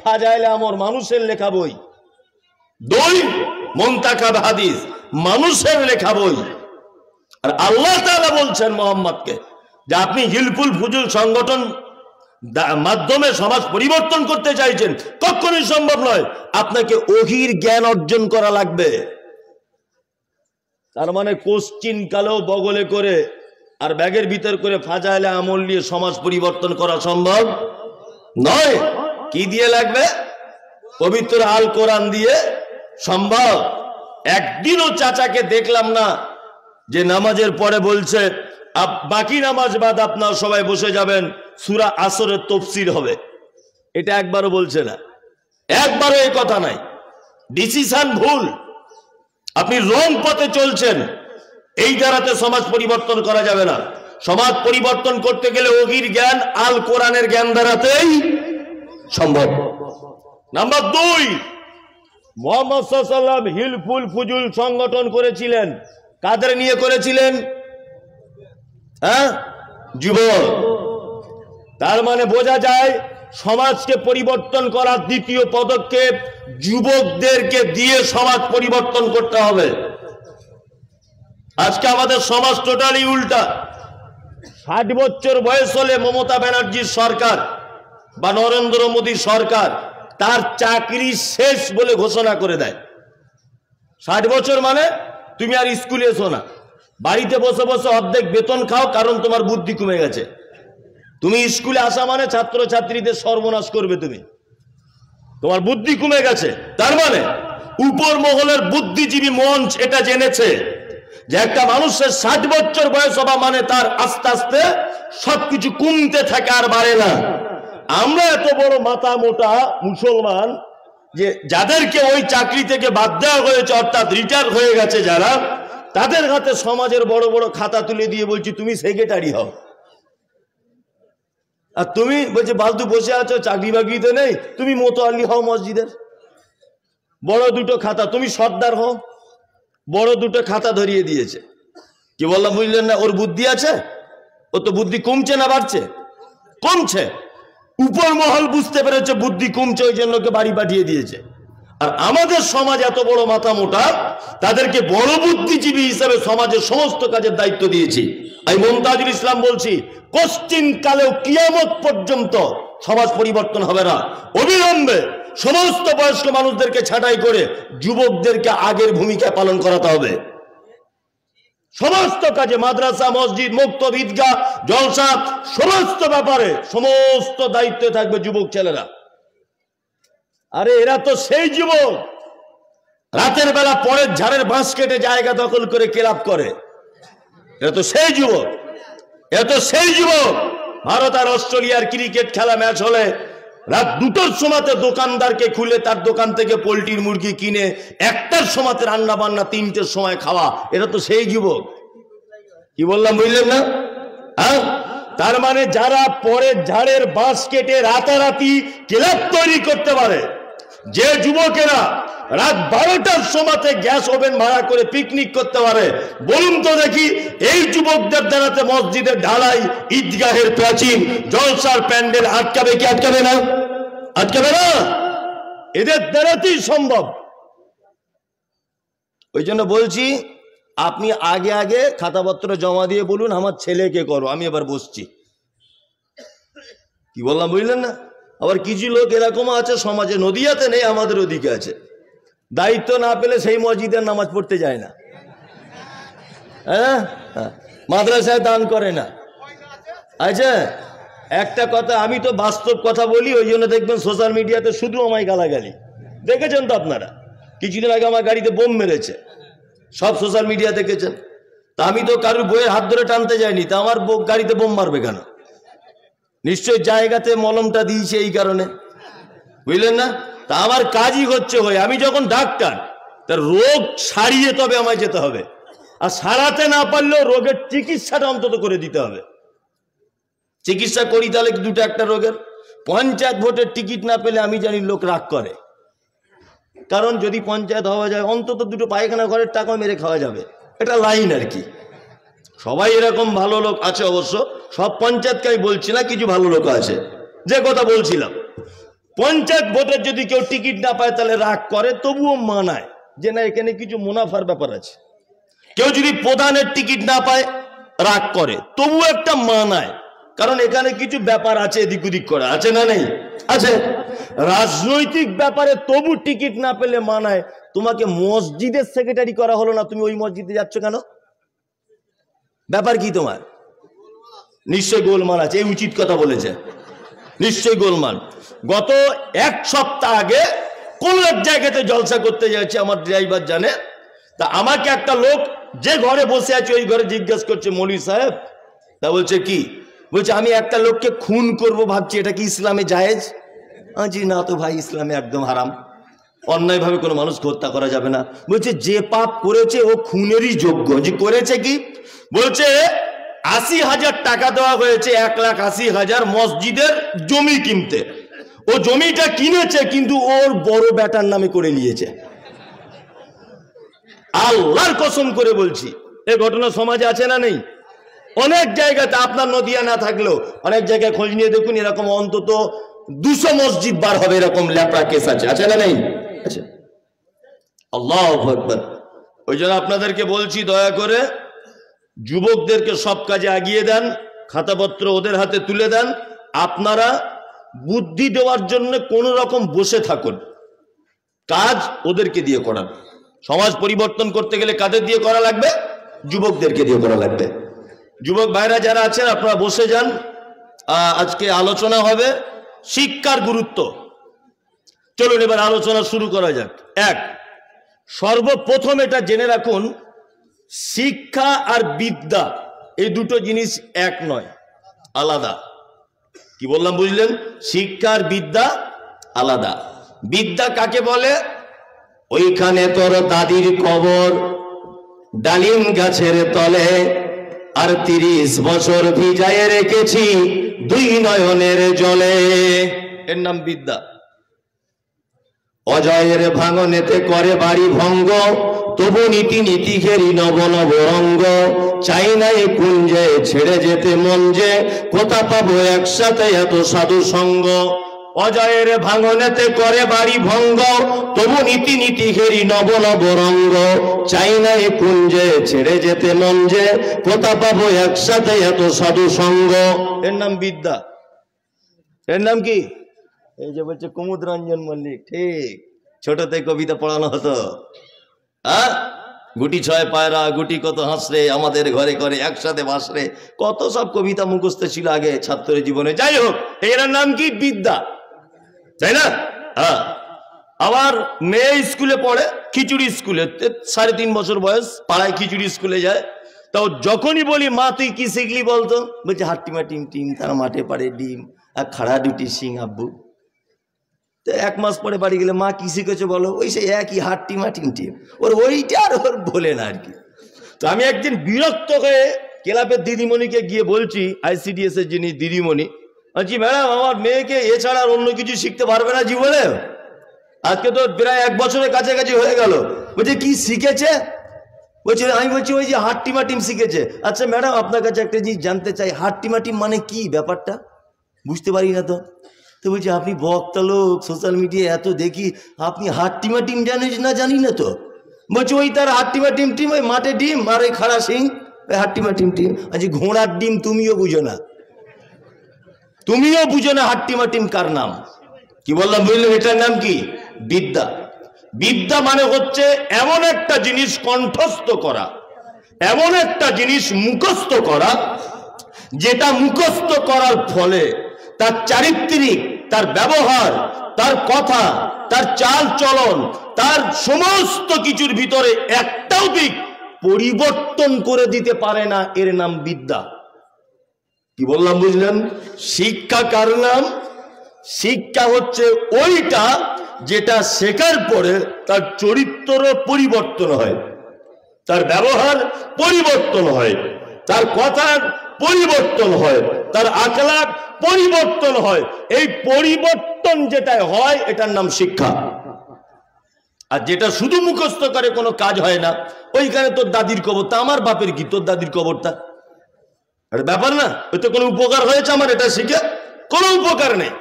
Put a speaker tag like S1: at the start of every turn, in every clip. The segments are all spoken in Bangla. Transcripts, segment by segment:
S1: ফাজাইলে আমর মানুষের লেখা বই, 2 মুনতাখাব হাদিস মানুষের লেখা বই। আর আল্লাহ তাআলা বলছেন মুহাম্মদকে যে আপনি হিলফুল ফুজুল সংগঠন মাধ্যমে সমাজ পরিবর্তন করতে চাইছেন, কখনোই সম্ভব নয়। আপনাকে ওহীর জ্ঞান অর্জন করা লাগবে। তার মানে কোশ্চিন কালেও বগলে করে আর ব্যাগের ভিতর করে ফাজাইলে আমল নিয়ে সমাজ পরিবর্তন করা সম্ভব নয়। কি দিয়ে লাগবে? পবিত্র আল কোরআন দিয়ে সম্ভব। একদিনও চাচাকে দেখলাম না যে নামাজের পরে বলছে বাকি নামাজ বাদ আপনারা সবাই বসে যাবেন, সূরা আসরের তাফসীর হবে। এটা একবারও বলছে না, একবারও এই কথা নাই। ডিসিশন ভুল, আপনি রং পথে চলছেন। এই দ্বারাতে সমাজ পরিবর্তন করা যাবে না। সমাজ পরিবর্তন করতে গেলে ওহীর জ্ঞান, আল কোরআনের জ্ঞান দ্বারাতেই সম্ভব। নাম্বার 2, মুহাম্মদ সাল্লাল্লাহু আলাইহি ওয়াসাল্লাম হিলফুল ফুজুল সংগঠন করেছিলেন। কাদের নিয়ে করেছিলেন? যুবক। তার মানে বোঝা যায় সমাজকে পরিবর্তন করার দ্বিতীয় পদক্ষেপ যুবকদেরকে দিয়ে সমাজ পরিবর্তন করতে হবে। আজকে আমাদের সমাজ টোটালি উল্টা। 60 বছর বয়স হলে মমতা ব্যানার্জির সরকার বা নরেন্দ্র মোদী সরকার তার চাকরি শেষ বলে ঘোষণা করে দেয়। 60 বছর মানে তুমি আর স্কুলে এসো না, বাড়িতে বসে বসে অর্ধেক বেতন খাও, কারণ তোমার বুদ্ধি কমে গেছে। তুমি স্কুলে আসা মানে ছাত্র ছাত্রীদের সর্বনাশ করবে, তোমার বুদ্ধি কমে গেছে। তার মানে উপর মহলের বুদ্ধিজীবী মঞ্চ এটা জেনেছে যে একটা মানুষের 60 বছর বয়স হওয়া মানে তার আস্তে আস্তে সবকিছু কমতে থাকে, আর বাড়ে না। আমরা এত বড় মাথা মোটা মুসলমান যে যাদেরকে ওই চাকরি থেকে বাদ দেওয়া হয়েছে, অর্থাৎ রিটায়ার হয়ে গেছে যারা, তাদের হাতে সমাজের বড় বড় খাতা তুলে দিয়ে বলছি তুমি সেক্রেটারি হও। আর তুমি বলছে ফালতু বসে আছো, চাকরি বাকরিতে নেই, তুমি মোতোয়াল্লি হও মসজিদের। বড় দুটো খাতা, তুমি সর্দার হও, বড় দুটো খাতা ধরিয়ে দিয়েছে। কি বললাম বুঝলেন না? ওর বুদ্ধি আছে, ও তো বুদ্ধি কমছে না বাড়ছে? কমছে। উপর মহল বুঝতে পেরেছে বুদ্ধি কমছে, ওই জন্য ওকে বাড়ি পাঠিয়ে দিয়েছে। আর আমাদের সমাজ এত বড় মাথা মোটা, তাদেরকে বড় বুদ্ধিজীবী হিসেবে সমাজের সমস্ত কাজের দায়িত্ব দিয়েছি। আমি মুমতাজুল ইসলাম বলছি, কোশ্চিন কালেও কিয়ামত পর্যন্ত সমাজ পরিবর্তন হবে না। অবিলম্বে সমস্ত বয়স্ক মানুষদেরকে ছাঁটাই করে যুবকদেরকে আগের ভূমিকা পালন করাতে হবে। সমস্ত কাজে, মাদ্রাসা, মসজিদ, মক্তব, ঈদগাহ, জলসা, সমস্ত ব্যাপারে সমস্ত দায়িত্বে থাকবে যুবক ছেলেরা। আরে এরা তো সেই যুবক রাতের বেলা পরের ঝাড়ের বাঁশ কেটে জায়গা দখল করে ক্লাব করে। এরা তো সেই যুবক, এরা তো সেই যুবক। ভারত আর অস্ট্রেলিয়ার ক্রিকেট খেলা ম্যাচ হলে রাত 2টোর সময়তে দোকানদারকে খুলে তার দোকান থেকে পোল্ট্রির মুরগি কিনে 1টার সময়তে রান্না বান্না, 3টের সময় খাওয়া। এরা তো সেই যুবক। কি বললাম বুঝলেন না? তার মানে যারা পরের ঝাড়ের বাঁশ কেটে রাতারাতি ক্লাব তৈরি করতে পারে, যে যুবকেরা রাত 12টার সময়তে গ্যাস ওভেন ভাড়া করে পিকনিক করতে পারে, বলুন তো দেখি এই যুবকদের দ্বারাতে মসজিদের ঢালাই, ঈদগাহের প্রাচীর, জলসার প্যান্ডেল আটকাবে কি আটকাবে না? আটকাবে না। এদের দ্বারাতেই সম্ভব। ওই জন্য বলছি, আপনি আগে আগে খাতাপত্র জমা দিয়ে বলুন আমার ছেলেকে করো, আমি এবার বসছি। কি বললাম বুঝলেন না? আবার কিছু লোক এরকম আছে সমাজে, নদিয়াতে নেই, আমাদের ওদিকে আছে, দায়িত্ব না পেলে সেই মসজিদের নামাজ পড়তে যায় না, মাদ্রাসায় দান করে না। আচ্ছা, একটা কথা, আমি তো বাস্তব কথা বলি, ওই জন্য দেখবেন সোশ্যাল মিডিয়াতে শুধু আমায় গালাগালি। দেখেছেন তো আপনারা, কিছুদিন আগে আমার গাড়িতে বোম মেরেছে, সব সোশ্যাল মিডিয়া দেখেছেন। তা আমি তো কারোর বইয়ের হাত ধরে টানতে যাইনি, তা আমার গাড়িতে বোম মারবে কেন? নিশ্চয় জায়গাতে মলমটা দিয়েছে এই কারণে, বুঝলেন না? তা আমার কাজই হচ্ছে হয়ে, আমি যখন ডাক্তার, তার রোগ সারিয়ে তবে আমায় যেতে হবে, আর সারাতে না পারলেও রোগের চিকিৎসাটা অন্তত করে দিতে হবে। চিকিৎসা করি তাহলে দুটো একটা রোগের। পঞ্চায়েত ভোটের টিকিট না পেলে আমি জানি লোক রাগ করে, কারণ যদি পঞ্চায়েত হওয়া যায় অন্তত দুটো পায়খানা ঘরের টাকা মেরে খাওয়া যাবে, এটা লাইন আর কি। সবাই এরকম ভালো লোক আছে অবশ্য, সব পঞ্চায়েতকে আমি বলছি না, কিছু ভালো লোক আছে। যে কথা বলছিলাম, পঞ্চায়েত ভোটের যদি কেউ টিকিট না পায় তাহলে রাগ করে, তবুও মানায় যে না এখানে কিছু মুনাফার ব্যাপার আছে। কেউ যদি প্রধানের টিকিট না পায় রাগ করে, তবুও একটা মানায়, কারণ এখানে কিছু ব্যাপার আছে, এদিক ওদিক করা আছে না নেই আছে। রাজনৈতিক ব্যাপারে তবু টিকিট না পেলে মানায়। তোমাকে মসজিদের সেক্রেটারি করা হলো না, তুমি ওই মসজিদে যাচ্ছ কেন? ব্যাপার কি তোমার? নিশ্চয় গোলমাল আছে, এই উচিত কথা বলেছে, নিশ্চয় গোলমাল। গত এক সপ্তাহ আগে কোন এক জায়গাতে জলসা করতে যাচ্ছে, আমার ড্রাইভার জানে। তা আমাকে একটা লোক যে ঘরে বসে আছে ওই ঘরে জিজ্ঞাসা করছে, মৌলভী সাহেব, তা বলছে কি? বলছে আমি একটা লোককে খুন করব ভাবছি, এটা কি ইসলামে জায়েজ? জি না তো ভাই, ইসলামে একদম হারাম, অন্যায়ভাবে কোনো মানুষকে হত্যা করা যাবে না। বলছে যে পাপ করেছে ও খুনেরই যোগ্য। যে করেছে কি? বলছে ৮০,০০০ টাকা দেওয়া হয়েছে, ১,৮০,০০০ মসজিদের জমি কিনতে। ও জমিটা কিনেছে কিন্তু ওর বড় বেটার নামে করে নিয়েছে। আল্লাহর কসম করে বলছি, এই ঘটনা সমাজে আছে না নেই? অনেক জায়গাতে, আপনার নদিয়া না থাকলেও অনেক জায়গায় খোঁজ নিয়ে দেখুন, এরকম অন্তত ২০০ মসজিদ বার হবে, এরকম ল্যাপড়া কেস আছে না নেই? আচ্ছা, আল্লাহু আকবার। ওই জন্য আপনাদেরকে বলছি, দয়া করে যুবকদেরকে সব কাজে আগিয়ে দেন, খাতাপত্র ওদের হাতে তুলে দেন। আপনারা বুদ্ধি দেওয়ার জন্য কোন রকম বসে থাকুন, কাজ ওদেরকে দিয়ে করান। সমাজ পরিবর্তন করতে গেলে কাদের দিয়ে করা লাগবে? যুবকদেরকে দিয়ে করা লাগবে। যুবক ভাইরা যারা আছেন আপনারা বসে যান। আজকে আলোচনা হবে শিক্ষার গুরুত্ব। চলুন এবার আলোচনা শুরু করা যাক। এক, সর্বপ্রথম এটা জেনে রাখুন, শিক্ষা আর বিদ্যা এই দুটো জিনিস এক নয়, আলাদা। কি বললাম বুঝলেন? শিক্ষা আর বিদ্যা আলাদা। বিদ্যা কাকে বলে? ওইখানে তোর দাদির কবর, ডালিম গাছের তলে, আর ৩০ বছর ভিজায় রেখেছি ২ নয়নের জলে, এর নাম বিদ্যা। অজয়ের ভাঙনেতে করে বাড়ি ভঙ্গ, তবু নীতি নীতি ঘেরি নব নব রঙ্গ, চাই না এ কুঞ্জে ছেড়ে যেতে মন যে, কোথা পাবো একসাথে এত সাধু সঙ্গ। অজয়ের ভাঙনেতে করে বাড়ি ভঙ্গ, তবু নীতি নীতি ঘেরি নব নব রঙ্গ, চাই না এ কুঞ্জে ছেড়ে যেতে মন যে, কোথা পাবো একসাথে এত সাধু সঙ্গ, এর নাম বিদ্যা। এর নাম কি? এই যে বলছে কুমুদ রঞ্জন মল্লিক, ঠিক ছোটতে কবিতা পড়ানো হতো, গুটি ছয় পায়রা গুটি কত হাসরে, আমাদের ঘরে ঘরে একসাথে বাসরে, কত সব কবিতা মুখস্থ ছিল আগে ছাত্রের জীবনে। যাই হোক, এর নাম কি? বিদ্যা, তাই না? আবার মেয়ে স্কুলে পড়ে, খিচুড়ি স্কুলে, ৩.৫ বছর বয়স, পাড়ায় খিচুড়ি স্কুলে যায়। তাও যখনই বলি মা তুই কি শিখলি বলতো, বলছে হাট্টিমা টিম টিম, তার মাঠে পাড়ে ডিম আর খাড়া দুটি সিং আব্বু। তো ১ মাস পরে বাড়ি গেলে মা কি শিখেছে বলো? ওই সে একই হাট্টিমা টিম টিম, ওর ওইটা আর ওর বলে না আর কি। তো আমি একদিন বিরক্ত হয়ে ক্লাবের দিদিমণিকে গিয়ে বলছি, ICDS এর যিনি দিদিমণি, বলছি ম্যাডাম আমার মেয়েকে এছাড়া আর অন্য কিছু শিখতে পারবে না জীবনে? আজকে তো প্রায় ১ বছরের কাছাকাছি হয়ে গেল। বলছে কি শিখেছে? বলছি আমি বলছি ওই যে হাট্টিমা টিম শিখেছে। আচ্ছা ম্যাডাম আপনার কাছে একটা জিনিস জানতে চাই, হাট্টিমা টিম মানে কি? ব্যাপারটা বুঝতে পারি না তো। তো বলছি আপনি বক্তা লোক, সোশ্যাল মিডিয়ায় এত দেখি, আপনি হাট্টিমা টিম জানেন না? জানি না তো। বলছি ওই তার হাট্টিমা টিম টিম, ওই মাঠে ডিম আর ওই খাড়া সিং, ওই হাট্টিমা টিম টিম। আচ্ছা ঘোড়ার ডিম তুমিও বুঝো না, তুমিও বুঝো না হাট্টিমা টিম কার নাম? কি বললাম বুঝলেন? এটার নাম কি? বিদ্যা। বিদ্যা মানে হচ্ছে এমন একটা জিনিস কণ্ঠস্থ করা, এমন একটা জিনিস মুখস্থ করা, যেটা মুখস্থ করার ফলে তার চারিত্রিক, তার ব্যবহার, তার কথা, তার চাল চলন, তার সমস্ত কিছুর ভিতরে একটাও দিক পরিবর্তন করে দিতে পারে না, এর নাম বিদ্যা। কি বললাম বুঝলেন? শিক্ষা কার নাম? শিক্ষা হচ্ছে ওইটা যেটা শেখার পরে তার চরিত্র পরিবর্তন হয়, তার ব্যবহার পরিবর্তন হয়, তার কথার পরিবর্তন হয়, তার আখলাক পরিবর্তন হয়। এই পরিবর্তন যেটা হয় এটার নাম শিক্ষা। আর যেটা শুধু মুখস্থ করে কোনো কাজ হয় না, ওইখানে তোর দাদির কবরটা, আমার বাপের কি তোর দাদির কবরটা, এটা ব্যাপার না। ওই তো কোনো উপকার হয়েছে আমার এটা শিখে? কোনো উপকার নেই।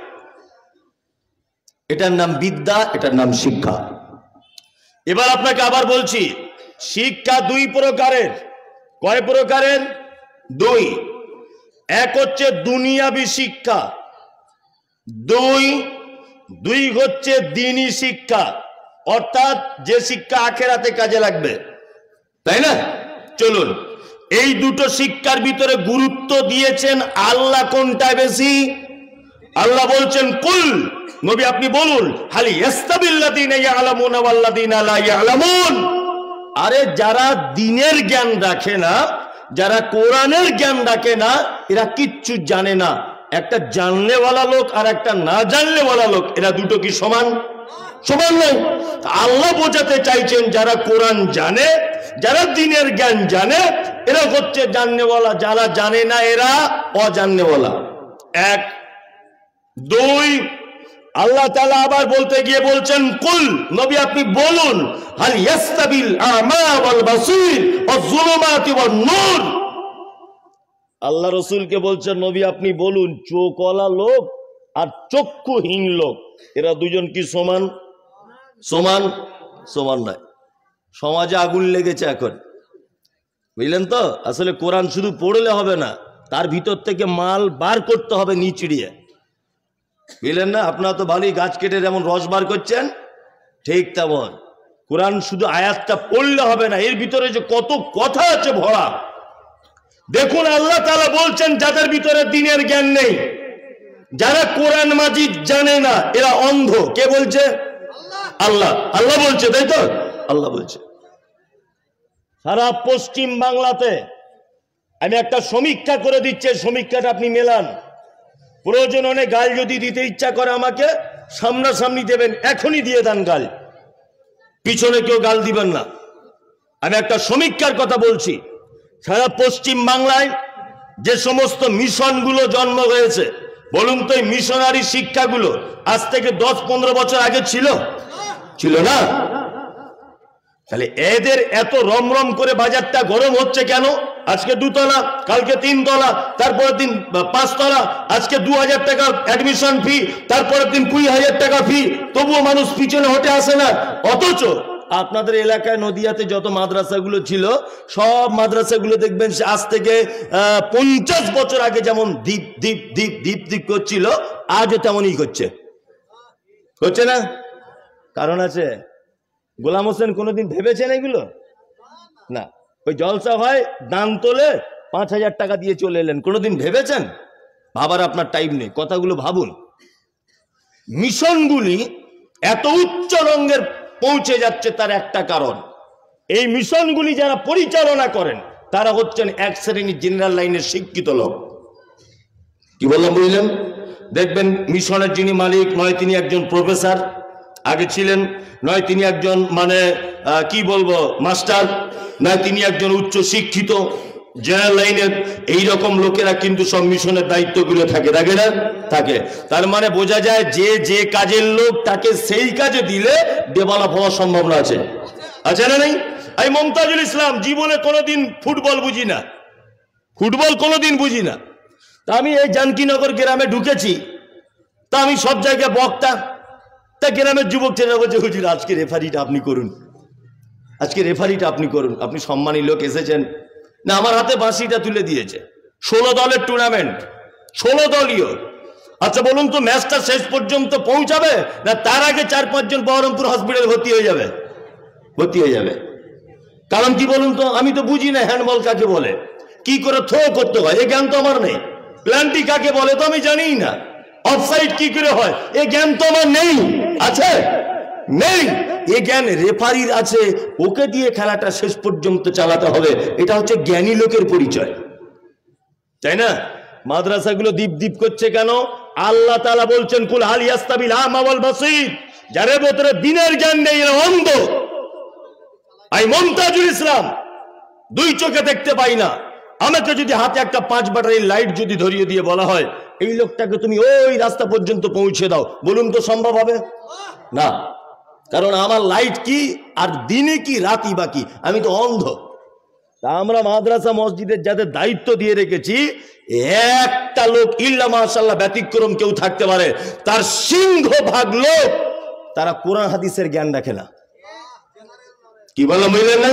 S1: এটার নাম বিদ্যা, এটার নাম শিক্ষা। এবার আপনাকে আবার বলছি, শিক্ষা দুই প্রকারের। কয় প্রকারের? দুই। এক হচ্ছে দুনিয়াবী শিক্ষা, দুই হচ্ছে দ্বীনি শিক্ষা, অর্থাৎ যে শিক্ষা আখেরাতে কাজে লাগবে, তাই না? চলুন, এই দুটো শিক্ষার ভিতরে গুরুত্ব দিয়েছেন আল্লাহ কোনটা বেশি? আল্লাহ বলছেন কুল, নবী আপনি বলুন, হালি ইয়াস্তাবিল্লাযীনা ইয়ালামুনা ওয়াল্লাযীনা লা ইয়ালামুন। আরে যারা দ্বীনের জ্ঞান রাখে না, যারা কোরআনের জ্ঞান রাখে না, এরা কিচ্ছু জানে না। একটা জানলেওয়ালা লোক আর একটা না জানলেওয়ালা লোক, এরা দুটো কি সমান? সমান নয়। আল্লাহ বোঝাতে চাইছেন যারা কোরআন জানে, যারা দ্বীনের জ্ঞান জানে, এরা হচ্ছে জাননেওয়ালা, যারা জানে না এরা অজাননেওয়ালা। এক। দুই, আল্লাহ তাআলা আবার বলতে গিয়ে বলছেন কুল, নবী আপনি বলুন, হাল ইয়াস্তাবিল আমা ওয়াল বাসীর ওয়াজ যুলুমাতি ওয়ান নূর। আল্লাহ রাসূলকে বলছেন নবী আপনি বলুন, চোখওয়ালা লোক আর চক্ষুহীন লোক, এরা দুজন কি সমান? সমান? সমান নয়। সমাজে আগুন লেগেছে এখন, বুঝলেন তো? আসলে কোরআন শুধু পড়লে হবে না, তার ভিতর থেকে মাল বার করতে হবে নিচড়িয়ে, বুঝলেন না? আপনারা তো ভালোই গাছ কেটে যেমন রস বার করছেন, ঠিক তেমন কোরআন শুধু আয়াতটা পড়লে হবে না, এর ভিতরে যে কত কথা আছে ভরা। দেখুন আল্লাহ তাআলা বলছেন যাদের ভিতরে দ্বীনের জ্ঞান নেই, যারা কোরআন মাজিদ জানে না, এরা অন্ধ। কে বলছে? আল্লাহ। আল্লাহ বলছে, তাই তো? আল্লাহ বলছে। সারা পশ্চিম বাংলাতে আমি একটা সমীক্ষা করে দিচ্ছি, সমীক্ষাটা আপনি মেলান। প্রয়োজন হলে গাল যদি দিতে ইচ্ছা করে আমাকে সামনাসামনি দেবেন, এখনই দিয়ে দেন গাল, পিছনে কেউ গাল দিবেন না। আমি একটা সমীক্ষার কথা বলছি। সারা পশ্চিম বাংলায় যে সমস্ত মিশনগুলো জন্ম হয়েছে, বলুন তো এই মিশনারি শিক্ষাগুলো আজ থেকে 10-15 বছর আগে ছিল? ছিল না। তাহলে এদের এত রমরম করে বাজারটা গরম হচ্ছে কেন? আজকে 2 তলা, কালকে 3 তলা, তারপরের দিন 5 তলা, আজকে 2000 টাকা অ্যাডমিশন ফি, তারপরের দিন 20,000 টাকা ফি, তবুও মানুষ পিছনে হটে আসে না। অথচ আপনাদের এলাকায় নদিয়াতে যত মাদ্রাসাগুলো ছিল, সব মাদ্রাসাগুলো দেখবেন আজ থেকে 50 বছর আগে যেমন দীপ দীপ দীপ দীপ দীপ করছিল, আজও তেমনই করছে। হচ্ছে না? কারণ আছে। গোলাম হোসেন কোনোদিন ভেবেছেন এগুলো? না। ওই জলসা হয়, দান তোলে, 5,000 টাকা দিয়ে চলে এলেন। কোনোদিন ভেবেছেন? ভাবার আপনার টাইম নেই, কথাগুলো ভাবুন। মিশনগুলি এত উচ্চ রঙের পৌঁছে যাচ্ছে তার একটা কারণ, এই মিশনগুলি যারা পরিচালনা করেন তারা হচ্ছেন এক শ্রেণীর জেনারেল লাইনের শিক্ষিত লোক। কি বললাম বুঝলেন? দেখবেন মিশনের যিনি মালিক, নয় তিনি একজন প্রফেসর আগে ছিলেন, নয় তিনি একজন কি বলবো মাস্টার, নয় তিনি একজন উচ্চ শিক্ষিত জেনারেল লাইনের। এইরকম লোকেরা কিন্তু সব মিশনের দায়িত্বগুলো থাকে না? থাকে। তার মানে বোঝা যায় যে কাজের লোক তাকে সেই কাজে দিলে ডেভেলপ হওয়ার সম্ভাবনা আছে। আছে না নেই? আমি মমতাজুল ইসলাম জীবনে কোনোদিন ফুটবল বুঝি না, ফুটবল কোনোদিন বুঝি না। তা আমি এই জানকীনগর গ্রামে ঢুকেছি, তা আমি সব জায়গায় বক্তা। তা গ্রামের যুবক ছেলেরা বলছে, হুজুর আজকে রেফারিটা আপনি করুন, আজকে রেফারিটা আপনি করুন, আপনি সম্মানী লোক এসেছেন। না, আমার হাতে বাঁশিটা তুলে দিয়েছে। 16 দলের টুর্নামেন্ট, 16 দলীয়। আচ্ছা বলুন তো, ম্যাচটা শেষ পর্যন্ত পৌঁছাবে না তার আগে 4-5 জন বহরমপুর হসপিটাল ভর্তি হয়ে যাবে? ভর্তি হয়ে যাবে। কারণ কি বলুন তো? আমি তো বুঝি না হ্যান্ডবল কাকে বলে, কি করে থ্রো করতে হয় এ জ্ঞান তো আমার নেই। প্ল্যান্টি কাকে বলে তো আমি জানিই না। অফসাইড কি করে হয় এ জ্ঞান তো আমার নেই। আছে? নেই। এ জ্ঞান রেফারির আছে, ওকে দিয়ে খেলাটা শেষ পর্যন্ত চালাতে হবে। এটা হচ্ছে জ্ঞানী লোকের পরিচয়, তাই না? মাদ্রাসাগুলো দীপ দীপ করছে কেন? আল্লাহ তাআলা বলছেন কুল হাল ইয়াস্তাবিল আমা ওয়াল বাসীর, যার ভিতরে দ্বীনের জ্ঞান নেই এরা অন্ধ। আই মমতাজুল ইসলাম 2 চোখে দেখতে পাই না, আমাকে যদি হাতে একটা 5 ব্যাটারির লাইট যদি ধরিয়ে দিয়ে বলা হয় এই লোকটাকে তুমি ওই রাস্তা পর্যন্ত পৌঁছে দাও, বলুন তো সম্ভব হবে? না। কারণ আমার লাইট কি আর দিনে কি রাতই বাকি, আমি তো অন্ধ। তা আমরা মাদ্রাসা মসজিদের যাদের দায়িত্ব দিয়ে রেখেছি, একটা লোক ইল্লা মাশাআল্লাহ ব্যতিক্রম কেউ থাকতে পারে, তার সিংহভাগ লোক তারা কোরআন হাদিসের জ্ঞান রাখে না। কি বললাম বুঝলেন না?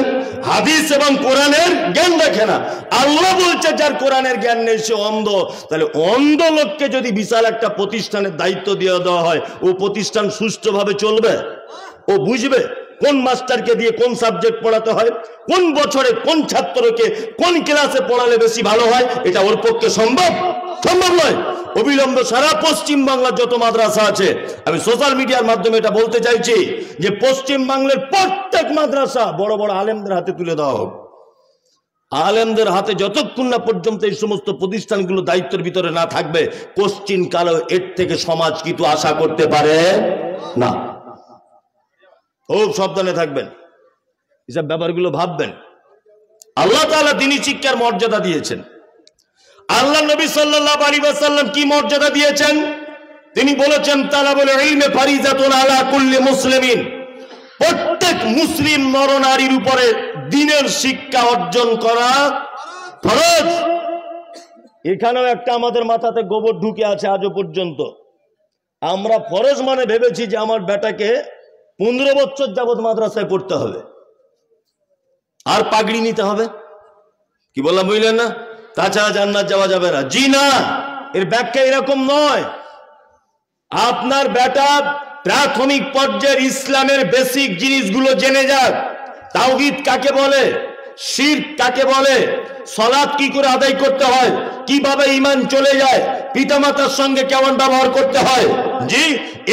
S1: হাদিস এবং কোরআনের জ্ঞান রাখে না। আল্লাহ বলছে যার কোরআনের জ্ঞান নেই সে অন্ধ। তাহলে অন্ধ লোককে যদি বিশাল একটা প্রতিষ্ঠানের দায়িত্ব দিয়ে দেওয়া হয়, ও প্রতিষ্ঠান সুষ্ঠুভাবে চলবে? ও বুঝবে কোন মাস্টারকে দিয়ে কোন সাবজেক্ট পড়াতে হয়, কোন বছরে কোন ছাত্রকে কোন ক্লাসে পড়ালে বেশি ভালো হয়? এটা ওর পক্ষে সম্ভব? সম্ভব নয়। অবিলম্বে সারা পশ্চিম বাংলার যত মাদ্রাসা আছে, আমি সোশ্যাল মিডিয়ার মাধ্যমে এটা বলতে চাইছি যে পশ্চিম বাংলার প্রত্যেক মাদ্রাসা বড় বড় আলেমদের হাতে তুলে দেওয়া হোক। আলেমদের হাতে যতক্ষণ না পর্যন্ত এই সমস্ত প্রতিষ্ঠানগুলো দায়িত্বের ভিতরে না থাকবে, কোশ্চিন কালেও এর থেকে সমাজ কিছু আশা করতে পারে না। খুব সাবধানে থাকবেন, এসব ব্যাপারগুলো ভাববেন। আল্লাহ তাআলা দ্বীনি শিক্ষার মর্যাদা দিয়েছেন। আল্লাহ নবী সাল্লাল্লাহু আলাইহি ওয়াসাল্লাম কি মর্যাদা দিয়েছেন? তিনি বলেছেন তালাবুল ইলমি ফারিজাতুন আলা কুল্লি মুসলিমিন, প্রত্যেক মুসলিম নরনারীর উপরে দ্বীনের শিক্ষা অর্জন করা ফরজ। এখানেও একটা আমাদের মাথাতে গোবর ঢুকে আছে আজও পর্যন্ত। আমরা ফরজ মানে ভেবেছি যে আমার বেটাকে 15 বছর যাবত মাদ্রাসায় পড়তে হবে আর পাগড়ি নিতে হবে। কি বললাম বুঝলেন না? তাছাড়া জান্নাত যাওয়া যাবে না। জি না, এর ব্যাখ্যা এরকম নয়। আপনার বেটা প্রাথমিক পর্যায়ের ইসলামের বেসিক জিনিসগুলো জেনে যাক। তাওহীদ কাকে বলে, শিরক কাকে বলে, সালাত কি করে আদায় করতে হয়, কিভাবে ঈমান চলে যায়, পিতামাতার সঙ্গে কেমন ব্যবহার করতে হয়। জি,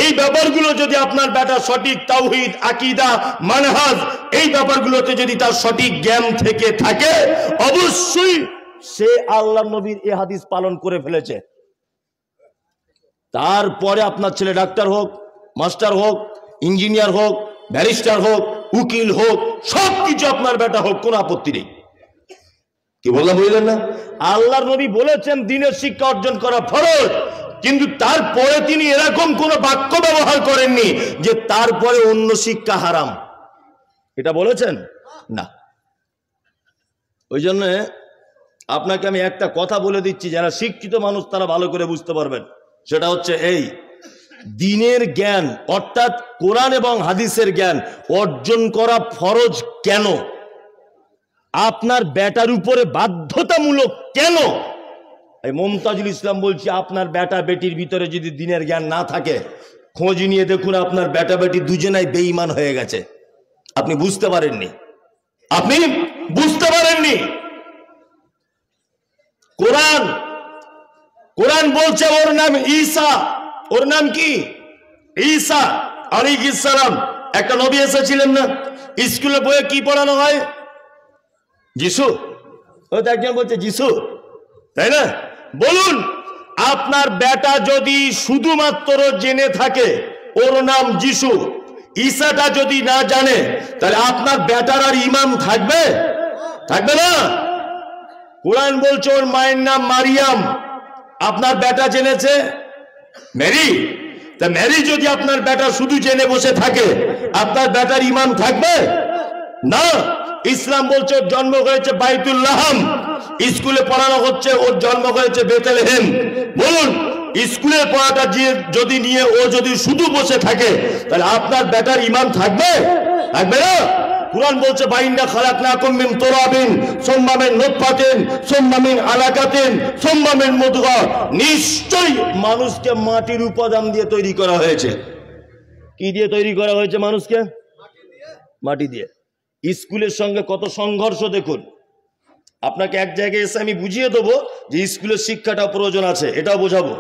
S1: এই ব্যাপারগুলো যদি আপনার বেটা সঠিক তাওহীদ, আকীদা, মানহাজ, এই ব্যাপারগুলোতে যদি তার সঠিক জ্ঞান থেকে থাকে, অবশ্যই সে আল্লাহর নবীর এই হাদিস পালন করে ফেলেছে। তারপরে আপনার ছেলে ডাক্তার হোক, মাস্টার হোক, ইঞ্জিনিয়ার হোক, ব্যারিস্টার হোক, উকিল হোক, সবকিছু আপনার বেটা হোক, কোনো আপত্তি নেই। কি বললাম বুঝলেন না? আল্লাহর নবী বলেছেন দ্বীনের শিক্ষা অর্জন করা ফরজ, কিন্তু তারপরে তিনি এরকম কোন বাক্য ব্যবহার করেননি যে তারপরে অন্য শিক্ষা হারাম। এটা বলেছেন না। ওই জন্য আপনাকে আমি একটা কথা বলে দিচ্ছি, যারা শিক্ষিত মানুষ তারা ভালো করে বুঝতে পারবেন। সেটা হচ্ছে এই দ্বীনের জ্ঞান অর্থাৎ কোরআন এবং হাদিসের জ্ঞান অর্জন করা ফরজ কেন, আপনার বেটার উপরে বাধ্যতামূলক কেন? এই মুমতাজুল ইসলাম বলছি, আপনার বেটা বেটির ভিতরে যদি দ্বীনের জ্ঞান না থাকে, খোঁজ নিয়ে দেখুন আপনার বেটা বেটি দুজনাই বেঈমান হয়ে গেছে। আপনি বুঝতে পারেননি, আপনি বুঝতে পারেননি। কোরআন বলছে ওর নাম ঈসা। ওর নাম কি? ঈসা আলাইহিস সালাম। একটা নবী এসেছিলেন না? স্কুলে বইয়ে কি পড়ানো হয়? যিশু। ও তো একজন বলছে যিশু, তাই না? বলুন, আপনার বেটা যদি শুধুমাত্র জেনে থাকে ওর নাম যিশু, ঈসাটা যদি না জানে, তাহলে আপনার বেটার আর ঈমান থাকবে? থাকবে না। কোরআন বলছে ওর মায়ের নাম মারিয়াম, আপনার বেটা জেনেছে মেরি। তা মেরি যদি আপনার বেটা শুধু জেনে বসে থাকে, আপনার বেটার ঈমান থাকবে না। ইসলাম বলছে ওর জন্ম হয়েছে বাইতুল লাহাম, স্কুলে পড়ানো হচ্ছে ওর জন্ম হয়েছে বেথলেহেম। বলুন, স্কুলের পড়াটা যদি নিয়ে ও যদি শুধু বসে থাকে, তাহলে আপনার বেটার ঈমান থাকবে? থাকবে না। কুরআন বলছে বাইন্না খালাকনাকুম মিন তুরাবিন সুম্মা মিন নুতফাতিন সুম্মা মিন আলাকাতিন সুম্মা মিন মুদগা, নিশ্চয়ই মানুষকে মাটির উপাদান দিয়ে তৈরি করা হয়েছে। কি দিয়ে তৈরি করা হয়েছে মানুষকে? মাটি দিয়ে। স্কুলের সঙ্গে কত সংঘর্ষ দেখুন। আপনাকে এক জায়গায় এসে আমি বুঝিয়ে দেবো যে স্কুলের শিক্ষাটা প্রয়োজন আছে, এটাও বোঝাবো।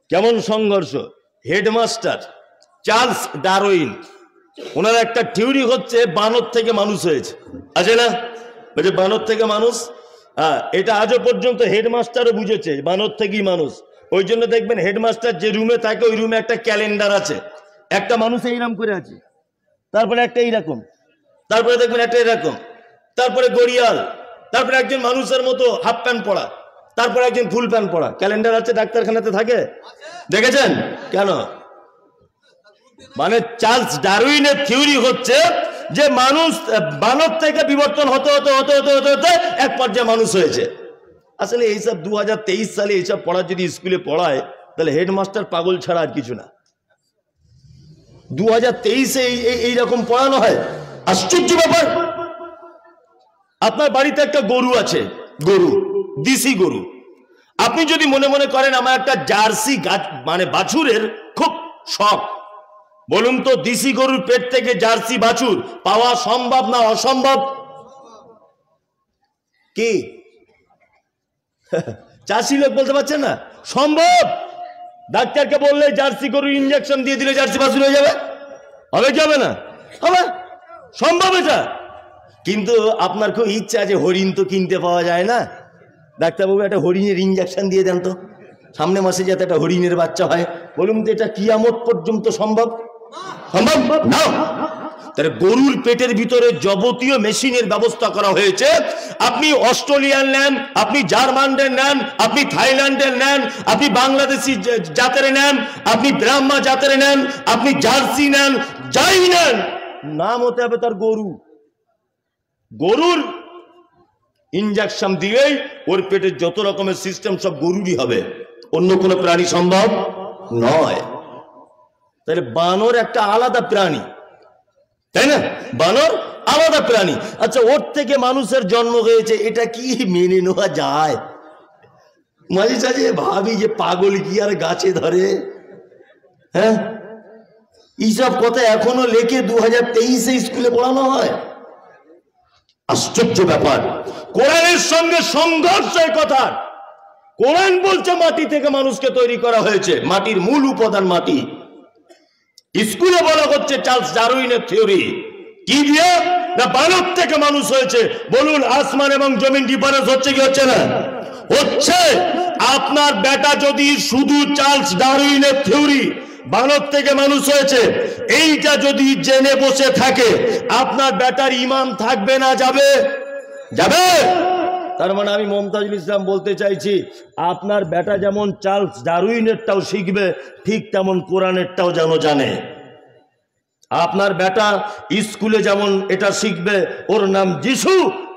S1: কেমন সংঘর্ষ? হেডমাস্টার চার্লস ডারউইন, ওনার একটা থিওরি হচ্ছে বানর থেকে মানুষ হয়েছে, আছে না? বলছে বানর থেকে মানুষ। হ্যাঁ, এটা আজও পর্যন্ত হেডমাস্টারও বুঝেছে বানর থেকেই মানুষ। ওই জন্য দেখবেন হেডমাস্টার যে রুমে থাকে ওই রুমে একটা ক্যালেন্ডার আছে, একটা মানুষ এইরকম করে আছে, তারপরে একটা এইরকম, তারপরে দেখবেন একটা এরকম, তারপরে গড়িয়াল, তারপরে একজন মানুষের মতো হাফ প্যান্ট পরা, তারপরে একজন ফুল প্যান্ট পরা। ক্যালেন্ডার আছে, ডাক্তারখানাতে থাকে, দেখেছেন? কেন? মানে চার্লস ডারউইনের থিওরি হচ্ছে যে মানুষ বানর থেকে বিবর্তন হতে হতে হতে হতে হতে হতে এক পর্যায়ে মানুষ হয়েছে। আসলে এইসব 2023 সালে এইসব পড়া যদি স্কুলে পড়ায় তাহলে হেডমাস্টার পাগল ছাড়া আর কিছু না। 2023-এ এইরকম পড়ানো হয়, আশ্চর্য ব্যাপার। আপনার বাড়িতে একটা গরু আছে, গরু, দেশি গরু। আপনি যদি মনে মনে করেন আমার একটা জার্সি মানে বাছুরের খুব শখ, বলুন তো দেশি গরুর পেট থেকে জার্সি বাছুর পাওয়া সম্ভব না অসম্ভব? কি চাষি লোক বলতে পারছেন না? সম্ভব। ডাক্তারকে বললে জার্সি গরুর ইঞ্জেকশন দিয়ে দিলে জার্সি বাছুর হয়ে যাবে, হবে কি হবে না? হবে, সম্ভব এটা। কিন্তু আপনার খুব ইচ্ছা আছে, হরিণ তো কিনতে পাওয়া যায় না, ডাক্তারবাবু একটা হরিণের ইঞ্জেকশন দিয়ে দেন তো, সামনে মাসে যাতে একটা হরিণের বাচ্চা হয়। বলুন তো এটা কিয়ামত পর্যন্ত সম্ভব? সম্ভব না। তাহলে গরুর পেটের ভিতরে যাবতীয় মেশিনের ব্যবস্থা করা হয়েছে। আপনি অস্ট্রেলিয়ান নেন, আপনি জার্মানদের নেন, আপনি থাইল্যান্ডের নেন, আপনি বাংলাদেশি জাতের নেন, আপনি ব্রাহ্মা জাতের নেন, আপনি জার্সি নেন, যাই নেন, নাম হতে হবে তার গরু। গরুর ইনজেকশন দিয়েই ওর পেটের যত রকমের সিস্টেম সব গরুরই হবে, অন্য কোনো প্রাণী সম্ভব নয়। তাহলে বানর একটা আলাদা প্রাণী, তাই না? বানর আলাদা প্রাণী। আচ্ছা, ওর থেকে মানুষের জন্ম হয়েছে, এটা কি মেনে নেওয়া যায়? মাঝে সাঝে ভাবি যে পাগল কি আর গাছে ধরে? হ্যাঁ, এইসব কথা এখনো লেখে 2023-এ স্কুলে পড়ানো হয়। আশ্চর্য ব্যাপার। কোরআনের সঙ্গে সংঘর্ষ কথা। কোরআন বলছে মাটি থেকে মানুষকে তৈরি করা হয়েছে, মাটির মূল উপাদান মাটি। স্কুলে বলা হচ্ছে চার্লস ডারউইনের থিওরি, কি দিয়ে? না বানর থেকে মানুষ হয়েছে। বলুন আসমান এবং জমিন ডিফারেন্স হচ্ছে কি হচ্ছে না? হচ্ছে। আপনার বেটা যদি শুধু চার্লস ডারউইনের থিওরি বানর থেকে মানুষ হয়েছে এইটা যদি জেনে বসে থাকে, আপনার বেটার ঈমান থাকবে না যাবে? যাবে। তার মানে আমি মমতাজুল ইসলাম বলতে চাইছি, আপনার বেটা যেমন চার্লস ডারউইনেরটাও শিখবে, ঠিক তেমন কোরআনেরটাও যেন জানে। আপনার বেটা স্কুলে যেমন এটা শিখবে ওর নাম যিশু,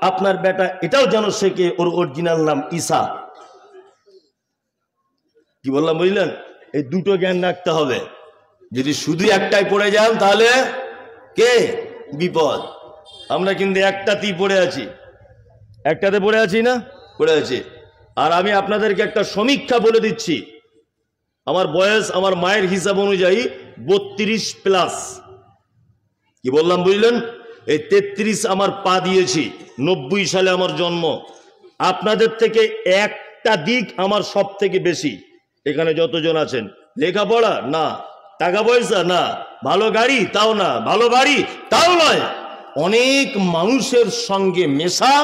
S1: আপনার বেটা এটাও যেন শেখে ওর অরিজিনাল নাম ঈসা। কি বললাম বুঝলেন? এই দুটো জ্ঞান রাখতে হবে। যদি শুধু একটাই পড়ে যান তাহলে কে বিপদ। আমরা কিন্তু একটাতেই পড়ে আছি, একটাতে পড়ে আছি না? পড়ে আছি। আর আমি আপনাদেরকে একটা সমীক্ষা বলে দিচ্ছি। আমার বয়স আমার মায়ের হিসাব অনুযায়ী 32+। কি বললাম বুঝলেন? এই 33 আমার পা দিয়েছি। 90 সালে আমার জন্ম। আপনাদের থেকে একটা দিক আমার সব থেকে বেশি। এখানে যতজন আছেন, লেখাপড়া না, টাকা পয়সা না, ভালো গাড়ি তাও না, ভালো বাড়ি তাও নয়, অনেক মানুষের সঙ্গে মেশা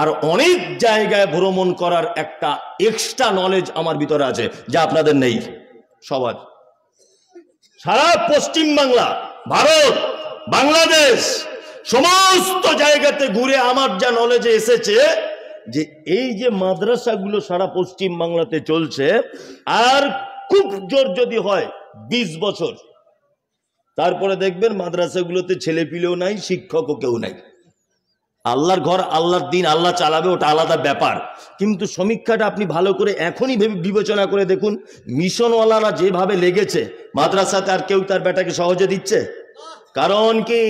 S1: আর অনেক জায়গায় ভ্রমণ করার একটা এক্সট্রা নলেজ আমার ভিতরে আছে, যা আপনাদের নেই সবার। সারা পশ্চিম বাংলা, ভারত, বাংলাদেশ সমস্ত জায়গাতে ঘুরে আমার যা নলেজে এসেছে যে এই যে মাদ্রাসাগুলো সারা পশ্চিম বাংলাতে চলছে, আর খুব জোর যদি হয় 20 বছর, তারপরে দেখবেন মাদ্রাসাগুলোতে ছেলে পিলেও নাই, শিক্ষকও কেউ নাই। আল্লাহর ঘর, আল্লাহর দিন, আল্লাহ চালাবে, ওটা আলাদা ব্যাপার। কিন্তু সমীক্ষাটা আপনি ভালো করে এখনই বিবেচনা করে দেখুন, মিশনওয়ালারা যেভাবে লেগেছে মাদ্রাসাতে, আর কেউ তার বেটাকে সহজে দিচ্ছে? কারণ কি?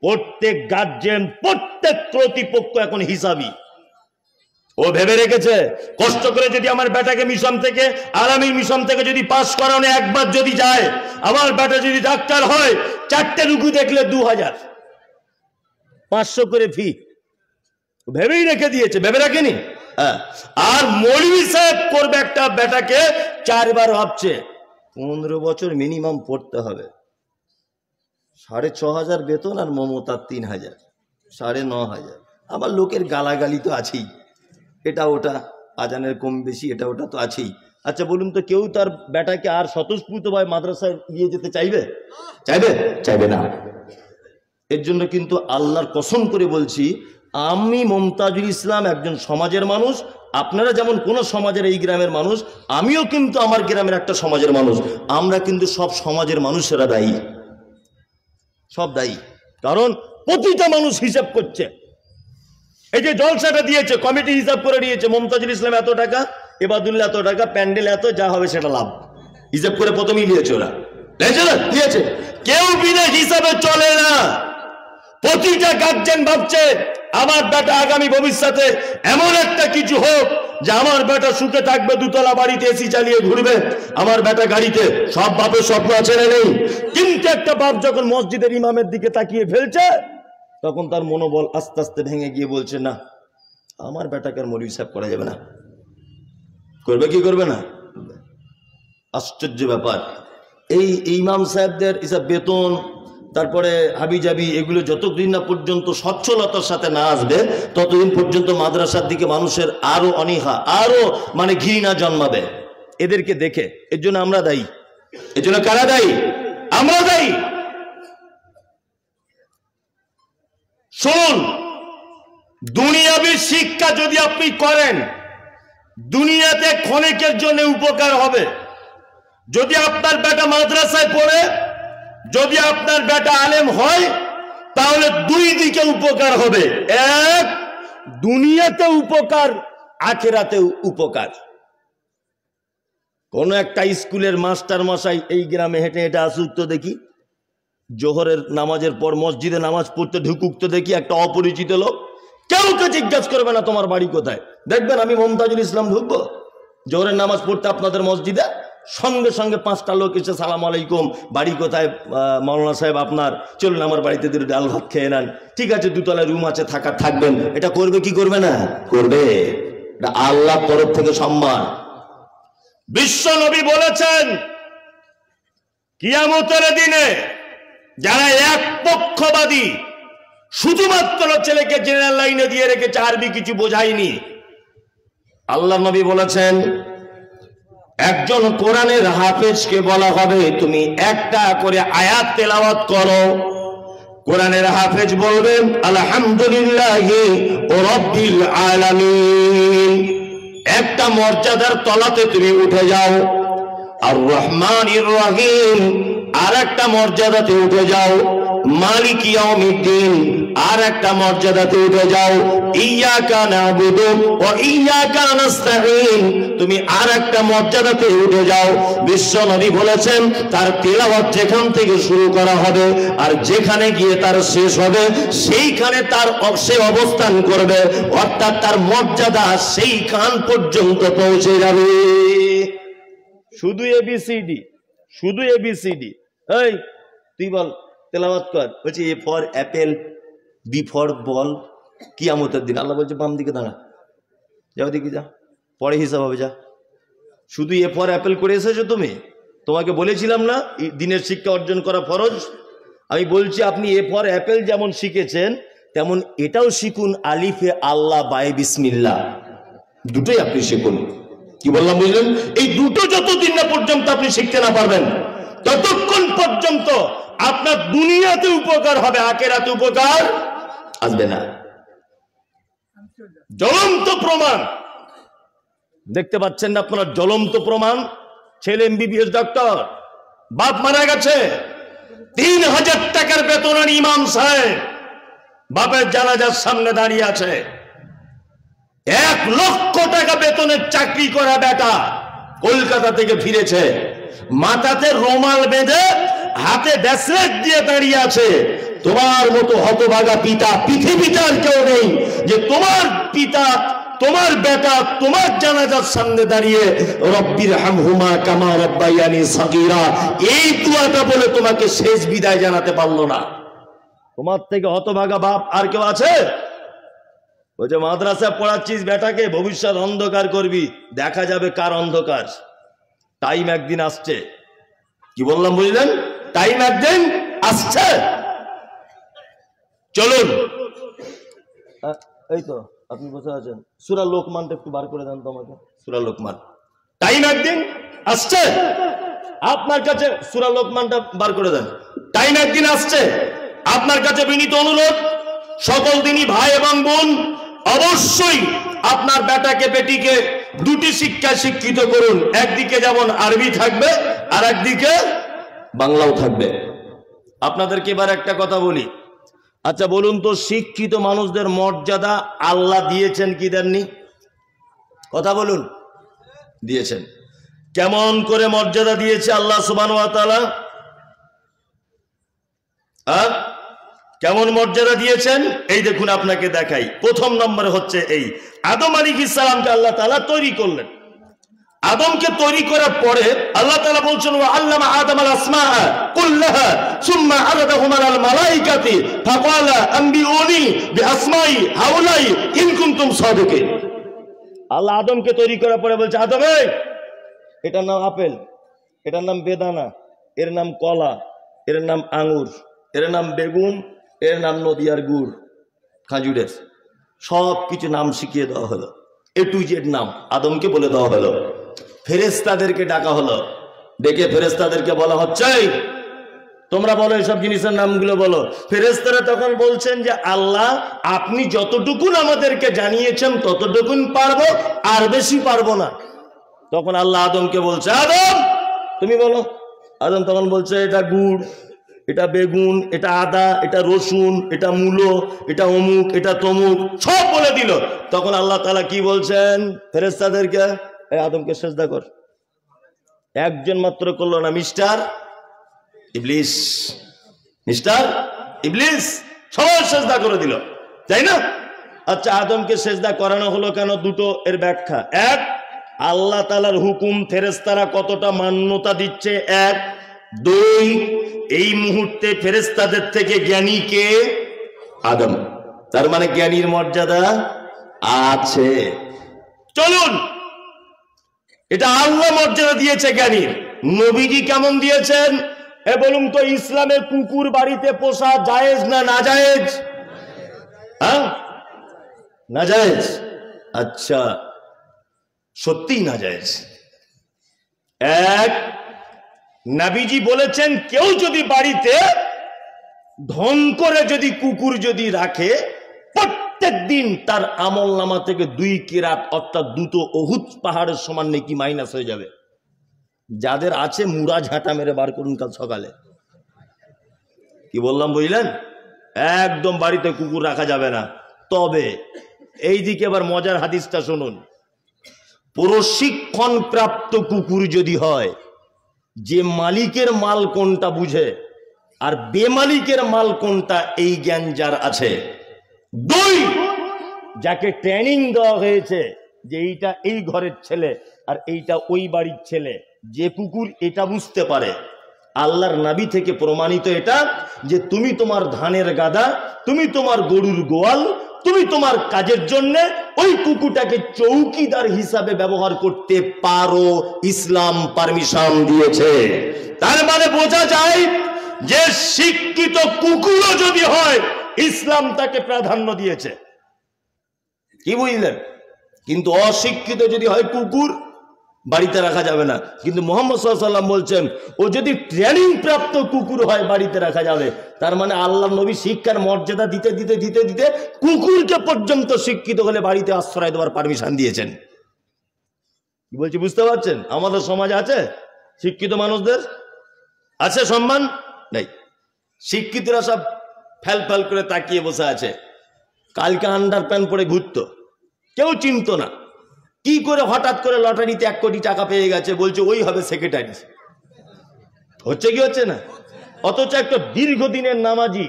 S1: প্রত্যেক গার্জেন, প্রত্যেক কর্তৃপক্ষ এখন হিসাবি। ও ভেবে রেখেছে কষ্ট করে যদি আমার বেটাকে মিশন থেকে, আলামী মিশন থেকে যদি পাস করানো একবার যদি যায়, আমার বেটা যদি ডাক্তার হয়, 4টে রুকু দেখলে 2000, 500 করে ফি। ভেবেই রেখে দিয়েছে, ভেবে রাখেনি? হ্যাঁ। আর মৌলভী সাহেব করবে একটা বেটাকে 4 বার ভাবছে 15 বছর মিনিমাম পড়তে হবে, 6500 বেতন, আর মমতা 3000, 9500। আবার লোকের গালাগালি তো আছেই, এটা ওটা, আজানের কম বেশি এটা ওটা তো আছেই। আচ্ছা বলুন তো, কেউ তার বেটাকে আর স্বতঃস্ফূর্তভাবে মাদ্রাসায় নিয়ে যেতে চাইবে? চাইবে? চাইবে না। এর জন্য কিন্তু আল্লাহর কসম করে বলছি, আমি মমতাজুল ইসলাম একজন সমাজের মানুষ, আপনারা যেমন কোন সমাজের এই গ্রামের মানুষ, আমিও কিন্তু আমার গ্রামের একটা সমাজের মানুষ। আমরা কিন্তু সব সমাজের মানুষেরা দায়ী, সব দায়ী। কারণ প্রতিটা মানুষ হিসাব করছে। এই যে জলসাটা দিয়েছে, কমিটি হিসাব করে নিয়েছে, মমতাজুল ইসলাম এত টাকা, এবাদুল্লাহ এত টাকা, প্যান্ডেল এত, যা হবে সেটা লাভ, হিসাব করে প্রথমেই দিয়েছে ওরা, দিয়েছে। কেউ বিনা হিসাবে চলে না। প্রতিটা গার্জেন ভাবছে আমার বেটা আগামী ভবিষ্যতে এমন একটা কিছু হোক যে আমার বেটা সুখে থাকবে, দুতলা বাড়িতে এসি চালিয়ে ঘুরবে, আমার বেটা গাড়িতে। সব বাপের স্বপ্ন আছে না নেই? কিন্তু একটা বাপ যখন মসজিদের ইমামের দিকে তাকিয়ে ফেলছে, তখন তার মনোবল আস্তে আস্তে ভেঙে গিয়ে বলছে, না, আমার বেটাকে আর মৌলভী সাহেব করা যাবে না। করবে কি করবে না? আশ্চর্য ব্যাপার। এই ইমাম সাহেবদের এসব বেতন, তারপরে হাবিজাবি, এগুলো যতদিন না পর্যন্ত সচ্ছলতার সাথে না আসবে, ততদিন পর্যন্ত মাদ্রাসার দিকে মানুষের আরো অনীহা, আরো ঘৃণা জন্মাবে এদেরকে দেখে। এর জন্য আমরা দায়ী। এর জন্য কারা দায়ী? আমরা দায়ী। শুনুন, দুনিয়াবী শিক্ষা যদি আপনি করেন, দুনিয়াতে ক্ষণিকের জন্য উপকার হবে। যদি আপনার বেটা মাদ্রাসায় পড়ে, যদি আপনার বেটা আলেম হয়, তাহলে দুই দিকে উপকার হবে। এক, দুনিয়াতে উপকার, আখিরাতেও উপকার। কোন একটা স্কুলের মাস্টার মশাই এই গ্রামে হেঁটে হেঁটে আসুক তো দেখি, জোহরের নামাজের পর মসজিদে নামাজ পড়তে ঢুকুক তো দেখি, একটা অপরিচিত লোক, কেউকে জিজ্ঞাসা করবে না তোমার বাড়ি কোথায়। দেখবেন আমি মমতাজুল ইসলাম ঢুকবো জোহরের নামাজ পড়তে আপনাদের মসজিদে, সঙ্গে সঙ্গে 5টা লোক এসে সালাম আলাইকুম, বাড়ি কোথায় মাওলানা সাহেব আপনার, চলুন আমার বাড়িতে দুটো ডাল ভাত খেয়ে নেন, ঠিক আছে, দুতলায় রুম আছে, থাকবেন। এটা করবে কি করবে না? করবে। এটা আল্লাহর তরফ থেকে সম্মান। বিশ্ব নবী বলেছেন, কিয়ামতের দিনে যারা এক পক্ষবাদী, শুধুমাত্র ছেলেকে জেনারেল লাইনে দিয়ে রেখেছে, আরবি কিছু বোঝায়নি, আল্লাহ নবী বলেছেন একজন কোরআনের হাফেজকে বলা হবে তুমি একটা করে আয়াত তেলাওয়াত করো। কোরআনের হাফেজ বলবেন আলহামদুলিল্লাহি রাব্বিল আলামিন। একটা মর্যাদার তলাতে তুমি উঠে যাও। আর রহমানির রহিম আর একটা মর্যাদাতে উঠে যাও। মালিক ইয়াউমিদ্দিন আর একটা মর্যাদাতে উঠে যাও। ইয়্যাকা না'বুদু ওয়া ইয়্যাকা নাস্তাঈন তুমি আর একটা মর্যাদাতে উঠে যাও। বিশ্ব নবী বলেছেন তার তেলাওয়াত যেখান থেকে শুরু করা হবে আর যেখানে গিয়ে তার শেষ হবে, সেইখানে তার সে অবস্থান করবে, অর্থাৎ তার মর্যাদা সেইখান পর্যন্ত পৌঁছে যাবে। শুধু এবিসিডি, শুধু এবিসিডি। এই তুই বল, তেলাওয়াত কর। বলছে A for apple, B for ball. কিয়ামতের দিন আল্লাহ বলছে বাম দিকে দাঁড়া, যাও দিকে যা, পরে হিসাব হবে, যা। শুধু এ ফর অ্যাপেল করে এসেছো তুমি? তোমাকে বলেছিলাম না দিনের শিক্ষা অর্জন করা ফরজ? আমি বলছি আপনি এ ফর অ্যাপেল যেমন শিখেছেন, তেমন এটাও শিখুন, আলিফে আল্লাহ বাই বিসমিল্লাহ, দুটোই আপনি শিখুন। কি বললাম বুঝলেন? এই দুটো যতদিন না পর্যন্ত আপনি শিখতে না পারবেন, ততক্ষণ পর্যন্ত আপনার দুনিয়াতে উপকার হবে, আখিরাতে উপকার আসবে না। জ্বলন্ত প্রমাণ দেখতে পাচ্ছেন না আপনারা? জ্বলন্ত প্রমাণ। ছেলে এমবিবিএস ডক্টর, বাপ মারা গেছে, 3000 টাকার বেতনের ইমাম সাহেব বাপের জানাজার সামনে দাঁড়িয়ে আছে। 1 লক্ষ টাকা বেতনের চাকরি করা বেটা কলকাতা থেকে ফিরেছে, মাথাতে রুমাল বেঁধে হাতে ব্যাসলেট দিয়ে দাঁড়িয়ে আছে। তোমার মতো হতভাগা পিতা পৃথিবীতে আর কেউ নেই যে তোমার পিতা, তোমার বেটা তোমার জানাজার সামনে দাঁড়িয়ে রব্বির হামহুমা কামা রাব্বায়ানি সাগীরা এই দোয়াটা বলে তোমাকে শেষ বিদায় জানাতে পারলো না। তোমার থেকে হতভাগা বাপ আর কেউ আছে? ওই যে মাদ্রাসা পড়াচ্ছিস বেটাকে, ভবিষ্যৎ অন্ধকার করবি, দেখা যাবে কার অন্ধকার। টাইম একদিন আসছে। কি বললাম বুঝলেন? টাইম একদিন আসছে। চলুন, এই তো আপনি বসে আছেন, সূরা লোকমানটা একটু বার করে দেন তো আমাকে। সূরা লোকমান, টাইম একদিন আসছে আপনার কাছে, সূরা লোকমানটা বার করে দেন। টাইম একদিন আসছে। আপনার কাছে বিনীত অনুরোধ, সকল দিনই ভাই এবং বোন, অবশ্যই আপনার বেটাকে বেটিকে দুটি শিক্ষা শিক্ষিত করুন। একদিকে যেমন আরবি থাকবে আর একদিকে বাংলাও থাকবে। আপনাদেরকে এবার একটা কথা বলি, আচ্ছা বলুন তো, শিক্ষিত মানুষদের মর্যাদা আল্লাহ দিয়েছেন কি দেননি? কথা বলুন। দিয়েছেন। কেমন করে মর্যাদা দিয়েছে আল্লাহ সুবহানাহু ওয়া তাআলা? কেমন মর্যাদা দিয়েছেন এই দেখুন, আপনাকে দেখাই। প্রথম নম্বরে হচ্ছে এই আদম আলাইহিস সালামকে আল্লাহ তাআলা তৈরি করলেন। আদমকে তৈরি করার পরে আল্লাহ তাআলা বলছেন, ওয়া আল্লামা আদম আল আসমাআ কুল্লাহা সুম্মা আরাদাহুম আলাল মালাইকাতি ফাকালা আনবিউনি বিআসমাই হাউলাই ইন কুনতুম সাদিকিন। আল্লাহ আদমকে তৈরি করার পরে বলছে, আদম এই, এটার নাম আপেল, এটার নাম বেদানা, এর নাম কলা, এর নাম আঙ্গুর, এর নাম বেগুন, এর নাম নদিয়ার গুড়, খাজুরের, সব কিছু নাম শিখিয়ে দেওয়া হলো। এ টু জেড নাম আদমকে বলে দেওয়া হলো। ফেরেশতাদেরকে ডাকা হলো, ডেকে ফেরেশতাদেরকে বলা হচ্ছে, তোমরা বলো এইসব জিনিসের নামগুলো বলো। ফেরেশতারা তখন বলছেন যে আল্লাহ, আপনি যতটুকুন আমাদেরকে জানিয়েছেন ততটুকুন পারবো, আর বেশি পারবো না। তখন আল্লাহ আদমকে বলছে, আদম তুমি বলো। আদম তখন বলছে, এটা গুড়, এটা বেগুন, এটা আদা, এটা রসুন, এটা মূলো, এটা অমুক, এটা তমুক, সব বলে দিল। তখন আল্লাহ তাআলা কি বলছেন ফেরেশতাদেরকে, এই আদমকে সিজদা কর। একজন মাত্র করলো না, মিস্টার ইবলিস, মিস্টার ইবলিস সবাই সিজদা করে দিল, তাই না? আচ্ছা, আদমকে সিজদা করানো হলো কেন? দুটো এর ব্যাখ্যা। এক, আল্লাহ তাআলার হুকুম ফেরেশতারা কতটা মান্যতা দিচ্ছে, এক। দুই, এই মুহূর্তে ফেরেশতাদের থেকে জ্ঞানী কে? আদম। তার মানে জ্ঞানীর মর্যাদা আছে। চলুন, এটা আল্লাহ মর্যাদা দিয়েছে জ্ঞানীর। নবীজি কেমন দিয়েছেন এ বলুন তো? ইসলামে কুকুর বাড়িতে পোষা জায়েজ না নাজায়েজ? হ্যাঁ, নাজায়েজ। আচ্ছা, সত্যিই নাজায়েজ। এক, নবীজি বলেছেন কেউ যদি বাড়িতে ঢং করে যদি কুকুর যদি রাখে, প্রত্যেক দিন তার আমল নামা থেকে 2 কিরাত অর্থাৎ 2 উহুদ পাহাড়ের সমান নেকি মাইনাস হয়ে যাবে। যাদের আছে মুড়া ঝাঁটা মেরে বার করুন কাল সকালে। কি বললাম বুঝলেন? একদম বাড়িতে কুকুর রাখা যাবে না। তবে এই দিকে আবার মজার হাদিসটা শুনুন। প্রশিক্ষণ প্রাপ্ত কুকুর যদি হয়, যে মালিকের মাল কোনটা বুঝে আর বেমালিকের মাল কোনটা, এই জ্ঞান যার আছে। দুই, যাকে ট্রেনিং দেওয়া হয়েছে যে এইটা এই ঘরের ছেলে আর এইটা ওই বাড়ির ছেলে, যে কুকুর এটা বুঝতে পারে। আল্লাহর নবী থেকে প্রমাণিত এটা যে তুমি তোমার ধানের গাদা, তুমি তোমার গরুর গোয়াল, তুমি তোমার কাজের জন্য ওই কুকুরটাকে চৌকিদার হিসাবে ব্যবহার করতে পারো, ইসলাম পারমিশন দিয়েছে। তার মানে বোঝা যায় যে শিক্ষিত কুকুরও যদি হয়, ইসলাম তাকে প্রাধান্য দিয়েছে। কি বুঝলেন? কিন্তু অশিক্ষিত যদি হয় কুকুর, বাড়িতে রাখা যাবে না। কিন্তু মুহাম্মদ সাল্লাল্লাহু আলাইহি ওয়াসাল্লাম বলছেন ও যদি ট্রেনিং প্রাপ্ত কুকুর হয় বাড়িতে রাখা যাবে। তার মানে আল্লাহর নবী শিক্ষার মর্যাদা দিতে দিতে দিতে দিতে কুকুরকে পর্যন্ত শিক্ষিত হলে বাড়িতে আশ্রয় দেওয়ার পারমিশন দিয়েছেন। কি বলছি বুঝতে পারছেন? আমাদের সমাজে আছে শিক্ষিত মানুষদের আছে সম্মান নেই। শিক্ষিতরা সব ফ্যাল ফ্যাল করে তাকিয়ে বসে আছে। কালকে আন্ডার প্যান্ট পরে ঘুরতো, কেউ চিনতো না। কি করে হঠাৎ করে লটারিতে 1 কোটি টাকা পেয়ে গেছে, বলছে ওই হবে সেক্রেটারি। হচ্ছে কি হচ্ছে না? অথচ একটা দীর্ঘদিনের নামাজি,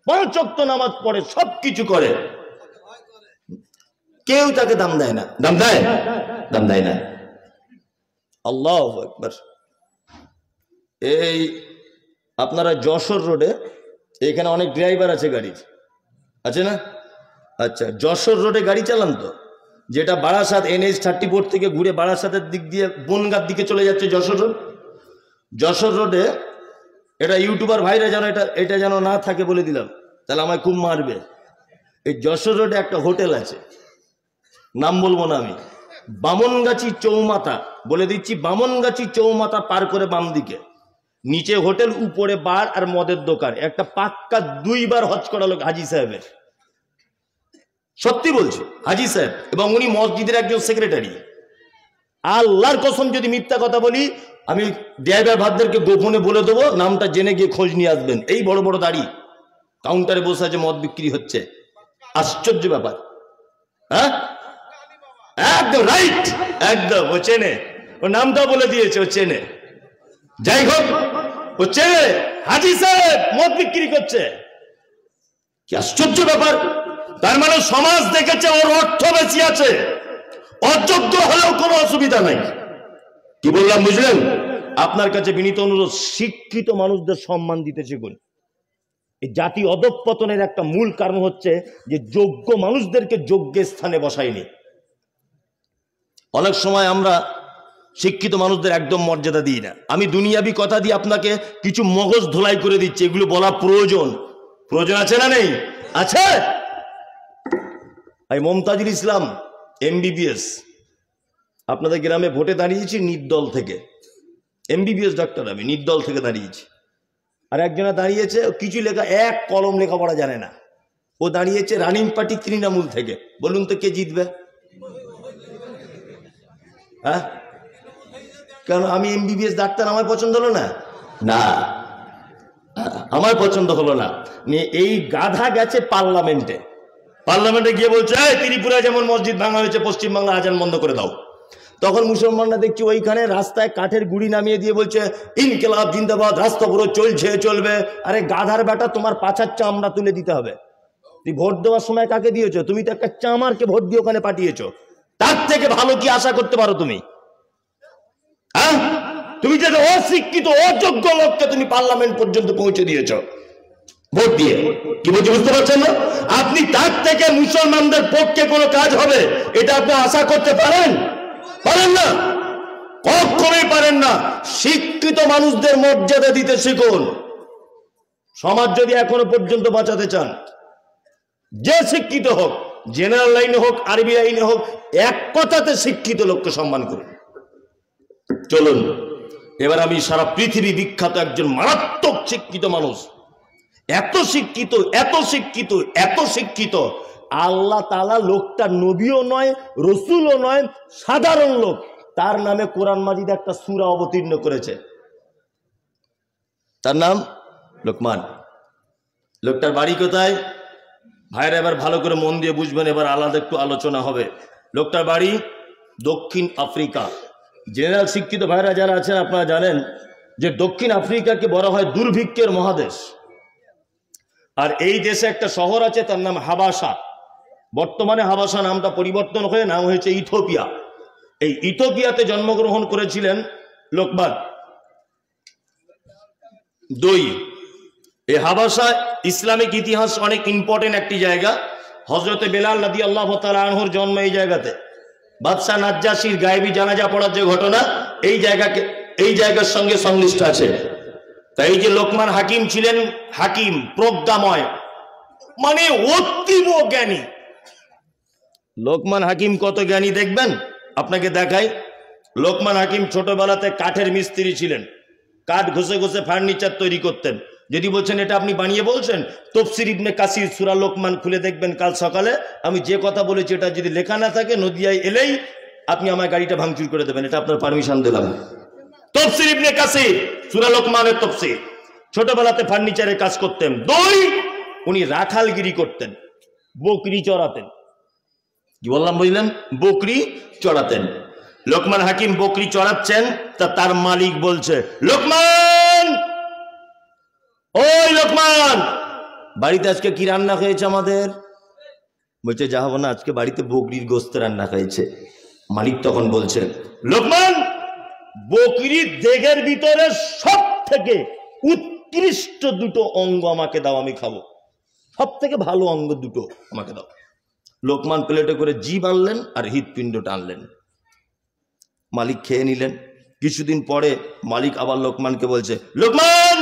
S1: 5 ওয়াক্ত নামাজ পড়ে, সবকিছু করে, কেউ তাকে দাম দেয় না। দাম দেয়? দাম দেয় না। আল্লাহু আকবার। এই আপনারা যশোর রোডে, এখানে অনেক ড্রাইভার আছে গাড়ির, আছে না? আচ্ছা, যশোর রোডে গাড়ি চালান তো, যেটা বারাসাত NH-34 থেকে ঘুরে বারাসাতের দিক দিয়ে বনগাঁর দিকে চলে যাচ্ছে যশোর রোড। যশোর রোডে এটা ইউটিউবার ভাইরা যেন এটা যেন না থাকে বলে দিলাম, তাহলে আমায় খুব মারবে। এই যশোর রোডে একটা হোটেল আছে, নাম বলবো না আমি, বামনগাছি চৌমাথা, বলে দিচ্ছি, বামনগাছি চৌমাথা পার করে বাম দিকে নিচে হোটেল, উপরে বার আর মদের দোকান। একটা পাক্কা 2 বার হজ করা লোক হাজি সাহেবের, সত্যি বলছি, হাজি সাহেব, এবং উনি মসজিদের একজন সেক্রেটারি। আল্লাহর কসম যদি মিথ্যা কথা বলি, আমি ড্রাইভার ভাইদেরকে গোপনে বলে দেবো, নামটা জেনে গিয়ে খোঁজ নিয়ে আসবেন। এই বড় বড় দাড়ি, কাউন্টারে বসে আছে, মদ বিক্রি হচ্ছে। আশ্চর্য ব্যাপার। হ্যাঁ, একদম রাইট, একদম ও চেনে, ও নামটা বলে দিয়েছে, ও চেনে। যাই হোক, ও চেনে হাজি সাহেব মদ বিক্রি করছে। কি আশ্চর্য ব্যাপার! তার মানে সমাজ দেখেছে ওর অর্থ বেশি আছে, অযোগ্য হলেও কোনো অসুবিধা নাই। কি বললাম বুঝলেন? আপনার কাছে বিনীত অনুরোধ, শিক্ষিত মানুষদের সম্মান দিতে শিখুন। এই জাতি অধঃপতনের একটা মূল কারণ হচ্ছে যে যোগ্য মানুষদেরকে যোগ্য স্থানে বসায়নি। অনেক সময় আমরা শিক্ষিত মানুষদের একদম মর্যাদা দিই না। আমি দুনিয়াবি কথা দিয়ে আপনাকে কিছু মগজ ধোলাই করে দিচ্ছি, এগুলো বলা প্রয়োজন। প্রয়োজন আছে না নেই? আছে। এই মমতাজুল ইসলাম MBBS, আপনাদের গ্রামে ভোটে দাঁড়িয়েছি নির্দল থেকে। MBBS ডাক্তার, আমি নির্দল থেকে দাঁড়িয়েছি। আর একজনা দাঁড়িয়েছে, কিছু লেখা, এক কলম লেখাপড়া জানে না, ও দাঁড়িয়েছে রানিং পার্টি তৃণমূল থেকে। বলুন তো কে জিতবে? হ্যাঁ, কারণ আমি MBBS ডাক্তার, আমার পছন্দ হলো না, না আমার পছন্দ হলো না। এই গাধা গেছে পার্লামেন্টে, পার্লামেন্টে গিয়ে বলছে ত্রিপুরা যেমন মসজিদ ভাঙা হয়েছে, পশ্চিমবাংলা আজান বন্ধ করে দাও। তখন মুসলমানরা দেখছি ওইখানে রাস্তায় কাঠের গুড়ি নামিয়ে দিয়ে বলছে ইনকিলাব জিন্দাবাদ, রাস্তা পুরো চলছে, চলবে। আরে গাধার বেটা, তোমার পাছার চামড়া তুলে দিতে হবে। তুই ভোট দেওয়ার সময় কাকে দিয়েছো? তুমি তো একটা চামারকে ভোট দিয়ে ওখানে পাঠিয়েছো। তার থেকে ভালো কি আশা করতে পারো তুমি? হ্যাঁ, তুমি যে অশিক্ষিত অযোগ্য লোককে তুমি পার্লামেন্ট পর্যন্ত পৌঁছে দিয়েছ ভোট দিয়ে। কি বলছি বুঝতে পারছেন না? আপনি তার থেকে মুসলমানদের পক্ষে কোনো কাজ হবে এটা আপনি আশা করতে পারেন? পারেন না, কখনোই পারেন না। শিক্ষিত মানুষদের মর্যাদা দিতে শিখুন। সমাজ যদি এখনো পর্যন্ত বাঁচাতে চান, যে শিক্ষিত হোক, জেনারেল লাইনে হোক, আরবি লাইনে হোক, এক কথাতে শিক্ষিত লোককে সম্মান করুন। চলুন এবার আমি সারা পৃথিবী বিখ্যাত একজন মারাত্মক শিক্ষিত মানুষ, এত শিক্ষিত, এত শিক্ষিত, এত শিক্ষিত, আল্লাহ তাআলা লোকটা নবীও নয়, রসুলও নয়, সাধারণ লোক, তার নামে কোরআন মাজিদ একটা সূরা অবতীর্ণ করেছে। তার নাম লোকমান। লোকটার বাড়ি কোথায়? ভাইরা এবার ভালো করে মন দিয়ে বুঝবেন, এবার আলাদা একটু আলোচনা হবে। লোকটার বাড়ি দক্ষিণ আফ্রিকা। জেনারেল শিক্ষিত ভাইরা যারা আছেন আপনারা জানেন যে দক্ষিণ আফ্রিকাকে বলা হয় দুর্ভিক্ষের মহাদেশ। আর এই দেশে একটা শহর আছে, তার নাম হাবাসা। বর্তমানে হাবাসা নামটা পরিবর্তন হয়ে নাম হয়েছে ইথিওপিয়া। এই ইথিওপিয়াতে জন্মগ্রহণ করেছিলেন লোকমান। এই হাবাসা ইসলামিক ইতিহাস অনেক ইম্পর্টেন্ট একটি জায়গা। হযরতে বেলাল রাদিয়াল্লাহু তাআলা আনহুর জন্ম এই জায়গাতে। বাদশাহ নাজ্জাশীর গায়েবী জানাজা পড়ার যে ঘটনা, এই জায়গার সঙ্গে সংশ্লিষ্ট আছে। তাই এই যে লোকমান হাকিম ছিলেন, হাকিম প্রজ্ঞাময়, মানে অতীব জ্ঞানী। লোকমান হাকিম কত জ্ঞানী দেখবেন, আপনাকে দেখাই। লোকমান হাকিম ছোটবেলাতে কাঠের মিস্ত্রি ছিলেন, কাঠ ঘষে ঘষে ফার্নিচার তৈরি করতেন। যদি বলছেন এটা আপনি বানিয়ে বলছেন, তাফসীর ইবনে কাসির সূরা লোকমান খুলে দেখবেন কাল সকালে। আমি যে কথা বলেছি এটা যদি লেখা না থাকে, নদিয়ায় এলেই আপনি আমার গাড়িটা ভাঙচুর করে দেবেন, এটা আপনার পারমিশন দিলাম। তাফসীর ইবনে কাসির সূরা লোকমানের তাফসীর। ছোটবেলাতে ফার্নিচারের কাজ করতেন। উনি রাখালগিরি করতেন, বকরি চড়াতেন। কি বললাম বুঝলেন? বকরি চড়াতেন। লোকমান হাকিম বকরি চড়াচ্ছেন, তার মালিক বলছে লোকমান, ওই লোকমান, বাড়িতে আজকে কি রান্না হয়েছে আমাদের? বলছে যাবো না, আজকে বাড়িতে বকরির গোস্ত রান্না হয়েছে। মালিক তখন বলছে লোকমান, বকরির দেহের ভিতরে সব থেকে উৎকৃষ্ট দুটো অঙ্গ আমাকে দাও, আমি খাবো। সব থেকে ভালো অঙ্গ দুটো আমাকে দাও। লোকমান প্লেটে করে জিভ আনলেন আর হৃৎপিণ্ডটা আনলেন। মালিক খেয়ে নিলেন। কিছুদিন পরে মালিক আবার লোকমানকে বলছে লোকমান,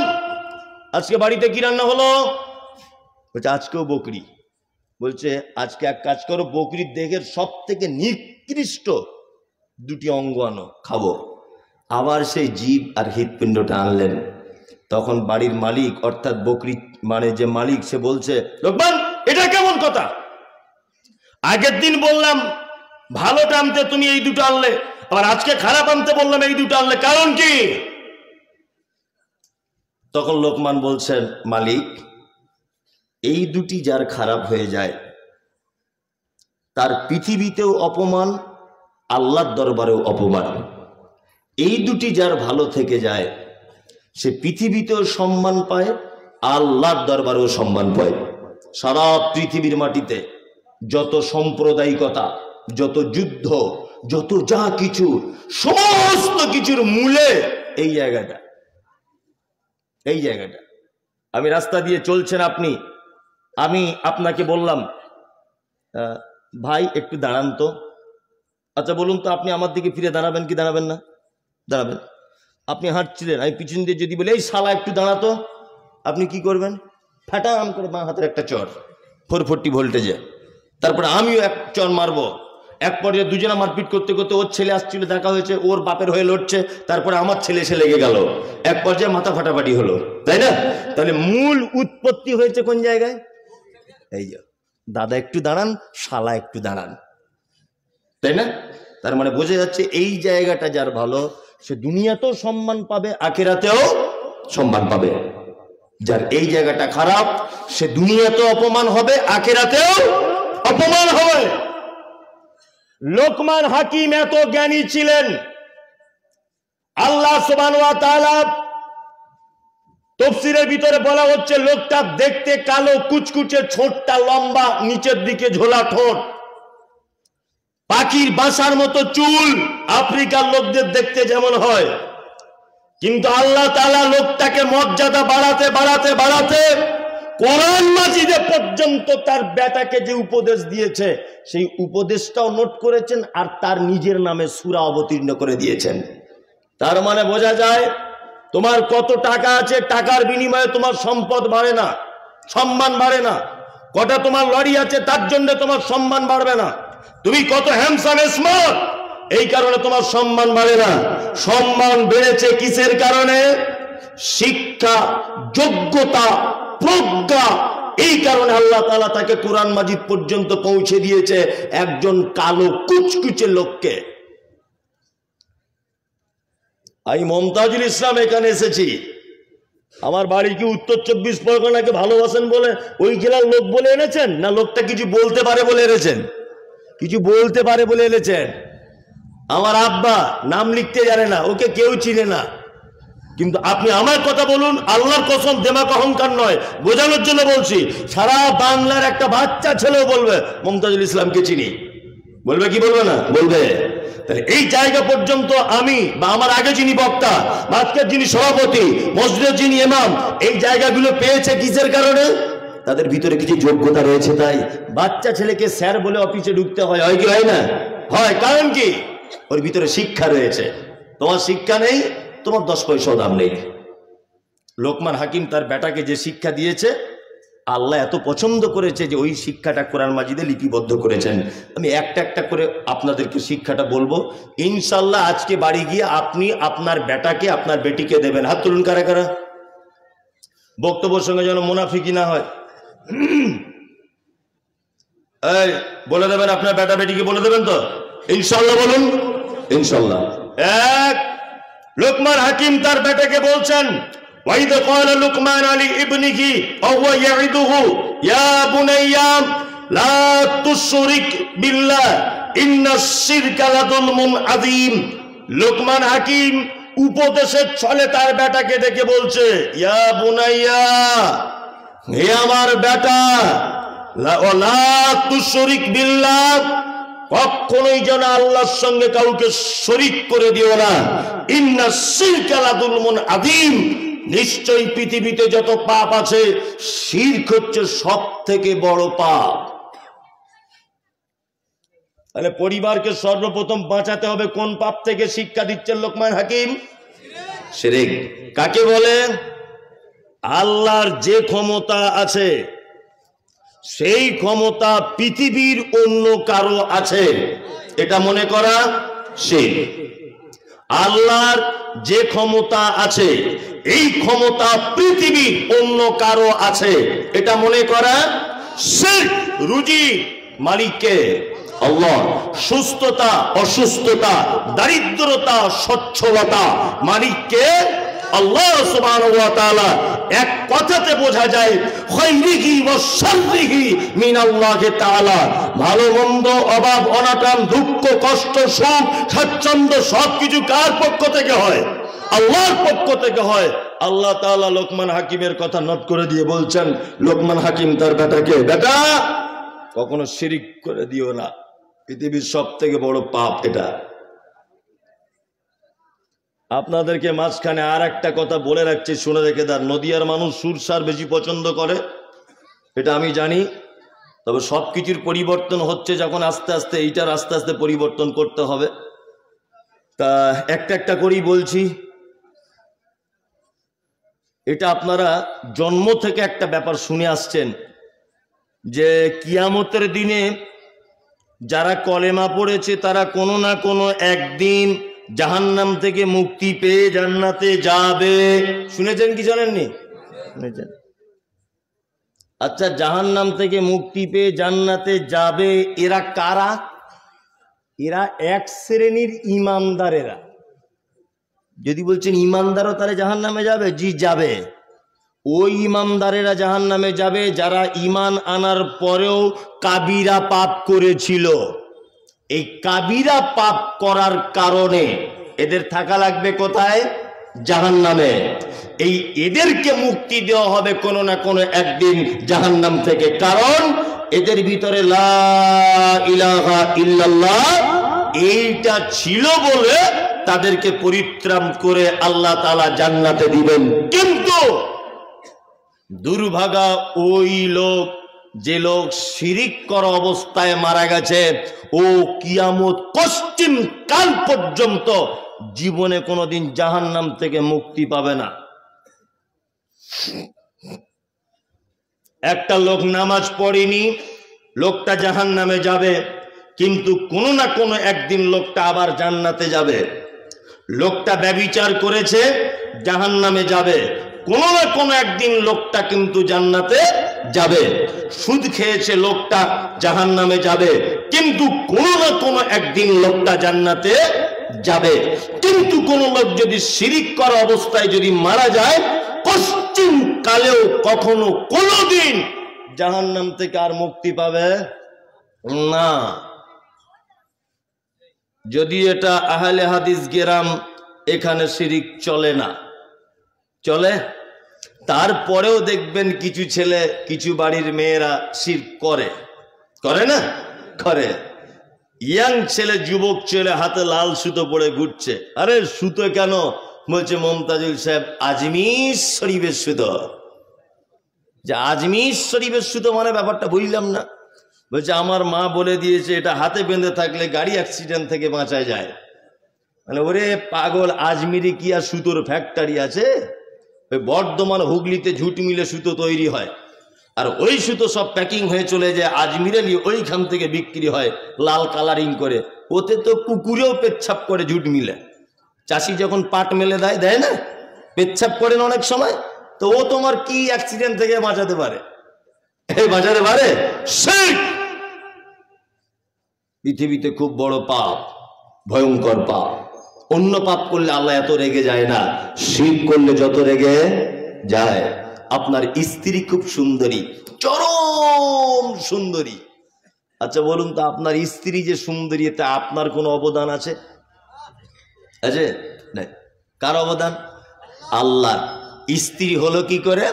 S1: আজকে বাড়িতে কি রান্না হলো? বলছে আজকেও বকরি। বলছে আজকে এক কাজ করো, বকরির দেহের সব থেকে নিকৃষ্ট দুটি অঙ্গ আনো, খাবো। আবার সেই জীব আর হৃৎপিণ্ডটা আনলেন। তখন বাড়ির মালিক অর্থাৎ বকরি মানে যে মালিক, সে বলছে লোকমান, এটা কেমন কথা? আগের দিন বললাম ভালোটা আনতে, তুমি এই দুটো আনলে, আবার আজকে খারাপ আনতে বললাম এই দুটো আনলে, কারণ কি? তখন লোকমান বলছেন মালিক, এই দুটি যার খারাপ হয়ে যায় তার পৃথিবীতেও অপমান, আল্লাহর দরবারেও অপমান। এই দুটি যার ভালো থেকে যায় সে পৃথিবীতেও সম্মান পায়, আল্লাহর দরবারেও সম্মান পায়। সারা পৃথিবীর মাটিতে যত সাম্প্রদায়িকতা, যত যুদ্ধ, যত যা কিছু, সমস্ত কিছুর মূলে এই জায়গাটা। আমি রাস্তা দিয়ে চলছেন আপনি, আমি আপনাকে বললাম ভাই একটু দাঁড়ান তো। আচ্ছা বলুন তো, আপনি আমার দিকে ফিরে দাঁড়াবেন কি দাঁড়াবেন না? দাঁড়াবেন। আপনি হাঁটছিলেন, আমি পিছন দিয়ে যদি বলি এই শালা একটু দাঁড়াতো, আপনি কি করবেন? ফাটাম করে বাঁ হাতের একটা চর, 440 ভোল্টেজে। তারপরে আমিও এক চর মারবো। এক পর্যায়ে দুজনা মারপিট করতে করতে ওর ছেলে আসছিল, দেখা হয়েছে, ওর বাপের হয়ে লড়ছে, তারপরে আমার ছেলে এসে লেগে গেল, এক পর্যায়ে মাথা ফাটাফাটি হলো, তাই না? তাহলে মূল উৎপত্তি হয়েছে কোন জায়গায়? এই যে দাদা একটু দাঁড়ান, শালা একটু দাঁড়ান, তাই না? তার মানে বোঝা যাচ্ছে এই জায়গাটা যার ভালো সে দুনিয়াতেও সম্মান পাবে, আখিরাতেও সম্মান পাবে। যার এই জায়গাটা খারাপ সে দুনিয়াতেও অপমান হবে, আখিরাতেও অপমান হবে। লোকমান হাকিম এত জ্ঞানী ছিলেন, আল্লাহ সুবহানাহু ওয়া তাআলা তাফসীরের ভিতরে বলা হচ্ছে লোকটা দেখতে কালো, কুচকুচে, ঠোঁটটা লম্বা, নিচের দিকে ঝোলা ঠোঁট, পাখির বাসার মতো চুল, আফ্রিকার লোকদের দেখতে যেমন হয়। কিন্তু আল্লাহ তাআলা লোকটাকে মর্যাদা বাড়াতে বাড়াতে বাড়াতে কোরআন মাজিদে পর্যন্ত তার বেটাকে যে উপদেশ দিয়েছে সেই উপদেশটাও নোট করেছেন, আর তার নিজের নামে সূরা অবতীর্ণ করে দিয়েছেন। তার মানে বোঝা যায় তোমার কত টাকা আছে, টাকার বিনিময়ে তোমার সম্পদ বাড়ে না, সম্মান বাড়ে না। কটা তোমার লরি আছে তার জন্য তোমার সম্মান বাড়বে না। তুমি কত হ্যান্ডসাম, স্মার্ট, এই কারণে তোমার সম্মান বাড়ে না। সম্মান বেড়েছে কিসের কারণে? শিক্ষা, যোগ্যতা, প্রজ্ঞা। এই কারণে আল্লাহ তাআলা তাকে কোরআন মাজিদ পর্যন্ত পৌঁছে দিয়েছে একজন কালো কুচকুচে লোককে। আমি মমতাজুল ইসলাম এখানে এসেছি, আমার বাড়ি কি উত্তর 24 পরগনাকে ভালোবাসেন বলে ওই জেলার লোক বলে এনেছেন, না লোকটা কিছু বলতে পারে বলে এনেছেন? কিছু বলতে পারে বলে এনেছেন। আমার আব্বা নাম লিখতে জানে না, ওকে কেউ চিনে না, কিন্তু আপনি আমার কথা বলুন, আল্লাহর কসম, দেমাক অহংকার নয়, বোঝানোর জন্য বলছি, সারা বাংলার একটা বাচ্চা ছেলেও বলবে মমতাজুল ইসলামকে চিনি। বলবে কি বলবে না? বলবে। তাহলে এই জায়গা পর্যন্ত আমি বা আমার আগে যিনি বক্তা, আজকের যিনি সভাপতি, মসজিদের যিনি ইমাম, এই জায়গাগুলো পেয়েছে কিসের কারণে? তাদের ভিতরে কিছু যোগ্যতা রয়েছে। তাই বাচ্চা ছেলেকে স্যার বলে অফিসে ঢুকতে হয়, হয় কি হয় না? হয়। কারণ কি? ওর ভিতরে শিক্ষা রয়েছে। তোমার শিক্ষা নেই, তোমার 10 পয়সাও দাম নেই। লোকমান হাকিম তার বেটাকে যে শিক্ষা দিয়েছে, আল্লাহ এত পছন্দ করেছে যে ওই শিক্ষাটা কোরআন মাজিদে লিপিবদ্ধ করেছেন। আমি একটা একটা করে আপনাদেরকে শিক্ষাটা বলবো, ইনশাল্লাহ আজকে বাড়ি গিয়ে আপনি আপনার বেটাকে, আপনার বেটিকে দেবেন। হাত তুলুন কারা কারা। বক্তব্যের সঙ্গে যেন মুনাফিকি না হয়। এই বলে দেবেন, আপনার বেটা বেটিকে বলে দেবেন তো? ইনশাল্লাহ বলুন। ইনশাল্লাহ। এক, লোকমান হাকিম তার বেটাকে বলছেন, وَإِذْ قَالَ لُقْمَانُ لِابْنِهِ وَهُوَ يَعِظُهُ يَا بُنَيَّ لَا تُشْرِكْ بِاللَّهِ إِنَّ الشِّرْكَ لَظُلْمٌ عَظِيمٌ। লোকমান হাকিম উপদেশের ছলে তার বেটাকে ডেকে বলছে, ইয়া বুনাইয়া, হে আমার বেটা, লা তুশরিক বিল্লাহ, কখনোই যেন আল্লাহর সঙ্গে কাউকে শরীক করে দিও না। ইন্না শিরকা লাযুলমুন আযীম, নিশ্চয়ই পৃথিবীতে যত পাপ আছে শিরক হচ্ছে সবথেকে বড় পাপ। তাহলে পরিবারকে সর্বপ্রথম বাঁচাতে হবে কোন পাপ থেকে? শিক্ষা দিচ্ছেন লোকমান হাকিম, শিরক। কাকে বলে? আল্লাহর যে ক্ষমতা আছে সেই ক্ষমতা পৃথিবীর অন্য কারো আছে, এটা মনে করা শিরক। আল্লাহর যে ক্ষমতা আছে এই ক্ষমতা পৃথিবীর অন্য কারো আছে, এটা মনে করা শিরক। রুজি মালিককে আল্লাহ, সুস্থতা অসুস্থতা, দারিদ্রতা সচ্ছলতা মালিককে আল্লাহ সুবহানাহু ওয়া তাআলা। এক কথাতে বোঝা যায় খায়রিহি ওয়া শাররিহি মিনাল্লাহি তাআলা, ভালো মন্দ, অভাব অনাটন, দুঃখ কষ্ট, সুখ স্বাচ্ছন্দ্য সবকিছু কার পক্ষ থেকে হয়? আল্লাহর পক্ষ থেকে হয়। আল্লাহ তাআলা লোকমান হাকিমের কথা নোট করে দিয়ে বলছেন, লোকমান হাকিম তার বেটাকে, বেটা কখনো শিরিক করে দিও না, পৃথিবীর সব থেকে বড় পাপ এটা। আপনাদেরকে মাঝখানে আর একটা কথা বলে রাখছি, শুনে রেখে দেন। নদিয়ার মানুষ সুরসার বেশি পছন্দ করে, এটা আমি জানি, তবে সবকিছুর পরিবর্তন হচ্ছে যখন আস্তে আস্তে, এইটার আস্তে আস্তে পরিবর্তন করতে হবে। তা একটা একটা করেই বলছি। এটা আপনারা জন্ম থেকে একটা ব্যাপার শুনে আসছেন যে কিয়ামতের দিনে যারা কলেমা পড়েছে তারা কোনো না কোনো একদিন জাহান্নাম থেকে মুক্তি পেয়ে জান্নাতে যাবে। শুনেছেন কি জানেননি? শুনেছেন। আচ্ছা, জাহান্নাম থেকে মুক্তি পেয়ে জান্নাতে যাবে, এরা কারা? এরা এক শ্রেণীর ইমানদারেরা। যদি বলছেন ইমানদারও তারা জাহান্নামে যাবে, জি যাবে। ওই ইমানদারেরা জাহান্নামে যাবে যারা ইমান আনার পরেও কাবিরা পাপ করেছিল। এই কাবিরা পাপ করার কারণে এদের থাকা লাগবে কোথায়? জাহান্নামে। এই এদেরকে মুক্তি দেওয়া হবে কোনো না কোনো একদিন জাহান্নাম থেকে, কারণ এদের ভিতরে লা ইলাহা ইল্লাল্লাহ এইটা ছিল বলে তাদেরকে পরিত্রাণ করে আল্লাহ তাআলা জান্নাতে দিবেন। কিন্তু দুর্ভাগা ওই লোক, যে লোক শিরিক করা অবস্থায় মারা গেছে, ও কিয়ামত পশ্চিম কাল পর্যন্ত জীবনে কোনোদিন জাহান্নাম থেকে মুক্তি পাবে না। একটা লোক নামাজ পড়েনি, লোকটা জাহান্নামে যাবে, কিন্তু কোনো না কোনো একদিন লোকটা আবার জান্নাতে যাবে। লোকটা ব্যভিচার করেছে, জাহান্নামে যাবে, কোনো না কোনো একদিন লোকটা কিন্তু জান্নাতে যাবে। সুদ খেয়েছে লোকটা, জাহান্নামে যাবে, কিন্তু কোনো না কোনো একদিন লোকটা জান্নাতে যাবে। কিন্তু কোন লোক যদি শিরিক করা অবস্থায় যদি মারা যায়, পশ্চিম কালেও কখনো কোনোদিন জাহান্নাম থেকে আর মুক্তি পাবে না। যদি এটা আহলে হাদিস গেরাম, এখানে শিরিক চলে না, চলে। তারপরেও দেখবেন কিছু ছেলে, কিছু বাড়ির মেয়েরা শিরক করে, করে না? করে। ইয়াং ছেলে, যুবক ছেলে হাতে লাল সুতো পরে ঘুরছে। আরে সুতো কেন? বলছে মমতাজুল সাহেব আজমির শরীফের সুতো। যে আজমির শরীফের সুতো মানে ব্যাপারটা বুঝলাম না। বলছে আমার মা বলে দিয়েছে এটা হাতে বেঁধে থাকলে গাড়ি অ্যাক্সিডেন্ট থেকে বাঁচা যায়। মানে ওরে পাগল, আজমিরি কি আর সুতোর ফ্যাক্টরি আছে? ওই বর্ধমান হুগলিতে ঝুট মিলে সুতো তৈরি হয়, আর ওই সুতো সব প্যাকিং হয়ে চলে যায় আজমিরে, নিয়ে ওইখান থেকে বিক্রি হয় লাল কালারিং করে। ওতে তো কুকুরেও পেচ্ছাপ করে ঝুট মিলে। চাষি যখন পাট মেলে দেয়, দেয় না, পেচ্ছাপ করেন অনেক সময়, তো ও তোমার কি অ্যাক্সিডেন্ট থেকে বাঁচাতে পারে? বাঁচাতে পারে? শিরক পৃথিবীতে খুব বড় পাপ, ভয়ঙ্কর পাপ। অন্য পাপ করলে আল্লাহ এত রেগে যায় না, শিরক করলে যত রেগে যায়। আপনার স্ত্রী খুব সুন্দরী, চরম সুন্দরী। আচ্ছা বলুন তো, আপনার স্ত্রী যে সুন্দরী, এতে আপনার কোনো অবদান আছে? আছে? নাই। কার অবদান? আল্লাহ। স্ত্রী হলো কি করে?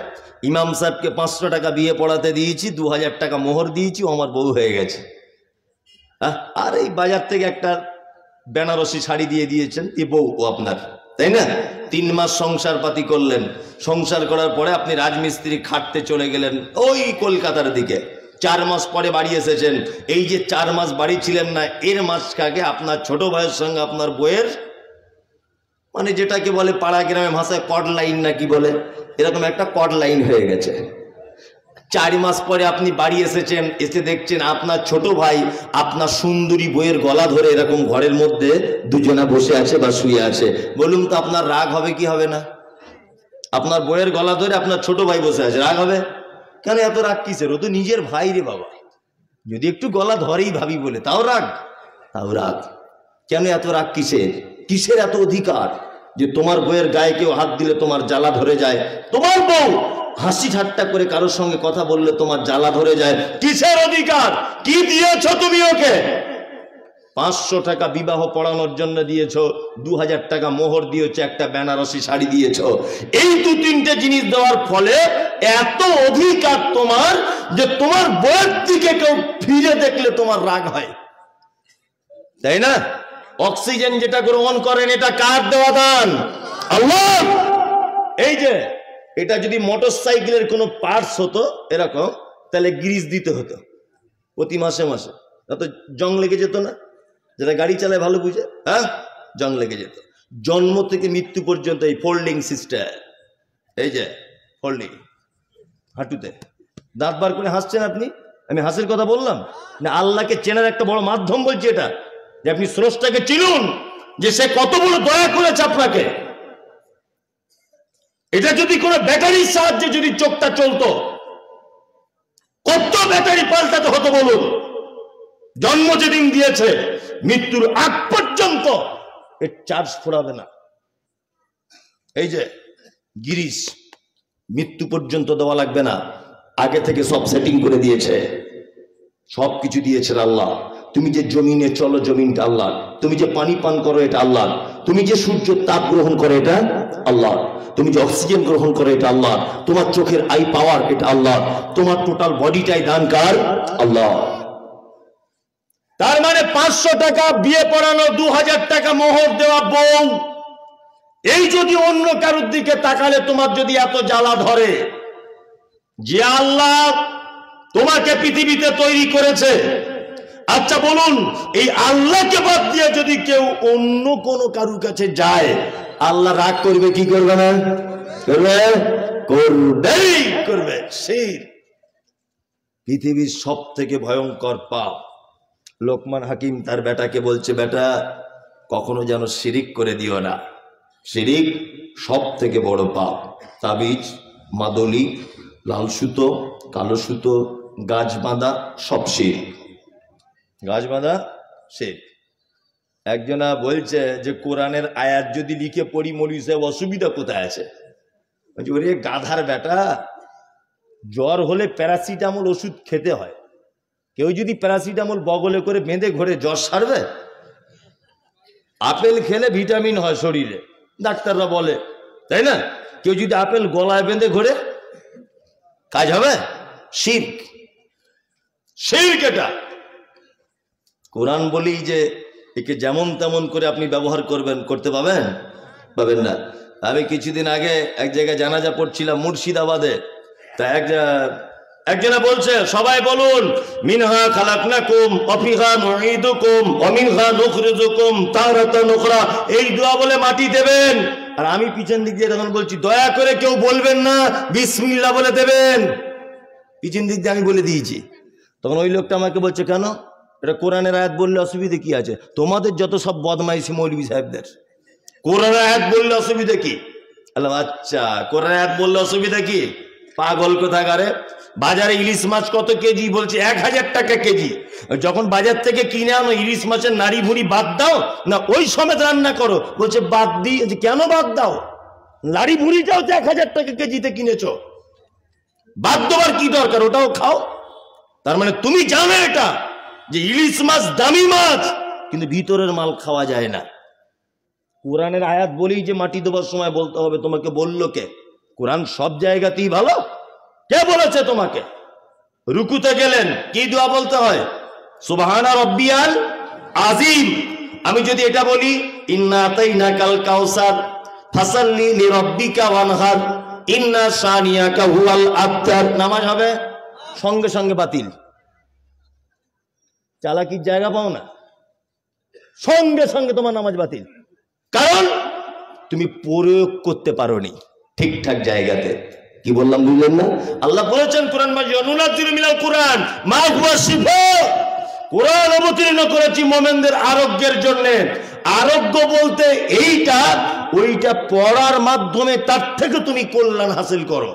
S1: ইমাম সাহেবকে 500 টাকা বিয়ে পড়াতে দিয়েছি, 2000 টাকা মোহর দিয়েছি, ও আমার বউ হয়ে গেছে। আর এই বাজার থেকে একটা বেনারসি শাড়ি দিয়ে দিয়েছেন, এ বউ ও আপনার, তাই না? 3 মাস সংসার পাতি করলেন, সংসার করার পরে আপনি রাজমিস্ত্রি খাটতে চলে গেলেন ওই কলকাতার দিকে। 4 মাস পরে বাড়ি এসেছেন। এই যে 4 মাস বাড়ি ছিলেন না, এর মাঝখানে আপনার ছোট ভাইয়ের সঙ্গে আপনার বইয়ের, মানে যেটাকে বলে পাড়া গ্রামে ভাষায় কড লাইন না কি বলে, এরকম একটা কড লাইন হয়ে গেছে। 4 মাস পরে আপনি বাড়ি এসেছেন, এসে দেখছেন আপনার ছোট ভাই আপনার সুন্দরী বইয়ের গলা ধরে এরকম ঘরের মধ্যে দুজনা বসে আছে বা শুয়ে আছে। বলুন তো আপনার রাগ হবে কি হবে না? আপনার বইয়ের গলা ধরে আপনার ছোট ভাই বসে আছে, রাগ হবে কেন? এত রাগ কিসের? ও তো নিজের ভাই রে বাবা। যদি একটু গলা ধরেই ভাবি বলে, তাও রাগ, তাও রাগ। কেন এত রাগ কিসের? কিসের এত অধিকার? যে তোমার বউয়ের গায়ে কেউ হাত দিলে তোমার জ্বালা ধরে যায়, তোমার বউ হাসি ঠাট্টা করে কারোর সঙ্গে কথা বললে তোমার জ্বালা ধরে যায়, কিসের অধিকার? কি দিয়েছ তুমি ওকে? 500 টাকা বিবাহ পড়ানোর জন্য দিয়েছ, 2000 টাকা মোহর দিয়েছ, একটা বেনারসি শাড়ি দিয়েছ। এই 2-3টে জিনিস দেওয়ার ফলে এত অধিকার তোমার যে তোমার বউয়ের দিকে কেউ ফিরে দেখলে তোমার রাগ হয়, তাই না? অক্সিজেন যেটা গ্রহণ করেন এটা কার দেওয়া দান? আল্লাহ। এই যে এটা যদি মোটরসাইকেলের কোনো পার্টস হতো এরকম, তাহলে গ্রিস দিতে হতো প্রতি মাসে মাসে, তো জং লেগে যেত না? যারা গাড়ি চালায় ভালো বুঝে, হ্যাঁ, জং লেগে যেত। জন্ম থেকে মৃত্যু পর্যন্ত এই ফোল্ডিং সিস্টেম, এই যে ফোল্ডিং, হাঁটুতে দাঁত বার করে হাসছেন আপনি, আমি হাসির কথা বললাম না, আল্লাহকে চেনার একটা বড় মাধ্যম বলছি এটা, যে আপনি স্রষ্টাকে চিনুন, যে সে কত বড় দয়া করেছে আপনাকে। এটা যদি কোনো ব্যাটারির সাহায্যে যদি চোখটা চলতো, কত ব্যাটারি পাল্টাতে হতো বলুন? জন্ম যেদিন দিয়েছে মৃত্যুর আগ পর্যন্ত এর চার্জ ফুরাবে না। এই যে গিরিশ মৃত্যু পর্যন্ত দেওয়া লাগবে না, আগে থেকে সব সেটিং করে দিয়েছে, সব কিছু দিয়েছেন আল্লাহ। তুমি যে জমিনে চলো, জমিনটা আল্লাহ। তুমি যে পানি পান করো, এটা আল্লাহ। তুমি যে সূর্যের তাপ গ্রহণ করো, এটা আল্লাহ। তুমি যে অক্সিজেন গ্রহণ করো, এটা আল্লাহ। তোমার চোখের আই পাওয়ার, এটা আল্লাহ। তোমার টোটাল বডিটাই দান কার? আল্লাহ। তার মানে 500 টাকা বিয়ে পড়ানো, 2000 টাকা মোহর দেওয়া বউ, এই যদি অন্য কারোর দিকে তাকালে তোমার যদি এত জ্বালা ধরে, যে আল্লাহ তোমাকে পৃথিবীতে তৈরি করেছে, আচ্ছা বলুন, এই আল্লাহকে বাদ দিয়ে যদি কেউ অন্য কোনো কারুর কাছে যায়, আল্লাহ রাগ করবে কি করবে না? করবে, করবেই করবে। শিরক পৃথিবীর সব থেকে ভয়ঙ্কর পাপ। লোকমান হাকিম তার বেটাকে বলছে, বেটা কখনো যেন শিরিক করে দিও না, শিরিক সব থেকে বড় পাপ। তাবিজ, মাদলি, লাল সুতো, কালো সুতো, গাছ বাঁধা, সব শিরক। গাছ বাঁধা শিরক। একজনা বলছে যে কোরআনের আয়াত যদি লিখে পড়ি মৌলভী সাহেব, অসুবিধা কোথায় আছে? ওরে গাধার বেটা, জ্বর হলে প্যারাসিটামল ওষুধ খেতে হয়। কেউ যদি প্যারাসিটামল বগলে করে বেঁধে ঘরে জ্বর সারবে? আপেল খেলে ভিটামিন হয় শরীরে, ডাক্তাররা বলে, তাই না? কেউ যদি আপেল গলায় বেঁধে ঘরে, কাজ হবে? শিরক, শিরক এটা। কোরআন বলি যে একে যেমন তেমন করে আপনি ব্যবহার করবেন, করতে পাবেন? পাবেন না। আমি কিছুদিন আগে এক জায়গায় জানাজা পড়ছিলাম মুর্শিদাবাদে, তা একজনা বলছে, সবাই বলুন মিনহা খালাকনাকুম ওয়া ফিহা নুঈদুকুম ওয়া মিনহা নুখরিজুকুম তারাতান উখরা, এই দোয়া বলে মাটি দেবেন। আর আমি পিছন দিক দিয়ে তখন বলছি, দয়া করে কেউ বলবেন না, বিসমিল্লাহ বলে দেবেন। পিছন দিক দিয়ে আমি বলে দিয়েছি। তখন ওই লোকটা আমাকে বলছে, কেন? এটা কোরআনের আয়াত বললে অসুবিধা কি আছে? তোমাদের যত সব বদমাইশি মৌলভী সাহেবদের, কোরআনের আয়াত বললে অসুবিধা কি? আচ্ছা, কোরআনের আয়াত বললে অসুবিধা কি? পাগল কোথাকারে। বাজারে ইলিশ মাছ কত কেজি? বলছে 1000 টাকা কেজি। যখন বাজার থেকে কিনে আনো, ইলিশ মাছের নাড়ি ভুড়ি বাদ দাও না ওই সমেত রান্না করো? বলছে বাদ দিই। কেন বাদ দাও? নাড়ি ভুড়িটাও তো 1000 টাকা কেজিতে কিনেছো, বাদ দেওয়ার কি দরকার? ওটাও খাও। তার মানে তুমি জানো এটা যে ইলিশ মাছ দামি মাছ, কিন্তু ভিতরের মাল খাওয়া যায় না। কোরআনের আয়াত বলেই যে মাটি দেওয়ার সময় বলতে হবে, তোমাকে বললো কে? কোরআন সব জায়গাতেই ভালো। কে বলেছে তোমাকে? রুকুতে গেলেন কি দোয়া বলতে হয়? সুবহানা রাব্বিয়াল আযীম। আমি যদি এটা বলি, ইন্না আতাইনাকাল কাউসার ফাসাল্লি লিরাব্বিকা ওয়ানহার ইন্না শানিয়াকা হুয়াল আবতার, নামাজ হবে? সঙ্গে সঙ্গে বাতিল। চালাকির জায়গা পাও না, সঙ্গে সঙ্গে তোমার নামাজ বাতিল। কারণ তুমি প্রয়োগ করতে পারোনি ঠিকঠাক জায়গাতে। কি বললাম বুঝলেন না? আল্লাহ বলেছেন কোরআন মাজিদে, নুনাজ্জিলু মিনাল কুরআন মা হুয়া শিফা, কোরআন অবতীর্ণ করেছি মুমিনদের আরোগ্যের জন্য। আরোগ্য বলতে এইটা, ওইটা পড়ার মাধ্যমে তার থেকে তুমি কল্যাণ হাসিল করো,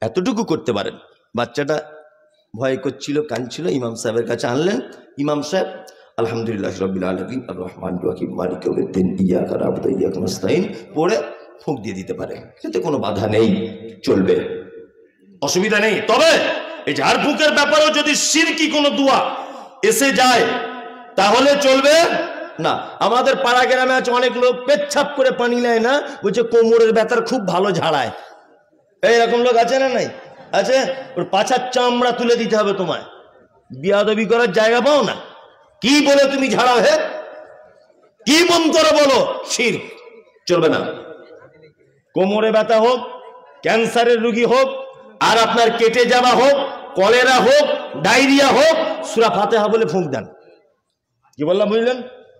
S1: এতটুকু করতে পারেন। বাচ্চাটা ভয় করছিল, কাঁদছিল, ইমাম সাহেবের কাছে আনলেন। ইমাম সাহেব আলহামদুলিল্লাহ রাব্বিল আলামিন আর রহমানির রহিম মালিকি ইয়াউমিদ্দিন ইয়্যাকা না'বুদু ওয়া ইয়্যাকা নাস্তাইন পড়ে ফুঁক দিয়ে দিতে পারে, এতে কোনো বাধা নেই, চলবে, অসুবিধা নেই। তবে এই ঝাড়ফুঁকের ব্যাপারেও যদি শিরকি কোনো দোয়া এসে যায় তাহলে চলবে না। আমাদের পাড়া গ্রামে আছে অনেক লোক পেচ্ছাপ করে পানি নেয় না, বলছে কোমরের ব্যথার খুব ভালো ঝাড়ায়। এইরকম লোক আছে না? নাই আছে। ওর পাছার চামড়া তুলে দিতে হবে তোমায়, বিয়াদবি করার জায়গা পাও না। কি বলে তুমি ঝাড়াও? হে কি মন্ত্র বলো? শিরক, চলবে না। কোমরে ব্যথা হোক, ক্যান্সারের রোগী হোক, আর আপনার কেটে যাওয়া হোক, কলেরা হোক, ডায়রিয়া হোক, সূরা ফাতিহা বলে ফুঁক দেন। কি বললাম বুঝলেন?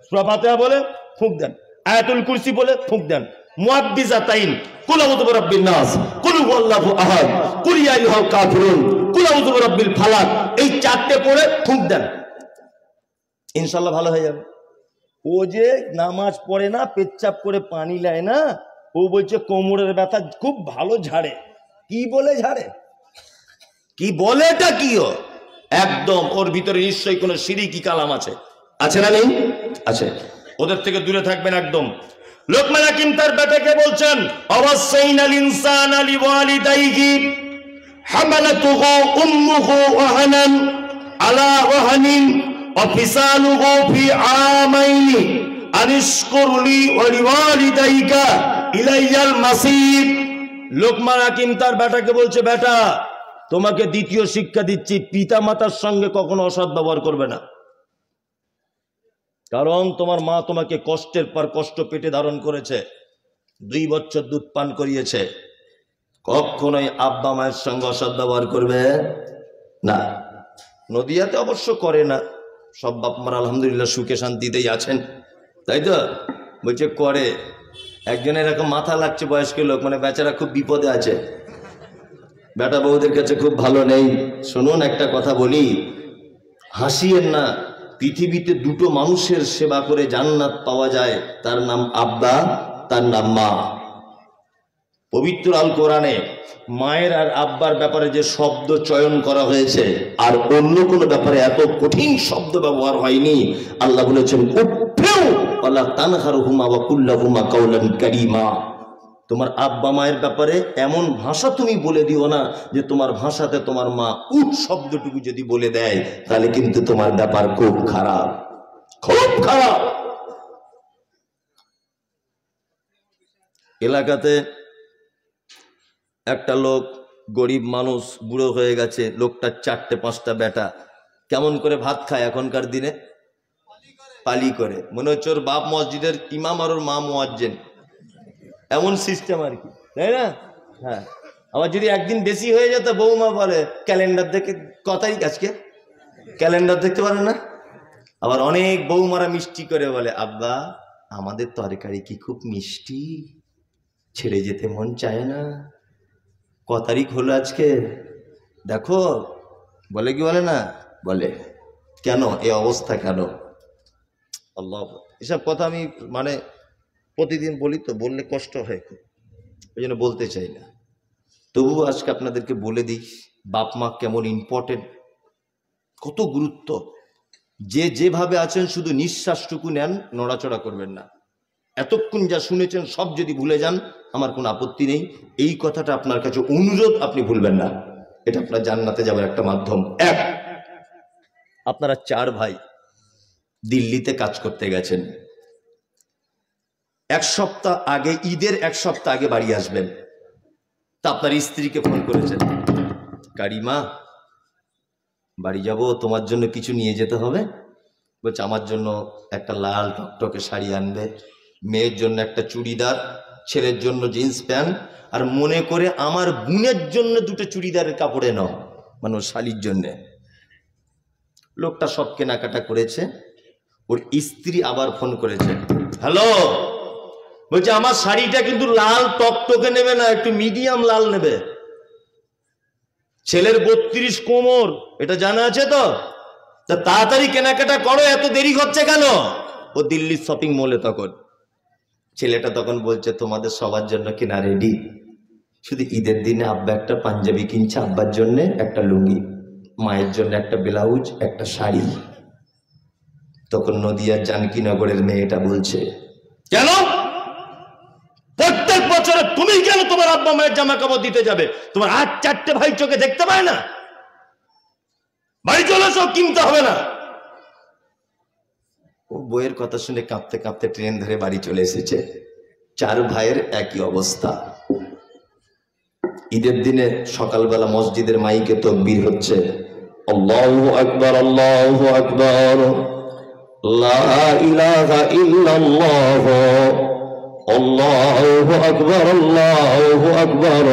S1: সূরা ফাতিহা বলে ফুঁক দেন, আয়াতুল কুরসি বলে ফুঁক দেন, মুআব্বিজাতাইন, কুল আউযু বিরাব্বিন নাস, কুল হুয়াল্লাহু আহাদ, কুল ইয়া আইয়ুহাল কাফিরুন, কুল আউযু বিরাব্বিল ফালাক, এই চারটে পড়ে ফুঁক দেন, ইনশাআল্লাহ ভালো হয়ে যাবে। ও যে নামাজ পড়ে না, পেচ্ছাপ করে পানি নেয় না, ও বলছে কোমরের ব্যথা খুব ভালো ঝাড়ে। কি বলে ঝাড়ে? কি বলে? এটা কি? ও একদম ওর ভিতরে নিশ্চয়ই কোনো শিরকি কালাম আছে, আছে না? নেই? আছে। ওদের থেকে দূরে থাকবেন একদম। লোকমান হাকিম তার বেটাকে বলছেন, আওয়াসাইনাল ইনসানা লিওয়ালিদাইহি হামালাতুহু উম্মুহু ওয়াহানান আলা ওয়াহানিন ওয়া ফিসালুহু ফি আমাইনি আনিশকুরলি ওয়া লিওয়ালিদাইকা ইলাইয়াল মাসির। লোকমান হাকিম তার বেটাকে বলছে, বেটা তোমাকে দ্বিতীয় শিক্ষা দিচ্ছি, পিতা মাতার সঙ্গে কখনো অসৎ ব্যবহার করবে না। কারণ তোমার মা তোমাকে কষ্টের পর কষ্ট পেটে ধারণ করেছে, 2 বছর দুধ পান করিয়েছে, কখনোই আব্বা মায়ের সঙ্গে অসৎ ব্যবহার করবে না। নদিয়াতে অবশ্য করে না, সব বাপ মারা আলহামদুলিল্লাহ সুখে শান্তিতেই আছেন, তাই তো? বলছে করে। একজন এরকম মাথা লাগছে বয়স্ক লোক, মানে বেচারা খুব বিপদে আছে, বেটা বউদের কাছে খুব ভালো নেই। শুনুন একটা কথা বলি, হাসিয়েন না। পৃথিবীতে 2টো মানুষের সেবা করে জান্নাত পাওয়া যায়, তার নাম আব্বা, তার নাম মা। পবিত্র আল কোরআনে মায়ের আর আব্বার ব্যাপারে যে শব্দ চয়ন করা হয়েছে, আর অন্য কোনো ব্যাপারে এত কঠিন শব্দ ব্যবহার হয়নি। আল্লাহ বলেছেন, উফিউ ওয়ালা তানহারহুমা ওয়া কুল লাহুমা কাওলান কারীমা। তোমার আব্বা মায়ের ব্যাপারে এমন ভাষা তুমি বলে দিও না যে তোমার ভাষাতে তোমার মা উঠ শব্দটুকু যদি বলে দেয় তাহলে কিন্তু তোমার ব্যাপার খুব খারাপ, খুব খারাপ। এলাকাতে একটা লোক, গরিব মানুষ, বুড়ো হয়ে গেছে, লোকটার 4টে-5টা বেটা। কেমন করে ভাত খায় এখনকার দিনে? পালি করে। মনে হচ্ছে ওর বাপ মসজিদের ইমাম আর ওর মা মুয়াজ্জিন, এমন সিস্টেম আর কি, তাই না? হ্যাঁ। আবার যদি একদিন বেশি হয়ে যেত, বৌমা বলে ক্যালেন্ডার দেখে, ক তারিখ আজকে, ক্যালেন্ডার দেখতে পারে না। আবার অনেক বৌমারা মিষ্টি করে বলে, আব্বা আমাদের তরকারি কি খুব মিষ্টি, ছেড়ে যেতে মন চায় না, ক তারিখ হলো আজকে দেখো, বলে কি বলে না? বলে। কেন এ অবস্থা কেন? আল্লাহ, এসব কথা আমি মানে প্রতিদিন বলি তো, বললে কষ্ট হয় খুব, ওই জন্য বলতে চাই না। তবুও আজকে আপনাদেরকে বলে দিই, বাপ মা কেমন ইম্পর্টেন্ট, কত গুরুত্ব। যে যেভাবে আছেন শুধু নিঃশ্বাসটুকু নেন, নড়াচড়া করবেন না। এতক্ষণ যা শুনেছেন সব যদি ভুলে যান আমার কোনো আপত্তি নেই। এই কথাটা আপনার কাছে অনুরোধ, আপনি ভুলবেন না, এটা আপনার জান্নাতে যাওয়ার একটা মাধ্যম। এক, আপনারা 4 ভাই দিল্লিতে কাজ করতে গেছেন, 1 সপ্তাহ আগে, ঈদের 1 সপ্তাহ আগে বাড়ি আসবেন। তা আপনার স্ত্রীকে ফোন করেছেন, কারিমা বাড়ি যাব, তোমার জন্য কিছু নিয়ে যেতে হবে। বলছে আমার জন্য একটা লাল টকটকে শাড়ি আনবে, মেয়ের জন্য একটা চুড়িদার, ছেলের জন্য জিন্স প্যান্ট, আর মনে করে আমার বোনের জন্য 2টো চুড়িদারের কাপড়ে নাও, মানে ওর শালির জন্যে। লোকটা সব কেনাকাটা করেছে। ওর স্ত্রী আবার ফোন করেছে, হ্যালো, বলছে আমার শাড়িটা কিন্তু লাল টকটকে নেবে না, একটু মিডিয়াম লাল নেবে। ছেলের 32 কোমর, এটা জানা আছে তো? তা তাড়াতাড়ি কেনাকাটা করো, এত দেরি হচ্ছে কেন? ও দিল্লির শপিং মলে তখন। ছেলেটা তখন বলছে তোমাদের সবার জন্য কেনা রেডি, শুধু ঈদের দিনে আব্বা একটা পাঞ্জাবি কিনছে, আব্বার জন্য একটা লুঙ্গি, মায়ের জন্য একটা ব্লাউজ, একটা শাড়ি।
S2: তখন নদিয়ার জানকীনগরের মেয়েটা বলছে,
S1: কেন প্রত্যেক বছরে তুমি কেন তোমার আব্বা মায়ের জামা কাপড় দিতে যাবে? তোমার 8-4টে ভাই চোখে দেখতে পায় না? বাড়ি চলে এসো, কিনতে হবে না।
S2: ও বইয়ের কথা শুনে কাঁপতে কাঁপতে ট্রেন ধরে বাড়ি চলে এসেছে। 4 ভাইয়ের একই অবস্থা। ঈদের দিনে সকালবেলা মসজিদের মাইকে তাকবীর হচ্ছে, আল্লাহু আকবার, আল্লাহু আকবার, লা ইলাহা ইল্লাল্লাহ, আল্লাহু আকবার, আল্লাহু আকবার,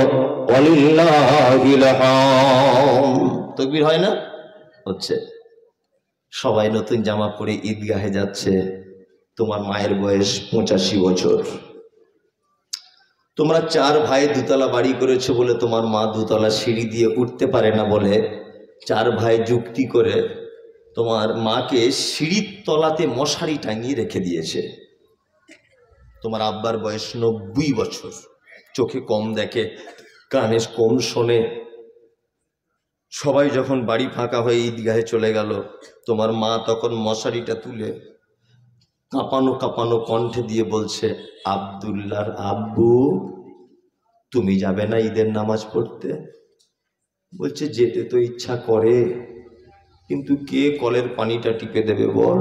S2: ওয়ালিল্লাহিল হামদ। তাকবীর হয় না? হচ্ছে। সবাই নতুন জামা পরে ঈদগাহে যাচ্ছে। তোমার মায়ের বয়স 85 বছর। তোমরা 4 ভাই দুতলা বাড়ি করেছো বলে তোমার মা দুতলা সিঁড়ি দিয়ে উঠতে পারে না বলে 4 ভাই যুক্তি করে তোমার মাকে সিঁড়ির তলাতে মশারি টাঙিয়ে রেখে দিয়েছে। তোমার আব্বার বয়স 90 বছর, চোখে কম দেখে, কানে কম শোনে। সবাই যখন বাড়ি ফাঁকা হয়ে ঈদগাহে চলে গেল, তোমার মা তখন মশারিটা তুলে কাঁপানো কাঁপানো কণ্ঠে দিয়ে বলছে, আব্দুল্লাহর আব্বু, তুমি যাবে না ঈদের নামাজ পড়তে? বলছে, যেতে তো ইচ্ছা করে, কিন্তু কে কলের পানিটা টিপে দেবে বল?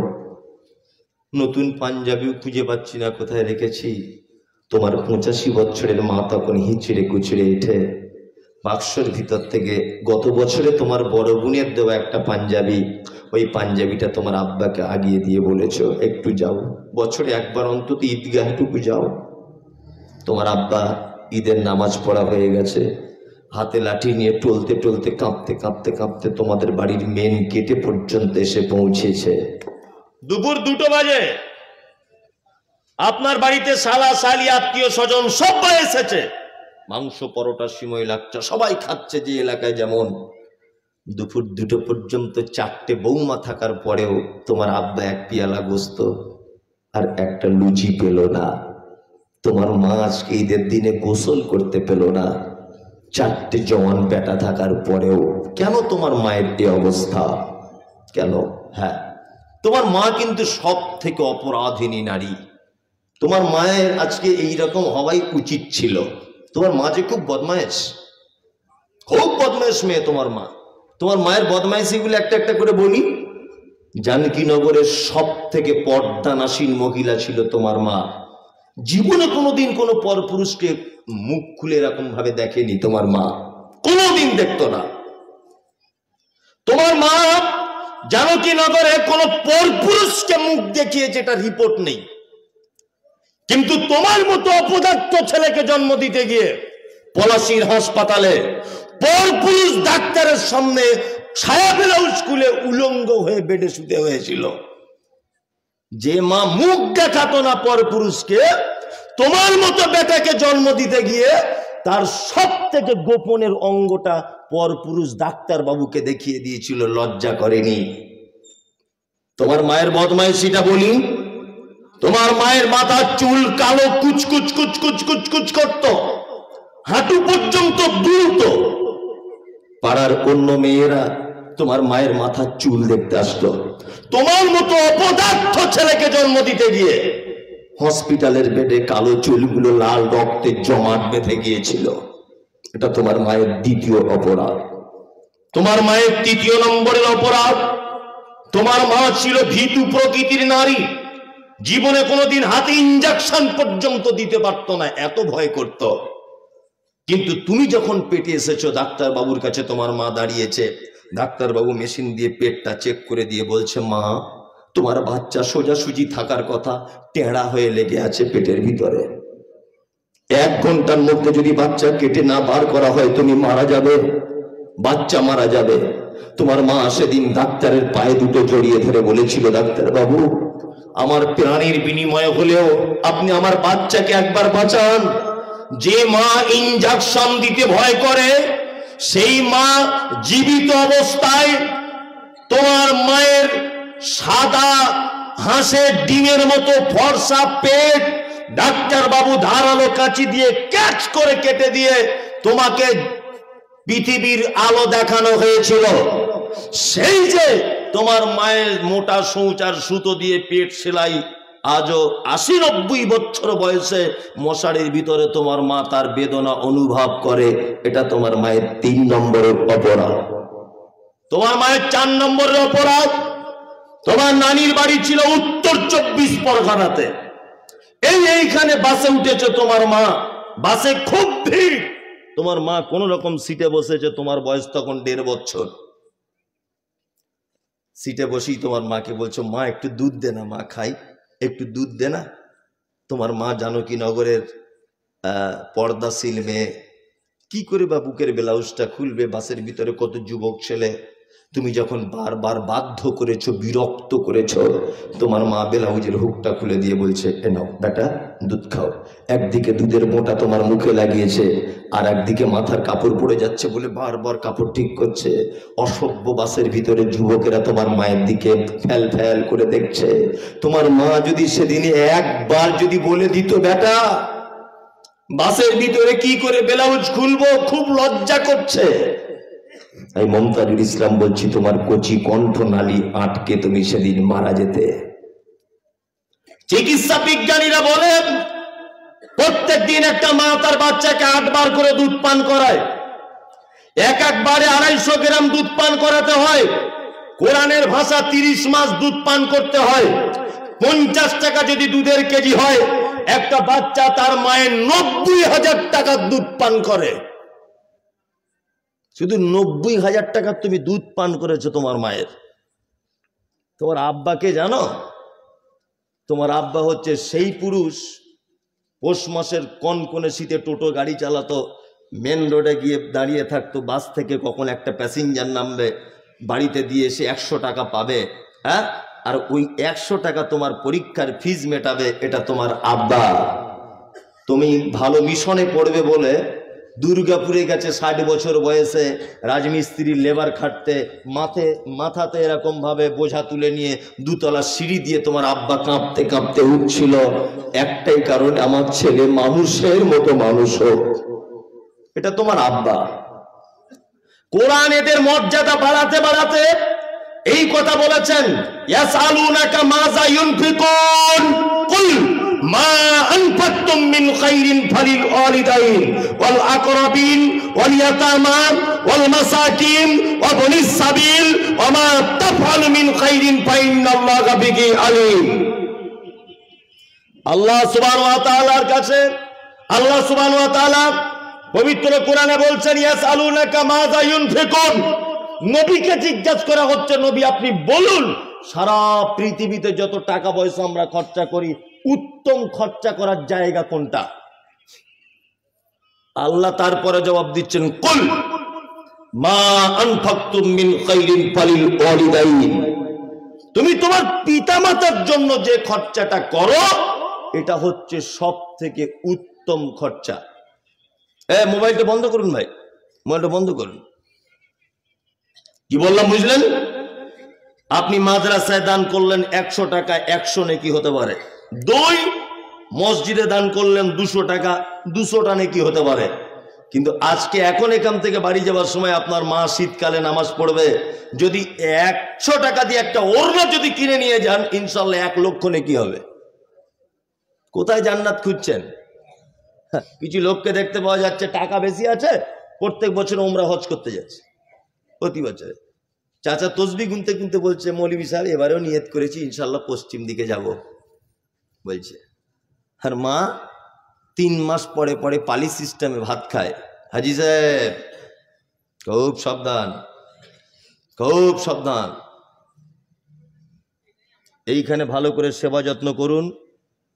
S2: নতুন পাঞ্জাবিও খুঁজে পাচ্ছি না কোথায় রেখেছি। তোমার 85 বছরের মা তখন হিচড়ে কুচড়ে উঠে বাক্সের ভিতর থেকে গত বছরে তোমার বড় বোনের দেওয়া একটা পাঞ্জাবি, ওই পাঞ্জাবিটা তোমার আব্বাকে আগিয়ে দিয়ে বলেছো, একটু যাও, বছরে একবার অন্তত ঈদগাহটুকু যাও। তোমার আব্বা ঈদের নামাজ পড়া হয়ে গেছে, হাতে লাঠি নিয়ে টলতে টলতে কাঁপতে কাঁপতে কাঁপতে তোমাদের বাড়ির মেন গেটে পর্যন্ত এসে পৌঁছেছে।
S1: দুপুর 2টো বাজে। আপনার বাড়িতে শালা শালি আত্মীয় স্বজন সবাই এসেছে।
S2: মাংস, পরোটা, সিমই, লাচ্চা সবাই খাচ্ছে। যে এলাকায় যেমন দুপুর 2টো পর্যন্ত 4টে বৌমা থাকার পরেও তোমার আব্বা 1 পেয়ালা গোস্ত আর একটা লুচি পেল না। তোমার মা আজকে ঈদের দিনে গোসল করতে পেল না। 4টে জওয়ান বেটা থাকার পরেও কেন তোমার মায়ের এই অবস্থা? কেন? হ্যাঁ, তোমার মা কিন্তু সব থেকে অপরাধিনী নারী। তোমার মায়ের আজকে এইরকম হওয়াই উচিত ছিল। তোমার মা যে খুব বদমাইশ, খুব বদমাইশ মেয়ে তোমার মা। তোমার মায়ের বদমাইশিগুলো একটা একটা করে বলি। জানকীনগরের সব থেকে পর্দানাসীন মহিলা ছিল তোমার মা। জীবনে কোনোদিন কোনো পরপুরুষকে মুখ খুলে এরকম ভাবে দেখেনি তোমার মা, কোনোদিন দেখতো না। তোমার মা জানকীনগরে কোনো পরপুরুষকে মুখ দেখিয়েছে এটা রিপোর্ট নেই। কিন্তু তোমার মতো অপদার্থ ছেলেকে জন্ম দিতে গিয়ে পলাশীর হাসপাতালে পরপুরুষ ডাক্তারের সামনে ছায়া ব্লাউজ খুলে উলঙ্গ হয়ে বেডে শুতে হয়েছিল। যে মা মুখ দেখাতো না পরপুরুষকে, তোমার মতো বেটাকে জন্ম দিতে গিয়ে তার সব থেকে গোপনের অঙ্গটা পরপুরুষ ডাক্তার বাবুকে দেখিয়ে দিয়েছিল, লজ্জা করেনি। তোমার মায়ের বদমাইশিটা বলি। তোমার মায়ের মাথার চুল কালো কুচকুচ কুচকুচ কুচকুচ করত, হাঁটু পর্যন্ত দুলত। পাড়ার অন্য মেয়েরা তোমার মায়ের মাথার চুল দেখতে আসতো। তোমার মতো অপদার্থ ছেলেকে জন্ম দিতে গিয়ে হসপিটালের বেডে কালো চুলগুলো লাল রক্তের জমাট বেঁধে গিয়েছিল। এটা তোমার মায়ের দ্বিতীয় অপরাধ। তোমার মায়ের 3য় নম্বরের অপরাধ, তোমার মা ছিল ভীতু প্রকৃতির নারী। জীবনে কোনোদিন হাতে ইঞ্জেকশন পর্যন্ত দিতে পারতো না, এত ভয় করত। কিন্তু তুমি যখন পেটে এসেছো, ডাক্তার বাবুর কাছে তোমার মা দাঁড়িয়েছে। ডাক্তার বাবু মেশিন দিয়ে পেটটা চেক করে দিয়ে বলছে, মা তোমার বাচ্চা সোজাসুজি থাকার কথা, টেঁড়া হয়ে লেগে আছে পেটের ভিতরে। 1 ঘন্টার মধ্যে যদি বাচ্চা কেটে না বার করা হয় তুমি মারা যাবে, বাচ্চা মারা যাবে। তোমার মা সেদিন ডাক্তারের পায়ে দুটো জড়িয়ে ধরে বলেছিল, ডাক্তার বাবু আমার প্রাণীর বিনিময়ে হলেও আপনি আমার বাচ্চাকে একবার বাঁচান। যে মা ইনজেকশন দিতে ভয় করে, সেই মা জীবিত অবস্থায় তোমার মায়ের সাদা হাঁসের ডিমের মতো ফর্সা পেট ডাক্তার বাবু ধারালো কাঁচি দিয়ে ক্যাচ করে কেটে দিয়ে তোমাকে পৃথিবীর আলো দেখানো হয়েছিল। সেই যে তোমার মায়ের মোটা সূচ আর সুতো দিয়ে পেট সেলাই, আজও ৮০-৯০ বছর বয়সে মশারির ভিতরে তোমার মা তার বেদনা অনুভব করে। এটা তোমার মায়ের ৩ নম্বরের অপরাধ। তোমার মায়ের ৪ নম্বরের অপরাধ, তোমার নানির বাড়ি ছিল উত্তর ২৪ পরগনাতে। এইখানে বাসে উঠেছে তোমার মা, বাসে খুব ভিড়, তোমার মা কোন রকম সিটে বসেছে, তোমার বয়স তখন ১.৫ বছর। সিটে বসেই তোমার মাকে বলছো, মা একটু দুধ দে না, মা খাই, একটু দুধ দে না। তোমার মা জানকীনগরের পর্দাশীল মেয়ে, কি করে বা বুকের ব্লাউজটা খুলবে? বাসের ভিতরে কত যুবক ছেলে, তুমি যখন বারবার বাধ্য করেছো, বিরক্ত করেছো, তোমার মা ব্লাউজের হুকটা খুলে দিয়ে বলছে, এ নাও বেটা দুধ খাও। একদিকে দুধের মোটা তোমার মুখে লাগিয়েছে, আর একদিকে মাথার কাপড় পড়ে যাচ্ছে বলে বারবার কাপড় ঠিক করছে। অসভ্য বাসের ভিতরে যুবকেরা তোমার মায়ের দিকে ফ্যাল ফ্যাল করে দেখছে। তোমার মা যদি সেদিনে একবার যদি বলে দিত, বেটা বাসের ভিতরে কি করে ব্লাউজ খুলবো, খুব লজ্জা করছে, আমি মমতাজুল ইসলাম বলছি, তোমার কচি কণ্ঠ নালী আটকে তুমি সেদিন মারা যেতে। চিকিৎসা বিজ্ঞানীরা বলেন, প্রত্যেক দিন একটা মা তার বাচ্চাকে ৮ বার করে দুধ পান করায়, একবারে ২৫০ গ্রাম দুধ পান করাতে হয়। কোরআনের ভাষা ৩০ মাস দুধ পান করতে হয়। ৫০ টাকা যদি দুধের কেজি হয়, একটা বাচ্চা তার মায়ের ৯০,০০০ টাকার দুধ পান করে। শুধু ৯০,০০০ টাকার তুমি দুধ পান করেছো তোমার মায়ের। তোমার আব্বাকে জানো? তোমার আব্বা হচ্ছে সেই পুরুষ, পৌষ মাসের কনকনে শীতে টোটো গাড়ি চালাতো, মেন রোডে গিয়ে দাঁড়িয়ে থাকতো, বাস থেকে কখন একটা প্যাসেঞ্জার নামবে, বাড়িতে দিয়ে এসে ১০০ টাকা পাবে, হ্যাঁ, আর ওই ১০০ টাকা তোমার পরীক্ষার ফিজ মেটাবে, এটা তোমার আব্বা। তুমি ভালো মিশনে পড়বে বলে দুর্গাপুরে গেছে ৬০ বছর বয়সে রাজমিস্ত্রির লেবার খাটতে, মাথাতে এরকম ভাবে বোঝা তুলে নিয়ে ২ তলা সিঁড়ি দিয়ে তোমার আব্বা কাঁপতে কাঁপতে উঠছিল, একটাই কারণ, আমার ছেলে মানুষের মতো মানুষ হোক। এটা তোমার আব্বা। কোরআন এদের মর্যাদা বাড়াতে বাড়াতে এই কথা বলেছেন, ইয়াসআলুনাকা মাযা ইউনফিকুন কুল মা আনফাকতুম মিন খাইরিন ফালিল ওয়ালিদাইন ওয়াল আকরাবিন ওয়াল ইয়াতামা ওয়াল মাসাকিন ওয়া বনিস সাবিল ওয়া মা তাফআলু মিন খাইরিন ফাইন্নাল্লাহা বিহি আলিম। আল্লাহ সুবহানাহু ওয়া তাআলার কাছে আল্লাহ সুবহানাহু ওয়া তাআলা পবিত্র কোরআনে বলছেন, ইয়াসআলুনাকা মাযা ইউনফিকুন। নবীকে জিজ্ঞাসা করা হচ্ছে, নবী আপনি বলুন, সারা পৃথিবীতে যত টাকা পয়সা আমরা খরচা করি, উত্তম খরচা করার জায়গা কোনটা? আল্লাহ তারপরে জবাব দিচ্ছেন, কুল মা আনফাকতুম মিন খাইরিন ফালিল ওয়ালিদাইন। তুমি তোমার পিতামাতার জন্য যে খরচাটা করো, এটা হচ্ছে সব থেকে উত্তম খরচা। মোবাইলটা বন্ধ করুন ভাই, মোবাইলটা বন্ধ করুন। কি বললাম বুঝলেন? আপনি মাদ্রাসায় দান করলেন ১০০ টাকা, ১০০ নেকি হতে পারে। ২ মসজিদে দান করলেন ২০০ টাকা, ২০০টা নেকি হতে পারে। কিন্তু আজকে এখন এখান থেকে বাড়ি যাওয়ার সময় আপনার মা শীতকালে নামাজ পড়বে, যদি ১০০ টাকা দিয়ে একটা ওড়না যদি কিনে নিয়ে যান, ইনশাল্লাহ ১ লক্ষ নেকি হবে। কোথায় জান্নাত খুঁজছেন? কিছু লোককে দেখতে পাওয়া যাচ্ছে টাকা বেশি আছে, প্রত্যেক বছর ওমরা হজ করতে যাচ্ছে, প্রতি বছরে। চাচা তসবি গুনতে গুনতে বলছে, মৌলভী সাহেব এবারেও নিয়ত করেছি ইনশাল্লাহ পশ্চিম দিকে যাব বলছে। আর মা ৩ মাস পরে পরে পালি সিস্টেমে ভাত খায়। হাজি সাহেব খুব সাবধান, খুব সাবধান। এইখানে ভালো করে সেবা যত্ন করুন,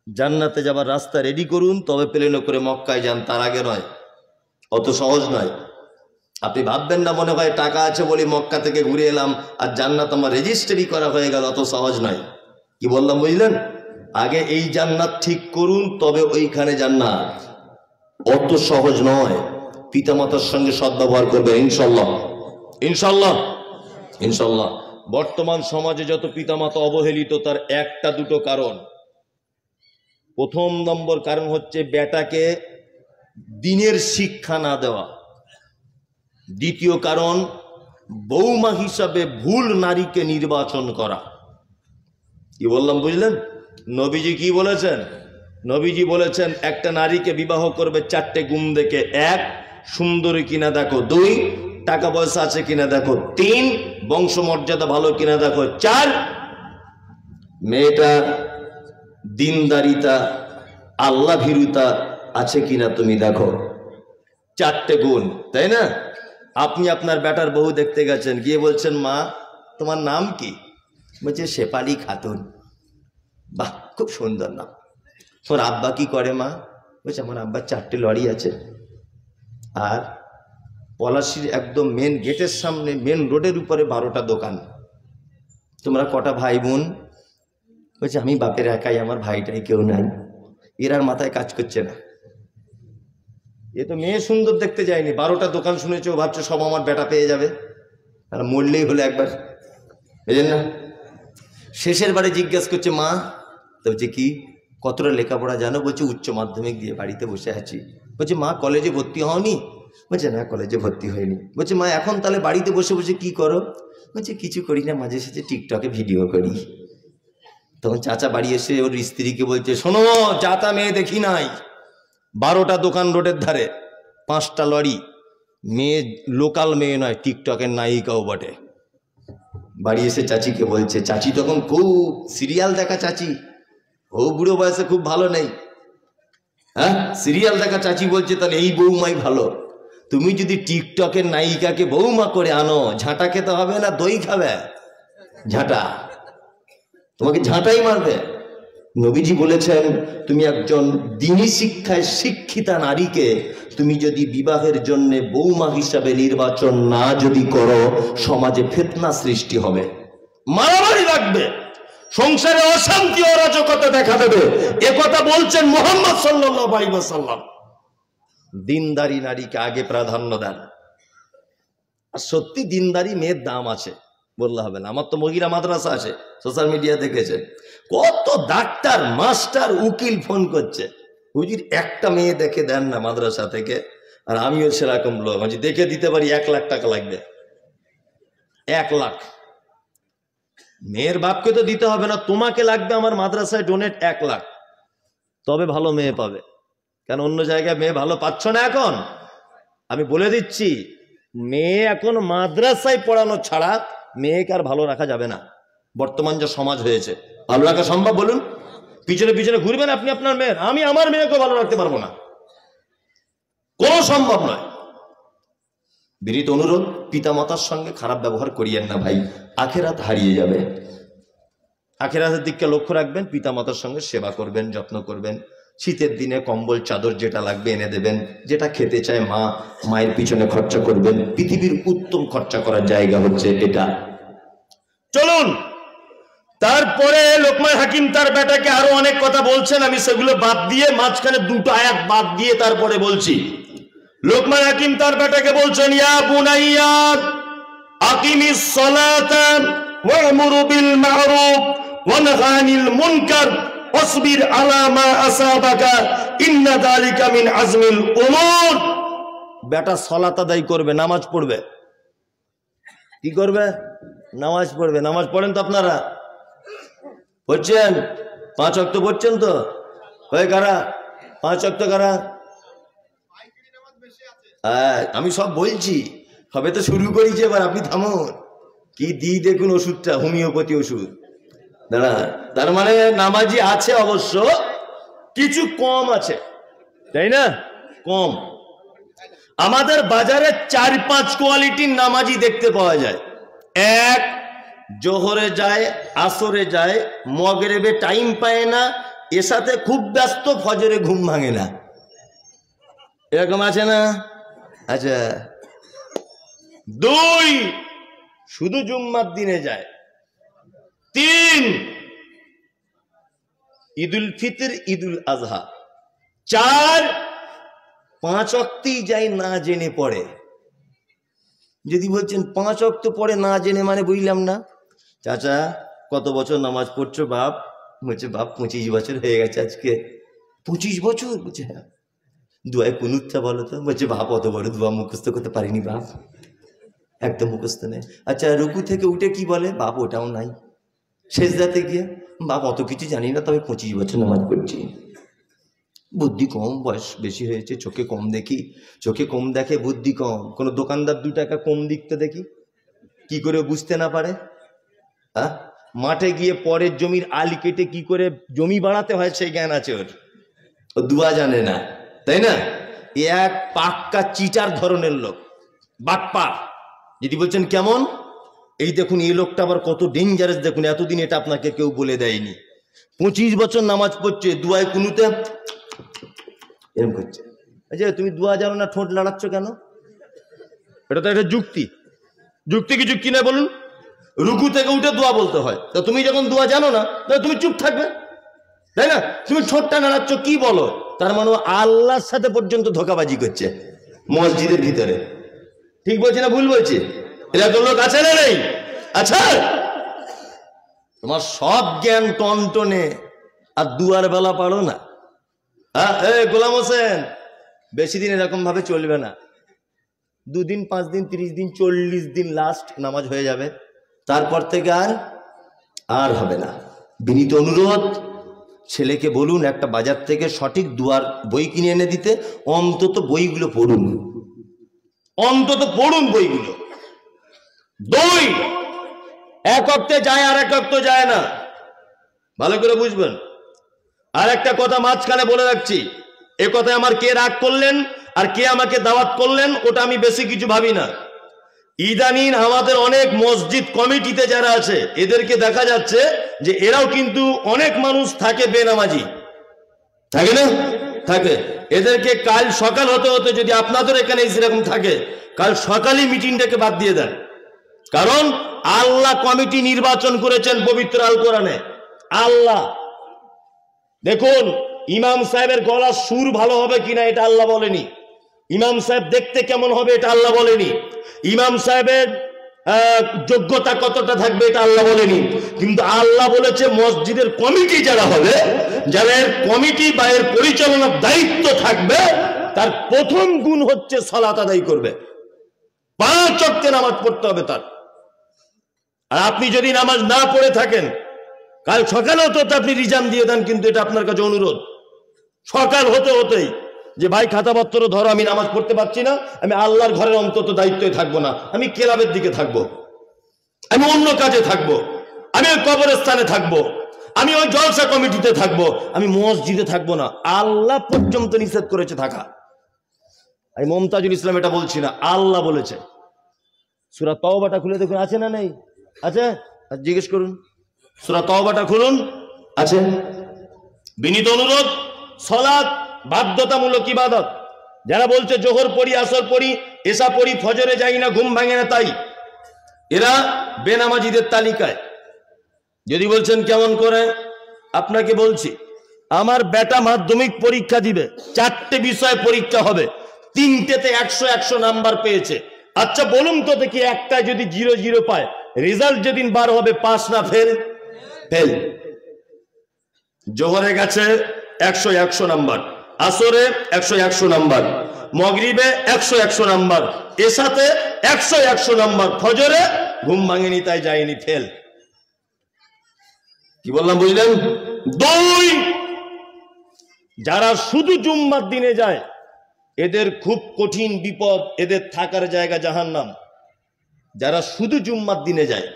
S2: জান্নাতে যাবার রাস্তা রেডি করুন, তবে প্লেনে করে মক্কায় যান, তার আগে নয়। অত সহজ নয়। আপনি ভাববেন না মনে হয় টাকা আছে বলে মক্কা থেকে ঘুরে এলাম আর জান্নাত আমার রেজিস্ট্রি করা হয়ে গেল, অত সহজ নয়। কি বললাম বুঝলেন? আগে এই জান্নাত ঠিক করুন, তবে ওইখানে জান্নাত। অত সহজ নয়। পিতামাতার সঙ্গে সদ্ব্যবহার করবে ইনশাল্লাহ, ইনশাল্লাহ, ইনশাল্লাহ। বর্তমান সমাজে যত পিতামাতা অবহেলিত, তার 1-2 কারণ। প্রথম নম্বর কারণ হচ্ছে বেটাকে দিনের শিক্ষা না দেওয়া। দ্বিতীয় কারণ বৌমা হিসাবে ভুল নারীকে নির্বাচন করা। কি বললাম বুঝলেন? নবীজি কি বলেছেন? নবীজি বলেছেন একটা নারীকে বিবাহ করবে 4টে গুণ দেখে। 1, সুন্দরী কিনা দেখো। 2, টাকা পয়সা আছে কিনা দেখো। 3, বংশমর্যাদা ভালো কিনা দেখো। 4, মেয়েটা দিনদারিতা আল্লাহ ভীরুতা আছে কিনা তুমি দেখো। 4টে গুণ, তাই না? আপনি আপনার বেটার বউ দেখতে গেছেন, গিয়ে বলছেন মা তোমার নাম কি? বলছে শেফালি খাতুন। বাহ, খুব সুন্দর নাম। তোর আব্বা কি করে মা? বলছে আমার আব্বার 4টে লরি আছে, আর পলাশির একদম মেন গেটের সামনে মেন রোডের উপরে 12টা দোকান। তোমরা কটা ভাই বোন? বলছে আমি বাপের একাই, আমার ভাইটাই কেউ নাই। এর আর মাথায় কাজ করছে না। এ তো মেয়ে সুন্দর দেখতে যায়নি, 12টা দোকান শুনেছে, ও ভাবছে সব আমার বেটা পেয়ে যাবে, আর মরলেই হলো একবার, বুঝলেন না? শেষের বারে জিজ্ঞাসা করছে মা তো বলছে কি কতটা লেখাপড়া জানো? বলছে উচ্চ মাধ্যমিক দিয়ে বাড়িতে বসে আছি। বলছে মা কলেজে ভর্তি হওনি? বলছে না কলেজে ভর্তি হয়নি। বলছে মা এখন তাহলে বাড়িতে বসে বসে কি করো? বলছে কিছু করি না, মাঝে সাঝে টিকটকে ভিডিও করি। তখন চাচা বাড়ি এসে ওর স্ত্রীকে বলছে শোনো, যাতা মেয়ে দেখি নাই, 12টা দোকান রোডের ধারে, 5টা লরি, মেয়ে লোকাল মেয়ে নয়, টিকটকের নায়িকাও বটে। বাড়ি এসে চাচিকে বলছে, চাচি তখন খুব সিরিয়াল দেখা চাচি, ও বুড়ো বয়সে খুব ভালো নেই, হ্যাঁ সিরিয়াল দেখা চাচি বলছে তাহলে এই বৌমাই ভালো। তুমি যদি টিকটকের নায়িকাকে বৌমা করে আনো, ঝাঁটা খেতে হবে না দই খাবে? ঝাঁটা, তোমাকে ঝাঁটাই মারবে। নবীজি বলেছেন তুমি একজন দ্বীনি শিক্ষায় শিক্ষিতা নারীকে তুমি যদি বিবাহের জন্য বৌমা হিসাবে নির্বাচন না যদি করো, সমাজে ফিতনা সৃষ্টি হবে, মারামারি লাগবে, সংসারে অশান্তি অরাজকতা দেখা দেবে। এ কথা বলছেন মুহাম্মদ সাল্লাল্লাহু আলাইহি ওয়াসাল্লাম। দিনদারি নারীকে আগে প্রাধান্য দেন। আর সত্যি দিনদারি মেয়ের দাম আছে, বললে হবে না। আমার তো মহিলা মাদ্রাসা আছে, সোশ্যাল মিডিয়া দেখেছে, কত ডাক্তার মাস্টার উকিল ফোন করছে, হুজুর একটা মেয়ে দেখে দেন না মাদ্রাসা থেকে। আর আমিও সেরকম লোক, দেখে দিতে পারি 1 লাখ টাকা লাগবে। 1 লাখ মেয়ের বাপকে তো দিতে হবে না, তোমাকে লাগবে আমার মাদ্রাসায় ডোনেট 1 লাখ, তবে ভালো মেয়ে পাবে। কেন অন্য জায়গায় মেয়ে ভালো পাচ্ছ না এখন? আমি বলে দিচ্ছি, মেয়ে এখন মাদ্রাসায় পড়ানো ছাড়া মেয়েকে আর ভালো রাখা যাবে না। বর্তমান যে সমাজ হয়েছে, ভালো রাখা সম্ভব বলুন? পিছনে পিছনে ঘুরবেন আপনি আপনার মেয়ের, আমি আমার মেয়েকে ভালো রাখতে পারবো না, কোনো সম্ভব নয়। বিনীত অনুরোধ, পিতামাতার সঙ্গে খারাপ ব্যবহার করিয়েন না ভাই, আখেরাত হারিয়ে যাবে। আখেরাতের দিককে লক্ষ্য রাখবেন, পিতামাতার সঙ্গে সেবা করবেন, যত্ন করবেন। শীতের দিনে কম্বল চাদর যেটা লাগবে এনে দেবেন, যেটা খেতে চায় মা, মায়ের পিছনে খরচা করবেন। পৃথিবীর উত্তম খরচা করার জায়গা হচ্ছে এটা। চলুন, তারপরে লোকমান হাকিম তার বেটাকে আরো অনেক কথা বলছেন, আমি সেগুলো বাদ দিয়ে মাঝখানে 2টো আয়াত বাদ দিয়ে তারপরে বলছি। লোকমান হাকিম তার বেটাকে বলছেন, ইয়া বুনাইয়া আকিমিস সালাতা ওয়া'মুর বিল মা'রুফ ওয়া নাহি আনিল মুনকার ওয়াসবির আলা মা আসাবাকা ইন্না যালিকা মিন আজমিল উমুর। বেটা সালাত আদায় করবে, নামাজ পড়বে। কি করবে? নামাজ পড়বে। নামাজ পড়েন তো আপনারা? পড়ছেন? 5 ওয়াক্ত পড়ছেন তো? হয়ে কারা 5 ওয়াক্ত কারা? আমি সব বলছি, সবে তো শুরু করেছি, এবার আপনি থামুন। কি দিই দেখুন ওষুধটা, হোমিওপ্যাথি ওষুধ। দাঁড়া, তার মানে নামাজি আছে অবশ্য, কিছু কম আছে, তাই না? কম। আমাদের বাজারে 4-5 কোয়ালিটির নামাজি দেখতে পাওয়া যায়। 1, জোহরে যায়, আসরে যায়, মগরিবে টাইম পায় না, এর সাথে খুব ব্যস্ত, ফজরে ঘুম ভাঙে না, এরকম আছে না? আচ্ছা। 2, শুধু জুম্মার দিনে যায়। 3, ঈদুল ফিতর, ঈদুল আজহা। 4, 5 ওয়াক্তই যায় না জেনে পড়ে। যদি বলছেন 5 ওয়াক্ত পড়ে না জেনে, মানে বুঝলাম না। চাচা কত বছর নামাজ পড়ছো বাপ? বলছে বাপ 25 বছর হয়ে গেছে আজকে। 25 বছর? বলছে হ্যাঁ। দুয়ায় কুনুতটা বলো তো। বলছে বাপ অত বড় দুয়া মুখস্থ করতে পারিনি বাপ। একদম মুখস্থ নেই। আচ্ছা রুকু থেকে উঠে কি বলে? বাপ ওটাও নাই। সেজদাতে গিয়ে বাপ অত কিছু জানি না, তবে 25 বছর নামাজ পড়ছি। বুদ্ধি কম, বয়স বেশি হয়েছে, চোখে কম দেখি। চোখে কম দেখে, বুদ্ধি কম। কোনো দোকানদার 2 টাকা কম দিকতে দেখি, কি করে বুঝতে না পারে? হ্যাঁ, মাঠে গিয়ে পরের জমির আলি কেটে কি করে জমি বাড়াতে হয় সেই জ্ঞান আছে ওর। ও দুয়া জানে না, তাই না? এক পাক্কা চিটার ধরনের লোক, বাটপা। যদি বলছেন কেমন, এই দেখুন এই লোকটা আবার কত ডেঞ্জারাস দেখুন, এতদিন এটা আপনাকে কেউ বলে দেয়নি। 25 বছর নামাজ পড়ছে, দুয়ায় কুনুতে এরকম করছে। আচ্ছা তুমি দুয়া জানো না, ঠোঁট লাড়াচ্ছ কেন? এটা তো একটা যুক্তি। যুক্তি কি যুক্তি নয় বলুন? রুকু থেকে উঠে দোয়া বলতে হয়, তো তুমি যখন দোয়া জানো না তাহলে তুমি চুপ থাকবে, তাই না? তুমি ঠোঁটটা নাড়াচ্ছ, কি বলো? তার মানে আল্লাহর সাথে পর্যন্ত ধোঁকাবাজি করছে মসজিদের ভিতরে। ঠিক বলছি না ভুল বলছি? এরকম লোক আছে না নেই? আচ্ছা, তোমার সব জ্ঞান টনটনে আর দুয়ার বেলা পারো না। হ্যাঁ, গোলাম হোসেন, বেশি দিন এরকম ভাবে চলবে না। 2 দিন 5 দিন 30 দিন 40 দিন লাস্ট নামাজ হয়ে যাবে, তারপর থেকে আর হবে না। বিনীত অনুরোধ, ছেলেকে বলুন একটা বাজার থেকে সঠিক দুয়ার বই কিনে এনে দিতে। অন্তত বইগুলো পড়ুন, অন্তত পড়ুন বইগুলো। 2 এক অক্তে যায় আর এক অক্ত যায় না, ভালো করে বুঝবেন। আর একটা কথা মাঝখানে বলে রাখছি, এ কথায় আমার কে রাগ করলেন আর কে আমাকে দাওয়াত করলেন ওটা আমি বেশি কিছু ভাবি না। ইদানিং আমাদের অনেক মসজিদ কমিটিতে যারা আছে এদেরকে দেখা যাচ্ছে যে এরাও কিন্তু অনেক মানুষ থাকে বেনামাজি, থাকে না? থাকে। এদেরকে কাল সকাল হতে হতে, যদি আপনাদের এখানে সেরকম থাকে, কাল সকালই মিটিংটাকে বাদ দিয়ে দেন। কারণ আল্লাহ কমিটি নির্বাচন করেছেন পবিত্র আল কোরআনে। আল্লাহ, দেখুন ইমাম সাহেবের গলার সুর ভালো হবে কিনা এটা আল্লাহ বলেনি, ইমাম সাহেব দেখতে কেমন হবে এটা আল্লাহ বলেনি, ইমাম সাহেবের যোগ্যতা কতটা থাকবে এটা আল্লাহ বলেনি, কিন্তু আল্লাহ বলেছে মসজিদের কমিটি যারা হবে, যাদের কমিটি বা এর পরিচালনার দায়িত্ব থাকবে, তার প্রথম গুণ হচ্ছে সালাত আদায় করবে, 5 ওয়াক্তে নামাজ পড়তে হবে তার। আর আপনি যদি নামাজ না পড়ে থাকেন, কাল সকালেও তো আপনি রিজাম দিয়ে দেন, কিন্তু এটা আপনার কাছে অনুরোধ, সকাল হতে হতেই যে ভাই খাতাপত্র ধরো, আমি নামাজ পড়তে পারছি না, আমি আল্লাহর ঘরের অন্তত দায়িত্বে থাকবো না, আমি ক্লাবের দিকে থাকবো, আমি অন্য কাজে থাকবো, আমি ওই কবরস্থানে থাকবো, আমি ওই জলসা কমিটিতে থাকবো, আমি মসজিদে থাকবো না। আল্লাহ পর্যন্ত নিষেধ করেছে থাকা। আমি মমতাজুল ইসলাম এটা বলছি না, আল্লাহ বলেছে। সূরা তাওবাটা খুলে দেখুন, আছে না নেই? আছে? জিজ্ঞেস করুন, সূরা তাওবাটা খুলুন, আছে। বিনীত অনুরোধ, সালাত বাধ্যতামূলক ইবাদত। যারা বলছে জোহর পড়ি, আসর পড়ি, এশা পড়ি, ফজরে যাই না, ঘুম ভাঙে না, তাই এরা বেনামাজিদের তালিকায়। যদি বলছেন কেমন করে, আপনাকে বলছি, আমার বেটা মাধ্যমিক পরীক্ষা দিবে, 4টে বিষয় পরীক্ষা হবে, 3টেতে 100 নাম্বার পেয়েছে। আচ্ছা বলুন তো দেখি, একটাই যদি 0 পায়, রেজাল্ট যেদিন বার হবে পাস না ফেল? ফেল। জোহরে গেছে 100 নাম্বার, আসরে 100 নাম্বার, মাগরিবে 100 নাম্বার, এশাতে 100 নাম্বার, ফজরে ঘুম ভাঙেনি তাই যায়নি, ফেল। কি বললাম বুঝলেন? 2, যারা শুধু জুম্মার দিনে যায় এদের খুব কঠিন বিপদ, এদের থাকার জায়গা জাহান্নাম। যারা শুধু জুম্মার দিনে যায়,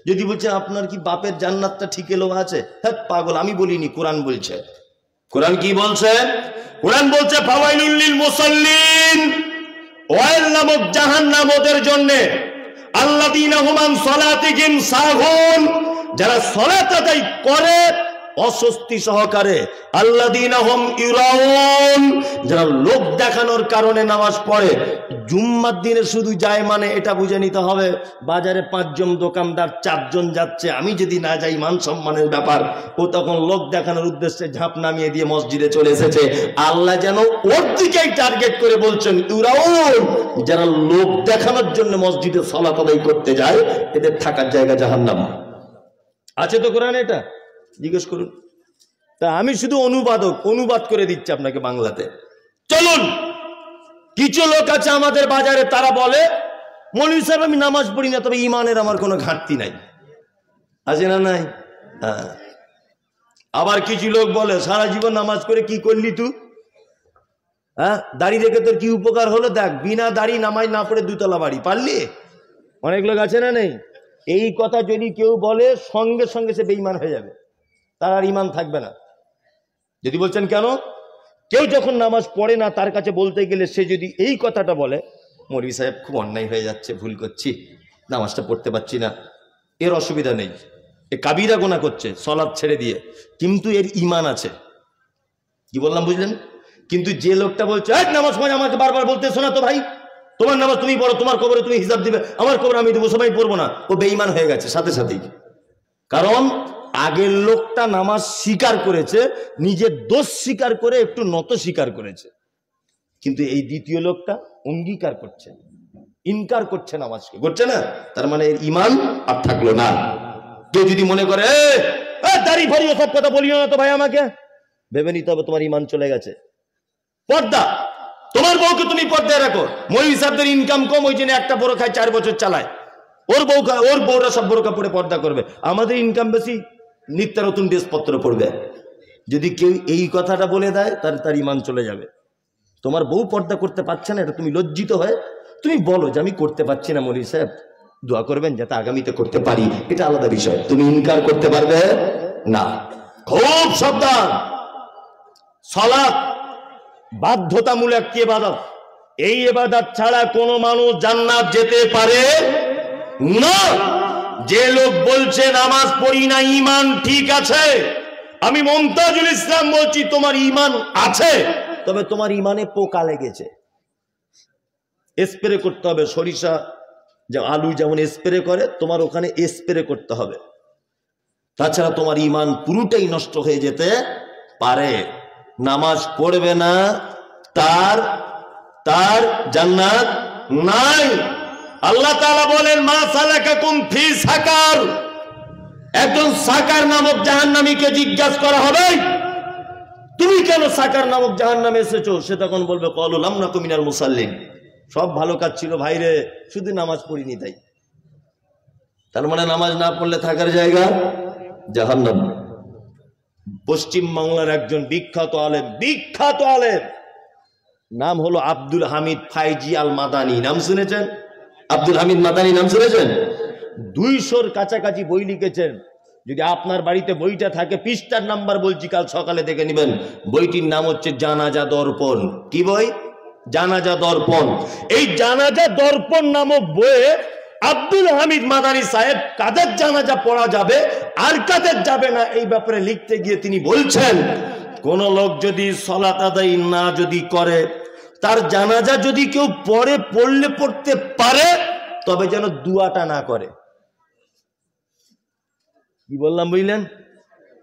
S2: যদি বলছে আপনার কি বাপের জান্নাতটা ঠিক এলো আছে? হ্যাঁ পাগল, আমি বলিনি, কোরআন বলছে। কোরআন কি বলছে? কোরআন বলছে ফাওয়াইলুল লিল মুসাল্লিন, ওয়াইল নামক জাহান্নাম ওদের জন্য, আল্লাযীনা হুম আন সালাতিহিম সাহুন, যারা সালাত আদায় করে অস্বস্তি সহকারে, আল্লাযীনা হুম ইউরাউন, যারা লোক দেখানোর কারণে নামাজ পড়ে। জুম্মার দিনে শুধু যায় মানে এটা বুঝে নিতে হবে বাজারে 5 জন দোকানদার, 4 জন যাচ্ছে, আমি যদি না যাই মান সম্মানের ব্যাপার। ও তখন লোক দেখানোর উদ্দেশ্যে ঝাঁপ নামিয়ে দিয়ে মসজিদে চলে এসেছে। আল্লাহ যেন ওর দিকেই টার্গেট করে বলছেন ইউরাউন, যারা লোক দেখানোর জন্য মসজিদে সালাত আদায় করতে যায়, এদের থাকার জায়গা জাহান্নাম। আছে তো কোরআনে এটা? জিজ্ঞেস করুন। তা আমি শুধু অনুবাদ করে দিচ্ছি আপনাকে বাংলাতে। চলুন, কিছু লোক আছে আমাদের বাজারে, তারা বলে মৌলভী সাহেব আমি নামাজ পড়ি না, তবে ইমানের আমার কোনো ঘাটতি নাই, আছে না নাই? হ্যাঁ। আবার কিছু লোক বলে সারা জীবন নামাজ করে কি করলি তুই? হ্যাঁ, দাড়ি রেখে তোর কি উপকার হলো? দেখ, বিনা দাড়ি নামাজ না পড়ে দুতলা বাড়ি পারলি। অনেক লোক আছে না নেই? এই কথা যদি কেউ বলে সঙ্গে সঙ্গে সে বেঈমান হয়ে যাবে, তার আর ইমান থাকবে না। যদি বলছেন কেন? কেউ যখন নামাজ পড়ে না তার কাছে বলতে গেলে সে যদি এই কথাটা বলে, মৌলভী সাহেব খুব অন্যায় হয়ে যাচ্ছে, ভুল করছি, নামাজটা পড়তে পারছি না, এর অসুবিধা নেই, এ কাবিরা গোনা করছে সলাৎ ছেড়ে দিয়ে, কিন্তু এর ইমান আছে। কি বললাম বুঝলেন? কিন্তু যে লোকটা বলছে নামাজ পড়ে, আমাকে বারবার বলতে শোনা তো ভাই, তোমার নামাজ তুমি পড়ো, তোমার কবরে তুমি হিসাব দিবে, আমার কবর আমি দেবো, সবাই পড়বো না, ও বেঈমান হয়ে গেছে সাথে সাথেই। কারণ আগের লোকটা নামাজ স্বীকার করেছে, নিজের দোষ স্বীকার করে একটু নত স্বীকার করেছে, কিন্তু এই দ্বিতীয় লোকটা অঙ্গীকার করছে, ইনকার করছে নামাজকে, করছে না, তার মানে এর ইমান আর থাকলো না। কেউ যদি মনে করে দাড়ি ফাড়ি সব কথা বলিও না তো ভাই, আমাকে ভেবে নিতে হবে তোমার ইমান চলে গেছে। পর্দা, তোমার বউকে তুমি পর্দায় রাখো। মৌলভী সাহেবদের ইনকাম কম, ওই জন্য একটা বোরখায় 4 বছর চালায়, ওর বউরা সব বোরখা পরে পর্দা করবে, আমাদের ইনকাম বেশি, নিত্য নতুন ড্রেসপত্র পড়বে। যদি কেউ এই কথাটা বলে দেয় তাহলে তার ইমান চলে যাবে। তোমার বউ পর্দা করতে পারছে না, এটা তুমি লজ্জিত হয়ে তুমি বলো যে আমি করতে পারছি না, মৌলভী সাহেব দোয়া করবেন যাতে আগামীতে করতে পারি, এটা আলাদা বিষয়, তুমি ইনকার করতে পারবে না। খুব সাবধান। সালাত বাধ্যতামূলক কি ইবাদত, এই ইবাদত ছাড়া কোনো মানুষ জান্নাত যেতে পারে না। যে লোক বলছে নামাজ পড়ি না, ঈমান ঠিক আছে, আমি মুমতাজুল ইসলাম বলছি তোমার ঈমান আছে, তবে তোমার ঈমানে পোকা লেগেছে। স্প্রে করতে হবে, সরিষা আলু যেমন স্প্রে করে তোমার ওখানে স্প্রে করতে হবে, তাছাড়া তোমার ঈমান পুরোটাই নষ্ট হয়ে যেতে পারে। নামাজ পড়বে না তার জান্নাত নাই। আল্লাহ তাআলা বলেন মা সালাকাকুম ফি সাকার, একজন সাকার নামক জাহান্নামীকে জিজ্ঞাসা করা হবে তুমি কেন সাকার নামক জাহান্নামে এসেছো? সে তখন বলবে ক্বালু লাম নাকু মিনাল মুসাল্লিন, সব ভালো কাজ ছিল ভাইরে, শুধু নামাজ পড়িনি তাই। তার মানে নামাজ না পড়লে থাকার জায়গা জাহান্নাম। পশ্চিম বাংলার একজন বিখ্যাত আলেম, নাম হলো আব্দুল হামিদ ফাইজি আল মাদানী, নাম শুনেছেন? আব্দুল হামিদ মাদানী নাম শুনেছেন? 200-র কাছাকাছি বই লিখেছেন। যদি আপনার বাড়িতে বইটা থাকে, পৃষ্ঠার নাম্বার বলছি, কাল সকালে দেখে নেবেন। বইটির নাম হচ্ছে জানাজা দর্পণ। কি বই? জানাজা দর্পণ। এই জানাজা দর্পণ নামক বইয়ে আব্দুল হামিদ মাদানী সাহেব কাদের জানাজা পড়া যাবে আর কাদের যাবে না এই ব্যাপারে লিখতে গিয়ে তিনি বলছেন, কোন লোক যদি সালাত আদায় না যদি করে, তার জানাজা যদি কেউ পড়তে পারে, তবে যেন দুয়াটা না করে। কি বললাম বুঝলেন?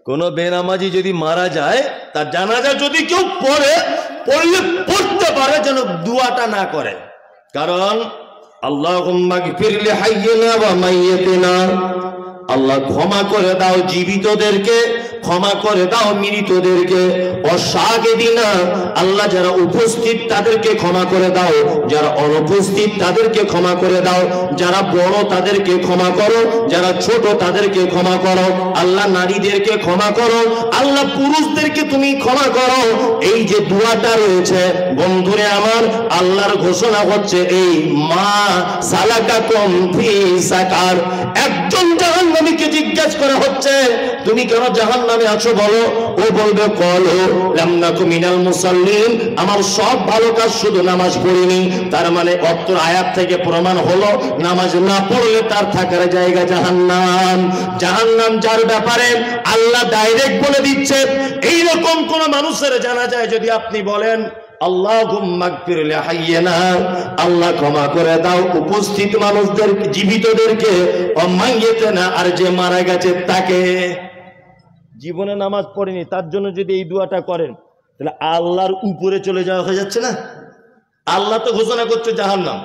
S2: কোন বেনামাজি যদি মারা যায়, তার জানাজা যদি কেউ পড়তে পারে, যেন দুয়াটা না করে। কারণ আল্লাহুম্মা গফির লি হাইয়িনা ওয়া মাইয়িতিনা, আল্লাহ ক্ষমা করে দাও জীবিতদেরকে, ক্ষমা করে দাও মৃতদেরকে। অশাহিদিনা, আল্লাহ যারা উপস্থিত তাদেরকে ক্ষমা করে দাও, যারা অনুপস্থিত তাদেরকে ক্ষমা করে দাও, যারা বড় তাদেরকে ক্ষমা করো, যারা ছোট তাদেরকে ক্ষমা করো। আল্লাহ নারীদেরকে ক্ষমা করো, আল্লাহ পুরুষদেরকে তুমি ক্ষমা করো। এই যে দোয়াটা রয়েছে বন্ধুরে আমার, আল্লাহর ঘোষণা হচ্ছে এই মা সালাকাকুম ফি সাকার। একজন জাহান্নামীকে জিজ্ঞাসা করা হচ্ছে তুমি কেন জাহান্নামে আছো বলো? ও বলবে ক্বালু লাম নাকু মিনাল মুসাল্লিন, আমার সব ভালো কাজ, শুধু নামাজ পড়িনি। তার মানে অত্র আয়াত থেকে প্রমাণ হলো নামাজ না পড়লে তার থাকার জায়গা জাহান্নাম। জাহান্নাম যার ব্যাপারে আল্লাহ ডাইরেক্ট বলে দিচ্ছে, এইরকম কোন মানুষের জানাজায় যদি আপনি বলেন আল্লাহুম্মা গফির লি হাইয়িনা, আল্লাহ ক্ষমা করে দাও উপস্থিত মানুষদের, জীবিতদেরকে, ওয়া মাইয়িতিনা, আর যে মারা গেছে তাকে। জীবনে নামাজ পড়েনি তার জন্য যদি এই দোয়াটা করেন, তাহলে আল্লাহর উপরে চলে যাওয়া হয়ে যাচ্ছে না? আল্লাহ তো ঘোষণা করছে জাহান্নাম,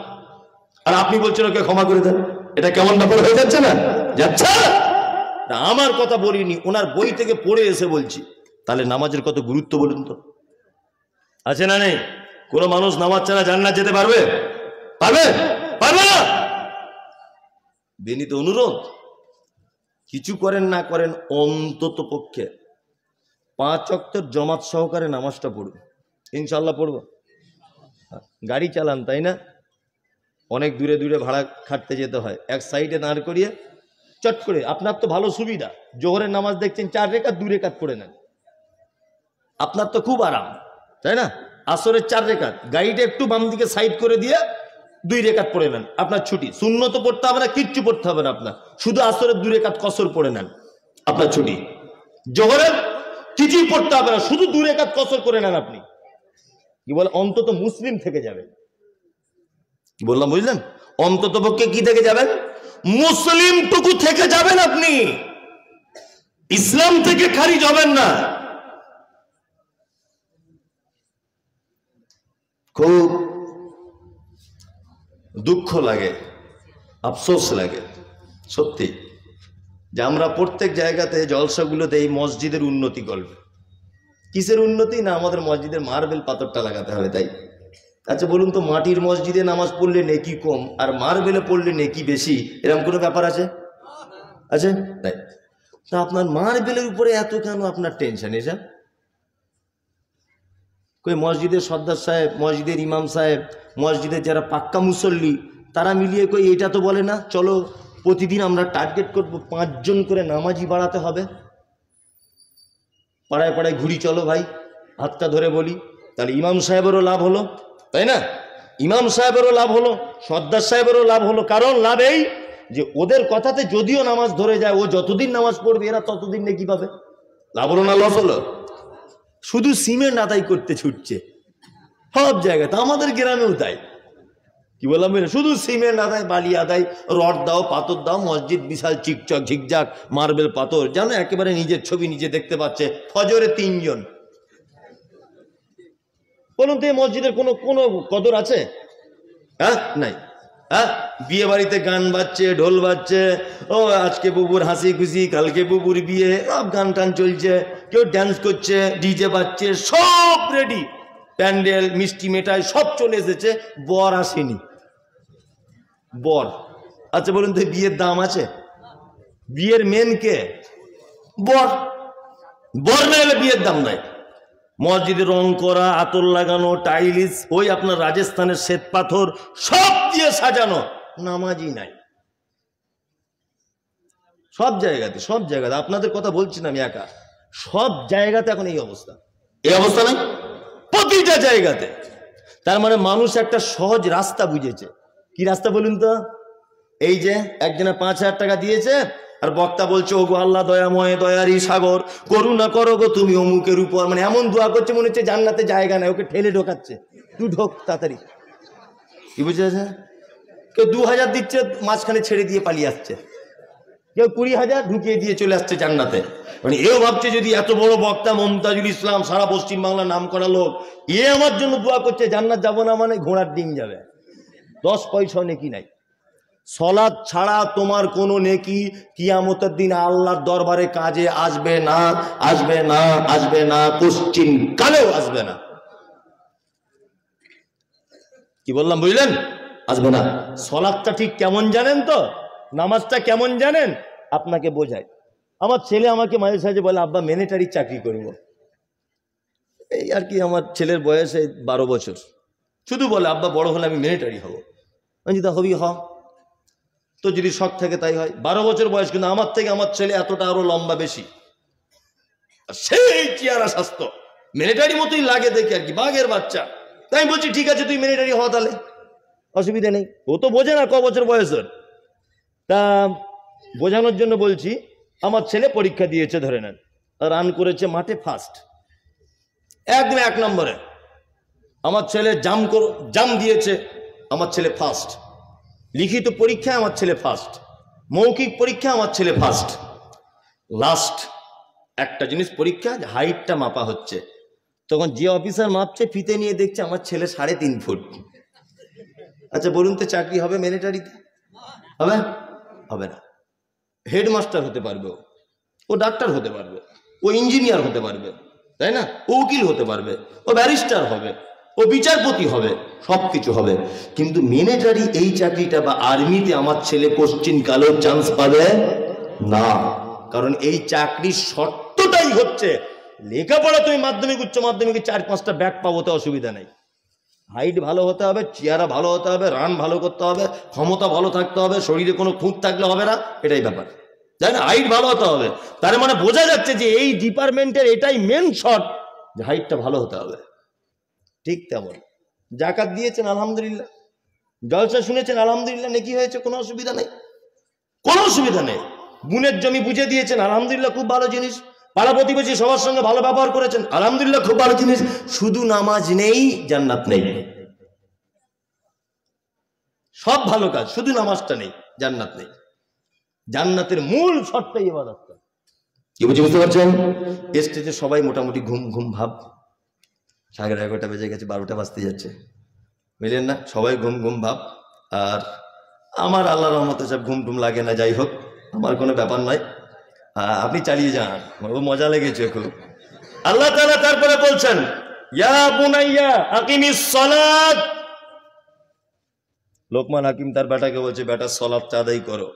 S2: আর আপনি বলছেন ওকে ক্ষমা করে দেন। এটা কেমন ব্যাপার হয়ে যাচ্ছে না? যাচ্ছে না। আমার কথা বলিনি, ওনার বই থেকে পড়ে এসে বলছি। তাহলে নামাজের কত গুরুত্ব বলুন তো, আছে না নেই? কোন মানুষ নামাজ ছাড়া জান্নাত যেতে পারবে? পারবে না। বিনীত অনুরোধ, কিছু করেন না করেন অন্তত পক্ষে 5 ওয়াক্তের জামাত সহকারে নামাজটা পড়ুন। ইনশাল্লাহ পড়ব। গাড়ি চালান তাই না, অনেক দূরে দূরে ভাড়া খাটতে যেতে হয়, এক সাইডে দাঁড় করিয়ে চট করে, আপনার তো ভালো সুবিধা, জোহরের নামাজ দেখছেন 4 রেখাত 2 রেখাত পড়ে নেন, আপনার তো খুব আরাম তাই না। আসরের 4 রেখাত, গাড়িটা একটু বাম দিকে সাইড করে দিয়ে 2 রেখাত পড়ে নেন, আপনার ছুটি। সুন্নত পড়তে হবে না, কিচ্ছু পড়তে হবে না আপনার, শুধু আসরের 2 রেখাত কসর পড়ে নেন, আপনার ছুটি। জোহরের কিছুই পড়তে হবে না, শুধু 2 রেখাত কসর করে নেন আপনি। কি বলে, অন্তত মুসলিম থেকে যাবেন। কি বললাম বুঝলেন? অন্তত পক্ষে কি থেকে যাবেন? মুসলিমটুকু থেকে যাবেন আপনি, ইসলাম থেকে খারিজ হবেন না। খুব দুঃখ লাগে, আফসোস লাগে সত্যি, যে আমরা প্রত্যেক জায়গাতে জলসাগুলোতে এই মসজিদের উন্নতি করবে। কিসের উন্নতি? না আমাদের মসজিদের মার্বেল পাথরটা লাগাতে হবে তাই। আচ্ছা বলুন তো, মাটির মসজিদে নামাজ পড়লে নেকি কম আর মার্বেলে পড়লে নেকি বেশি, এরকম কোনো ব্যাপার আছে? আছে তাই। তা আপনার মার্বেলের উপরে এত কেন আপনার টেনশন? এসব কই মসজিদের সর্দার সাহেব, মসজিদের ইমাম সাহেব, মসজিদের যারা পাক্কা মুসল্লি, তারা মিলিয়ে কই এটা তো বলে না চলো প্রতিদিন আমরা টার্গেট করব 5 জন করে নামাজি বাড়াতে হবে, পাড়ায় পাড়ায় ঘুরি চলো ভাই, হাতটা ধরে বলি, তাহলে ইমাম সাহেবেরও লাভ হলো তাই না, ইমাম সাহেবেরও লাভ হলো, সর্দার সাহেবেরও লাভ হলো। কারণ লাভ এই যে ওদের কথাতে যদিও নামাজ ধরে যায়, ও যতদিন নামাজ পড়বে এরা ততদিন নাকি পাবে। লাভ হলো না লস হলো? শুধু সিমেন্ট আদায় করতে ছুটছে সব জায়গায়, তা আমাদের গ্রামেও তাই। কি বললাম, শুধু সিমেন্ট আদায়, বালি আদায়, রড দাও, পাথর দাও, মসজিদ বিশাল চিকচক ঝিকঝাক মার্বেল পাথর, জানো একেবারে নিজের ছবি নিজে দেখতে পাচ্ছে। ফজরে 3 জন, বলুন তো এই মসজিদের কোনো কোনো কদর আছে? হ্যাঁ নাই। হ্যাঁ, বিয়ে বাড়িতে গান বাজছে, ঢোল বাজছে, ও আজকে বুবুর হাসি খুশি, কালকে বুবুর বিয়ে, সব গান টান চলছে, কেউ ড্যান্স করছে, ডিজে বাজছে, সব রেডি, প্যান্ডেল মিষ্টি মেটাই সব চলে এসেছে, বর আসেনি। বর, আচ্ছা বলুন তো বিয়ের দাম আছে? বিয়ের মেন কে? বর। বর না এলে বিয়ের দাম নাই। মসজিদে রং করা, আতর লাগানো, টাইলিস, ওই আপনার রাজস্থানের শ্বেত পাথর সব দিয়ে সাজানো, নামাজই নাই সব জায়গাতে। সব জায়গাতে, আপনাদের কথা বলছি না আমি একা, সব জায়গাতে এখন এই অবস্থা। এই অবস্থা নাই প্রতিটা জায়গাতে। তার মানে মানুষ একটা সহজ রাস্তা বুঝেছে। কি রাস্তা বলুন তো? এই যে একজনে 5,000 টাকা দিয়েছে আর বক্তা বলছে ও গো আল্লাহ দয়াময়, দয়ারই সাগর, করুণা করো গো তুমি অমুকের উপর, মানে এমন দোয়া করছে মনে হচ্ছে জান্নাতে জায়গা নাই, ওকে ঠেলে ঢোকাচ্ছে, তুই ঢোক তাড়াতাড়ি। কি বুঝেছে? কেউ 2,000 দিচ্ছে, মাঝখানে ছেড়ে দিয়ে পালিয়ে আসছে, কেউ 20,000 ঢুকিয়ে দিয়ে চলে আসছে জান্নাতে। মানে এও ভাবছে যদি এত বড় বক্তা মমতাজুল ইসলাম, সারা পশ্চিম বাংলার নাম করা লোক, এ আমার জন্য দোয়া করছে জান্নাত যাবো না, মানে ঘোড়ার ডিম যাবে, 10 পয়সা নেকি নাই। সলাৎ ছাড়া তোমার কোনো নেকি কিয়ামতের দিন আল্লাহর দরবারে কাজে আসবে না, আসবে না, আসবে না, পশ্চিম কালেও আসবে না। কি বললাম বুঝলেন? আসবে না। সলাৎটা ঠিক কেমন জানেন তো? নামাজটা কেমন জানেন? আপনাকে বোঝায়। আমার ছেলে আমাকে মাঝে সাঝে বলে আব্বা মিলিটারি চাকরি করব। এই আর কি, আমার ছেলের বয়স 12 বছর, শুধু বলে আব্বা বড় হলে আমি মিলিটারি হব। আমি যদি হবি হ, তো যদি শখ থাকে তাই হয়। 12 বছর বয়স, কিন্তু আমার থেকে আমার ছেলে এতটা আরো লম্বা বেশি, সেই চেহারা স্বাস্থ্য মিলিটারি মতোই লাগে দেখে আর কি, বাঘের বাচ্চা। তাই আমি বলছি ঠিক আছে তুই মিলিটারি হ, তাহলে অসুবিধা নেই। ও তো বোঝে না ক বছর বয়সের, তা বোঝানোর জন্য বলছি। আমার ছেলে পরীক্ষা দিয়েছে, ধরে নেন রান করেছে মাঠে ফার্স্ট, একদম 1 নম্বরে। আমার ছেলে জাম দিয়েছে, আমার ছেলে ফার্স্ট। লিখিত পরীক্ষায় আমার ছেলে ফার্স্ট, মৌখিক পরীক্ষা আমার ছেলে ফার্স্ট। লাস্ট একটা জিনিস পরীক্ষা, হাইটটা মাপা হচ্ছে, তখন যে অফিসার মাপছে ফিতে নিয়ে দেখছে আমার ছেলে 3.5 ফুট। আচ্ছা বলুন তো চাকরি হবে মিলিটারিতে? হবে? হবে না। হেডমাস্টার হতে পারবে, ও ডাক্তার হতে পারবে, ও ইঞ্জিনিয়ার হতে পারবে, তাই না? ও উকিল হতে পারবে, ও ব্যারিস্টার হবে, ও বিচারপতি হবে, সবকিছু হবে, কিন্তু মিলিটারি এই চাকরিটা বা আর্মিতে আমার ছেলে কোশ্চিন কালেও চান্স পাবে না। কারণ এই চাকরির শর্তটাই হচ্ছে লেখাপড়া তুমি মাধ্যমিক উচ্চ মাধ্যমিকে 4-5টা ব্যাক পাবো, তো অসুবিধা নেই। হাইট ভালো হতে হবে, চেহারা ভালো হতে হবে, রান ভালো করতে হবে, ক্ষমতা ভালো থাকতে হবে, শরীরে কোনো খুঁত থাকলে হবে না, এটাই ব্যাপার, তাই না? হাইট ভালো হতে হবে, তার মানে বোঝা যাচ্ছে যে এই ডিপার্টমেন্টের এটাই মেন শর্ট, যে হাইটটা ভালো হতে হবে। ঠিক তেমন জাকাত দিয়েছেন আলহামদুলিল্লাহ, জলসা শুনেছেন আলহামদুলিল্লাহ, নেকি হয়েছে, কোনো অসুবিধা নেই, কোনো অসুবিধা নেই। বুনের জমি বুঝে দিয়েছেন আলহামদুলিল্লাহ, খুব ভালো জিনিস। পাড়া প্রতিবেশী সবার সঙ্গে ভালো ব্যবহার করেছেন আলহামদুলিল্লাহ, খুব ভালো জিনিস। শুধু নামাজ নেই, জান্নাত নেই। সব ভালো কাজ, শুধু নামাজটা নেই, জান্নাত নেই। জান্নাতের মূল শর্তই ইবাদতটা। কি বুঝতে পারছেন? স্টেজে সবাই মোটামুটি ঘুম ঘুম ভাব, 11:30 বেজে গেছে, 12টা বাজতে যাচ্ছে, বুঝলেন না? সবাই ঘুম ঘুম ভাব। আর আমার আল্লাহর রহমতে সব ঘুম টুম লাগে না, যাই হোক, আমার কোনো ব্যাপার নয়, আপনি চালিয়ে যান, ও মজা লেগেছে খুব। আল্লাহ তাআলা তারপরে বলছেন, ইয়া বুনাইয়া আকিমিস সালাত। লোকমান হাকিম তার বেটাকে বলছে, বেটা সালাতটা আদায় করো,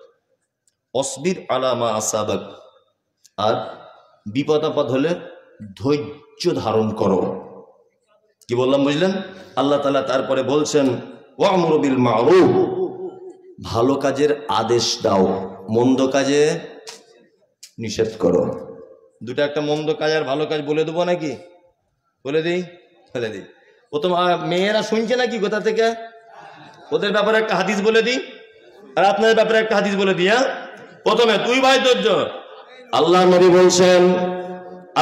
S2: অসবির আলা মা আসাবাক, আর বিপদ আপদ হলে ধৈর্য ধারণ করো। কি বললাম বুঝলেন? আল্লাহ তাআলা তারপরে বলছেন, ওয়ামুরু বিল মারুফ, ভালো কাজের আদেশ দাও, মন্দ কাজে নিষেধ করো। দুটো, একটা মন্দ কাজ আর ভালো কাজ বলে দেবো নাকি? বলে দিই, বলে দিই। প্রথম মেয়েরা শুনছে নাকি কোথা থেকে? ওদের ব্যাপারে একটা হাদিস বলে দিই, আর আপনাদের ব্যাপারে একটা হাদিস বলে দিই। হ্যাঁ, প্রথমে তুই ভাই ধৈর্য। আল্লাহ নবী বলছেন,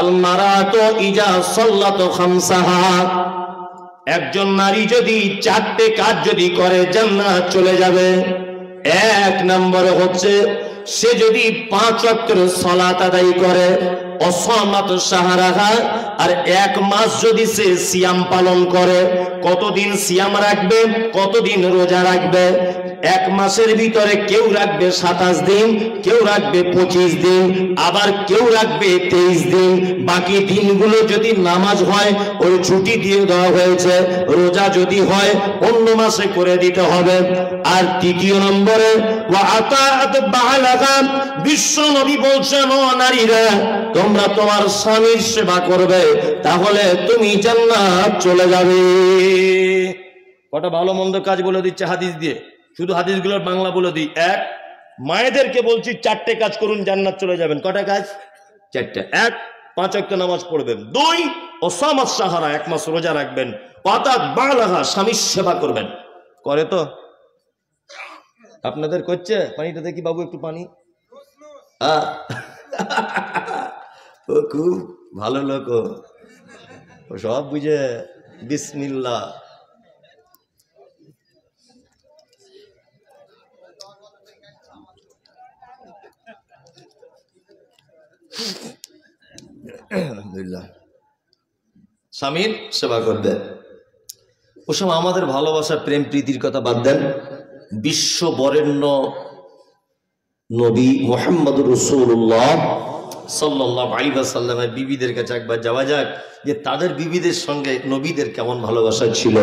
S2: আল মারাতু ইজা সাল্লাতু খামসাহা, একজন নারী যদি 4টে কাজ যদি করে জান্নাত চলে যাবে। 1 নম্বরে হচ্ছে সে যদি 5 ওয়াক্তের সালাত আদায় করে, অসামাত শাহরাহা, আর 1 মাস যদি সে সিয়াম পালন করে। কতদিন সিয়াম রাখবে, কতদিন রোজা রাখবে? 1 মাসের ভিতরে কেউ রাখবে 27 দিন, কেউ রাখবে 25 দিন, আবার কেউ রাখবে 23 দিন। বাকি দিনগুলো যদি নামাজ হয় ওই ছুটি দিয়ে দেওয়া হয়েছে, রোজা যদি হয় অন্য মাসে করে দিতে হবে। আর 3 নম্বরে ওয়া আতাআত বালাগা, বিশ্ব নবী বলছেন, ও নারীরা তোমরা তোমার স্বামীর সেবা করবে, তাহলে তুমি জান্নাত চলে যাবে। কটা ভালো মন্দ কাজ বলে দিচ্ছে হাদিস দিয়ে, শুধু হাদিসগুলোর বাংলা বলে দিই। 1, মায়েদেরকে বলছি 4টে কাজ করুন, জান্নাত চলে যাবেন। কটা কাজ? 4টে। 1, 5 ওয়াক্ত নামাজ পড়বেন। 2, ওসামাত সাহারা, 1 মাস রোজা রাখবেন। আতাত বালাগা, স্বামীর সেবা করবেন। করে তো? আপনাদের করছে? পানিটা দেখি বাবু, একটু পানি। ও খুব ভালো লোক, ও সব বুঝে। বিসমিল্লাহ। আলহামদুলিল্লাহ, স্বামীর সেবা করবে। ওসব আমাদের ভালোবাসা প্রেম প্রীতির কথা বাদ দেন। বিশ্ব বরেণ্য নবী মুহাম্মদুর রাসূলুল্লাহ সাল্লাল্লাহু আলাইহি ওয়াসাল্লামের বিবিদের কাছে একবার যাওয়া যাক, যে তাদের বিবিদের সঙ্গে নবীদের কেমন ভালোবাসা ছিল।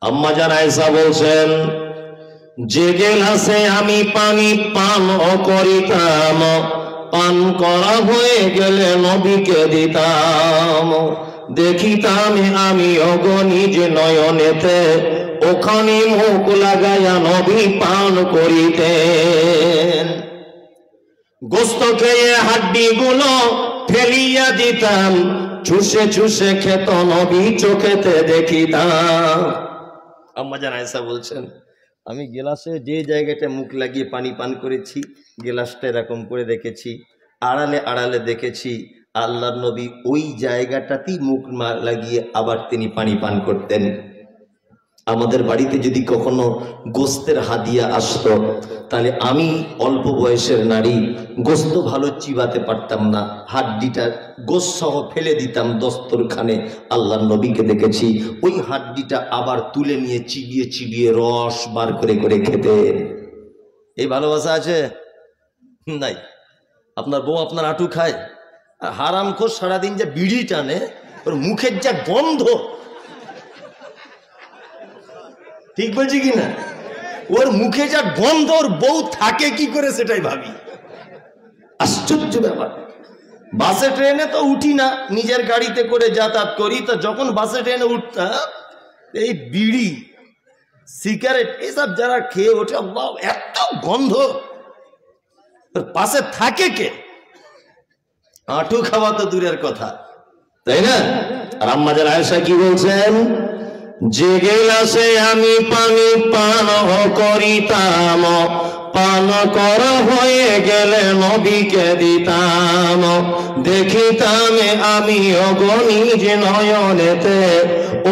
S2: আম্মা জান আয়েশা বলছেন, যে গেলাসে আমি পানি পান করিতাম, পান করা হয়ে গেলে নবীকে দিতাম। দেখিতাম আমি অগণিজ নয়নেতে, ওখানে মুখ লাগাইয়া নবী পান করিতেন। গোস্ত খেয়ে হাড্ডি গুলো ফেলিয়া দিতাম, চুষে চুষে খেত নবী চোখেতে দেখিতাম। আম্মা জান আয়েশা বলছেন, আমি গেলাসে যে জায়গাটা মুখ লাগিয়ে পানি পান করেছি, গেলাসটা এরকম করে দেখেছি, আড়ালে আড়ালে দেখেছি আল্লাহর নবী ওই জায়গাটাতেই মুখ লাগিয়ে আবার তিনি পানি পান করতেন। আমাদের বাড়িতে যদি কখনো গোস্তের হাদিয়া আসতো, তাহলে আমি অল্প বয়সের নারী, গোস্ত ভালো চিবাতে পারতাম না, হাড্ডিটা গোস্ত সহ ফেলে দিতাম দস্তরখানে। আল্লাহর নবীকে দেখেছি ওই হাড্ডিটা আবার তুলে নিয়ে চিবিয়ে চিবিয়ে রস বার করে করে খেতেন। এই ভালোবাসা আছে? নাই। আপনার বউ আপনার আঁটু খায়, আর হারামখোর সারাদিন যে বিড়ি টানে, ওর মুখের যা গন্ধ, ঠিক বলছি কিনা? ওর মুখে যা গন্ধ, ওর বউ থাকে কি করে সেটাই ভাবি। আশ্চর্য ব্যাপার। বাসে ট্রেনে তো উঠি না, নিজের গাড়িতে করে যাতায়াত করি। তো যখন বাসে ট্রেনে উঠতাম, এই বিড়ি সিগারেট এসব যারা খেয়ে ওঠে, এত গন্ধ, পাশে থাকে কে? আঁটু খাওয়া তো দূরের কথা, তাই না? আর আম্মা যারা আয়েশা কি বলছেন? যে গেলাসে আমি পানি পান করিতাম, পান করা হয়ে গেলে নবীকে দিতাম, দেখিতাম আমি অগণিজ নয়নেতে,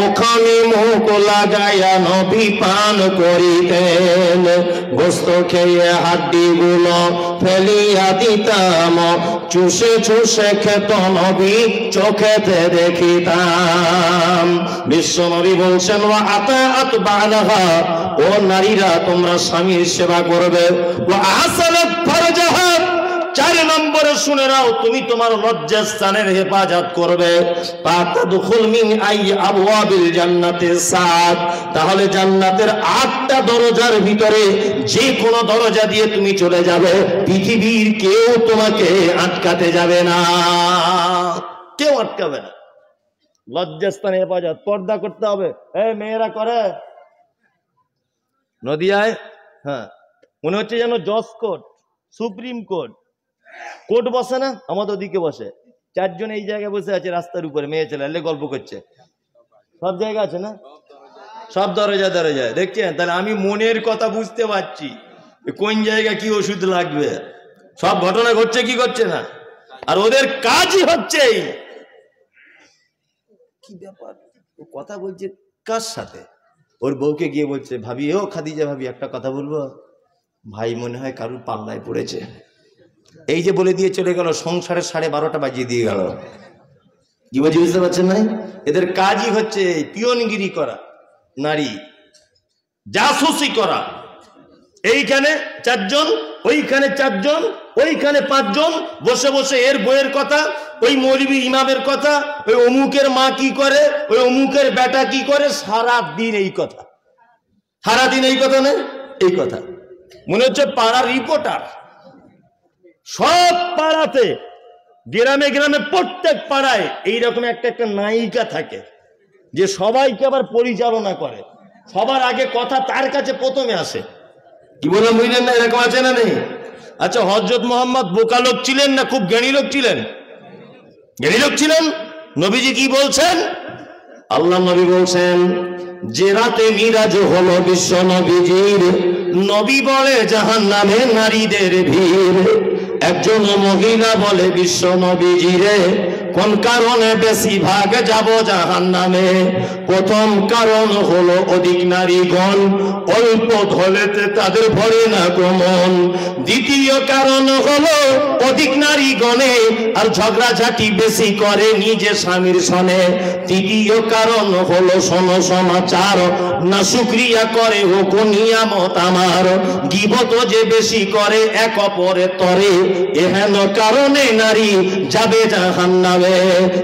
S2: ওখানে মুখ লাগাইয়া নবী পান করিতেন। গোস্ত খেয়ে হাড্ডি গুলো ফেলিয়া দিতাম, চুষে চুষে খেত নবী চোখেতে দেখিতাম। বিশ্ব নবী বলছেন, ওয়া আতাআত বা'লাহা, ও নারীরা তোমরা স্বামীর সেবা করবে। ওয়া আহসানাত ফারজাহা, 4 নম্বরে শুনে নাও, তুমি তোমার লজ্জাস্থানের হেফাজত করবে। ফাতাদখুল মিন আই আবওয়াবিল জান্নাতি সাত, তাহলে জান্নাতের 8টা দরজার ভিতরে যে কোনো দরজা দিয়ে তুমি চলে যাবে, পৃথিবীর কেউ তোমাকে আটকাতে যাবে না, কেউ আটকাবে না। লজ্জাস্থানে হেফাজত, পর্দা করতে হবে। এই মেয়েরা করে নদিয়ায়, হ্যাঁ, মনে হচ্ছে যেন জজ কোর্ট, সুপ্রিম কোর্ট, কোর্ট বসে না, আমাদের ওদিকে বসে। 4 জন এই জায়গায় বসে আছে রাস্তার উপরে, মেয়ে ছেলে গল্প করছে। সব জায়গা আছে না, সব দরজা দরজায় দেখছেন? তাহলে আমি মনের কথা বুঝতে পারছি কোন জায়গায় কি ওষুধ লাগবে। সব ঘটনা ঘটছে কি করছে না, আর ওদের কাজই হচ্ছে কি ব্যাপার, ও কথা বলছে কার সাথে? ওর বউকে গিয়ে বলছে, ভাবি, ও খাদিজা ভাবি, একটা কথা বলবো? ভাই মনে হয় কারুর পাল্লায় পড়েছে। এই যে বলে দিয়ে চলে গেল, সংসারের 12:30 বাজিয়ে দিয়ে গেল। কি বলছি বুঝতে পারছেন না? এদের কাজই হচ্ছে পিয়নগিরি করা, নারী জাসুসি করা। এইখানে 4 জন, ওইখানে 4 জন, ওইখানে 5 জন, বসে বসে এর বইয়ের কথা, ওই মৌলবী ইমামের কথা, ওই অমুকের মা কি করে, ওই অমুকের বেটা কি করে, সারাদিন এই কথা, সারাদিন এই কথা না, এই কথা। মনে হচ্ছে পাড়ার রিপোর্টার। সব পাড়াতে, গ্রামে গ্রামে, প্রত্যেক পাড়ায় এইরকম একটা নায়িকা থাকে, যে সবাইকে আবার পরিচালনা করে। সবার আগে কথা তার কাছে প্রথমে আসে। কি বললাম বুঝলেন না? এরকম আছে না নেই? আচ্ছা, হযরত মুহাম্মদ বোকা লোক ছিলেন না খুব জ্ঞানী লোক ছিলেন? জ্ঞানী লোক ছিলেন। নবীজি কি বলছেন? আল্লাহ নবী বলছেন, যে রাতে মিরাজ হলো বিশ্ব নবীজির, নবী বলে জাহান্নামে নারীদের ভিড়। একজন মহিলা বলে, বিশ্ব নবীজিরে, কোন কারণে বেশি ভাগ যাব জাহান্নামে? প্রথম কারণ হলো অধিক নারীগণ, অল্প ধলেতে তাদের ভরে না মন। দ্বিতীয় কারণ হলো অধিক নারীগণে আর ঝগড়াঝাটি বেশি করে নিজে স্বামীর সনে। তৃতীয় কারণ হলো শোনো সমাচার, না শুকরিয়া করে ও নিয়ামত আমার, গীবত যে বেশি করে এক অপরের তরে, এহেন কারণে নারী যাবে জাহান্নামে।